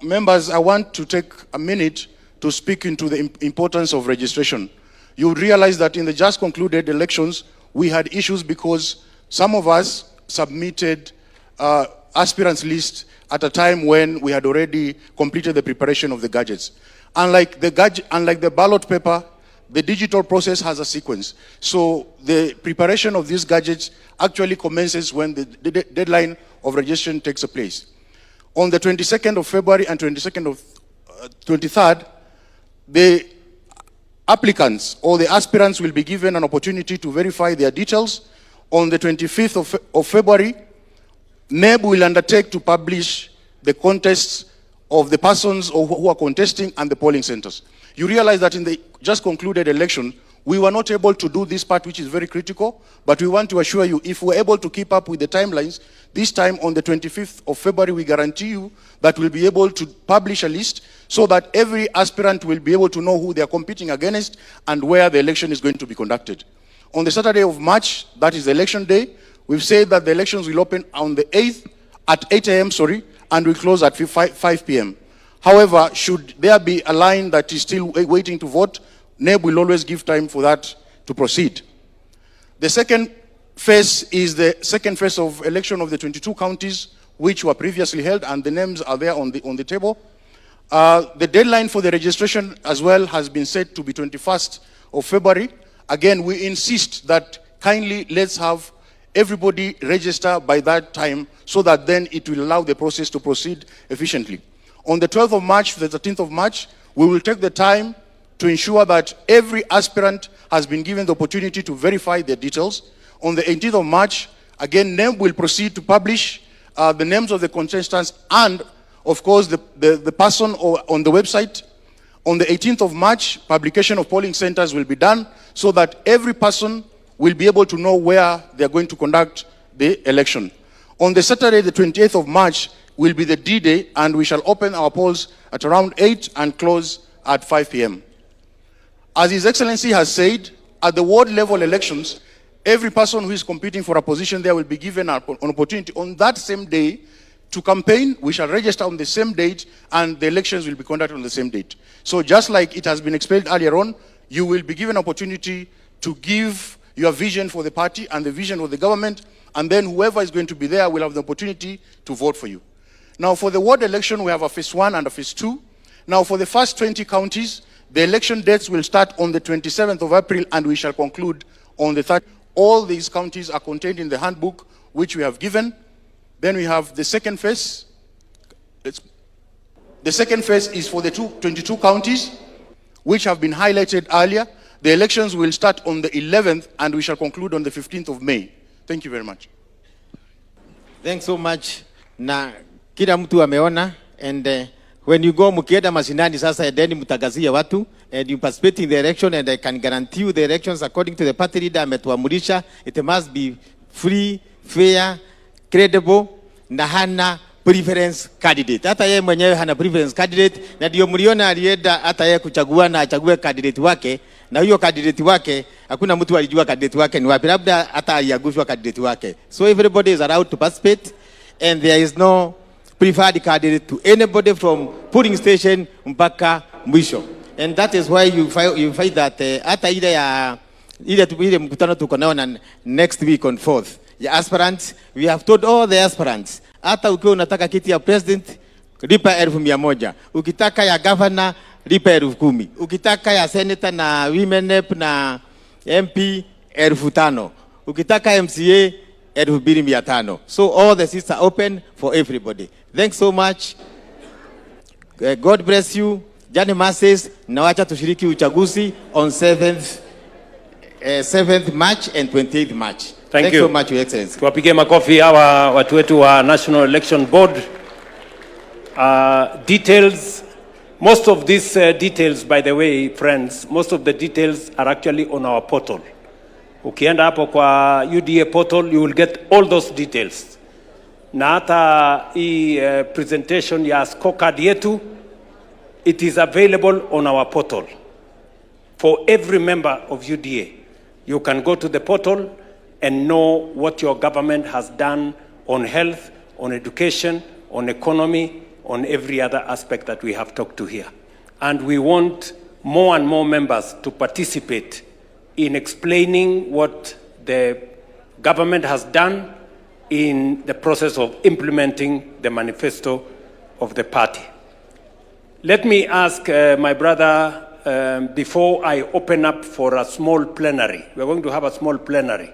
Members, I want to take a minute to speak into the importance of registration. You realize that in the just concluded elections, we had issues because some of us submitted aspirants list at a time when we had already completed the preparation of the gadgets. Unlike the ballot paper, the digital process has a sequence. So the preparation of these gadgets actually commences when the deadline of registration takes place. On the 22nd of February and 23rd, the applicants or the aspirants will be given an opportunity to verify their details. On the 25th of February, NEB will undertake to publish the contests of the persons who are contesting and the polling centers. You realize that in the just concluded election, we were not able to do this part, which is very critical, but we want to assure you, if we're able to keep up with the timelines, this time on the 25th of February, we guarantee you that we'll be able to publish a list so that every aspirant will be able to know who they are competing against and where the election is going to be conducted. On the Saturday of March, that is the election day, we've said that the elections will open on the 8th at 8 a.m., and will close at 5 p.m. However, should there be a line that is still waiting to vote, NEB will always give time for that to proceed. The second phase is the second phase of election of the 22 counties which were previously held, and the names are there on the table. The deadline for the registration as well has been set to be 21st of February. Again, we insist that kindly let's have everybody register by that time so that then it will allow the process to proceed efficiently. On the 12th of March, the 13th of March, we will take the time to ensure that every aspirant has been given the opportunity to verify their details. On the 18th of March, again, NEB will proceed to publish the names of the contestants and, of course, the person on the website. On the 18th of March, publication of polling centers will be done so that every person will be able to know where they are going to conduct the election. On the Saturday, the 28th of March, will be the D-Day, and we shall open our polls at around 8 and close at 5 p.m. As His Excellency has said, at the ward level elections, every person who is competing for a position there will be given an opportunity on that same day to campaign. We shall register on the same date, and the elections will be conducted on the same date. So just like it has been explained earlier on, you will be given an opportunity to give your vision for the party and the vision of the government, and then whoever is going to be there will have the opportunity to vote for you. Now, for the ward election, we have a phase 1 and a phase 2. Now, for the first 20 counties, the election dates will start on the 27th of April, and we shall conclude on the 3rd. All these counties are contained in the handbook which we have given. Then we have the second phase. The second phase is for the 22 counties which have been highlighted earlier. The elections will start on the 11th, and we shall conclude on the 15th of May. Thank you very much. Thanks so much. Na kila mtu ameona, and when you go mukienda mashinani sasa, then mutagazia watu, and you participate in the election, and I can guarantee you the elections according to the party leader ametuamurisha, it must be free, fair, credible, na hana preference candidate. Hata yeye mwenyewe hana preference candidate, na ndio mliona alienda hata yeye kuchagua na achague candidate wake, na huyo candidate wake hakuna mtu alijua candidate wake ni wapi, labda hata aliagushwa candidate wake. So everybody is allowed to participate, and there is no preferred candidate to anybody from polling station mpaka mwisho. And that is why you find that hata ile mkutano tuko nao na next week on 4th ya aspirants, we have told all the aspirants, hata ukiwa unataka kiti ya president lipa 1,100, ukitaka ya governor lipa 10,000, ukitaka ya senator na women rep na MP 5,000, ukitaka MCA 2,500. So all the seats are open for everybody. Thanks so much. God bless you. Jani masses, na wacha tushiriki uchaguzi on 7th March and 28th March. Thank you so much, Your Excellency. Tuwapige makofi hawa watu wetu wa National Election Board. Details, most of these details, by the way, friends, most of the details are actually on our portal. Ukienda hapo kwa UDA portal, you will get all those details. Na hata hii presentation ya scorecard yetu, it is available on our portal. For every member of UDA, you can go to the portal and know what your government has done on health, on education, on economy, on every other aspect that we have talked to here. And we want more and more members to participate in explaining what the government has done in the process of implementing the manifesto of the party. Let me ask my brother, before I open up for a small plenary, we're going to have a small plenary,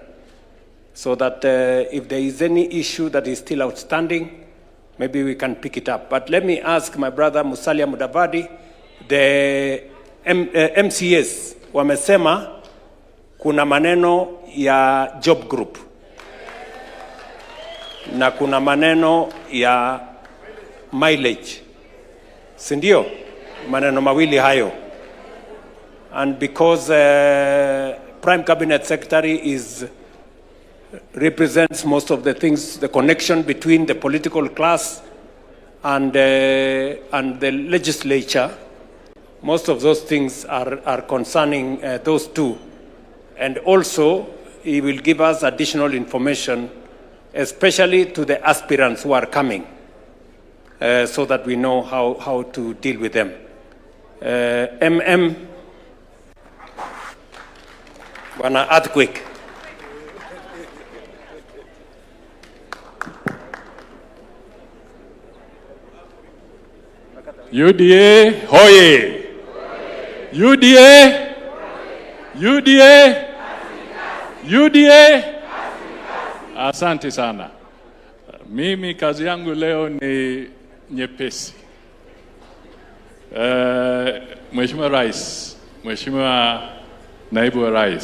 so that if there is any issue that is still outstanding, maybe we can pick it up. But let me ask my brother Musalia Mudavadi, the MCS wamesema kuna maneno ya job group na kuna maneno ya mileage, sindio? Maneno mawili hayo. And because Prime Cabinet Secretary represents most of the things, the connection between the political class and the legislature, most of those things are concerning those two. And also, he will give us additional information, especially to the aspirants who are coming, so that we know how to deal with them. Wana earthquake. UDA hoye! UDA! UDA! UDA! Asante sana. Mimi kazi yangu leo ni nyepesi. Mheshimiwa Rais, Mheshimiwa Naibu wa Rais,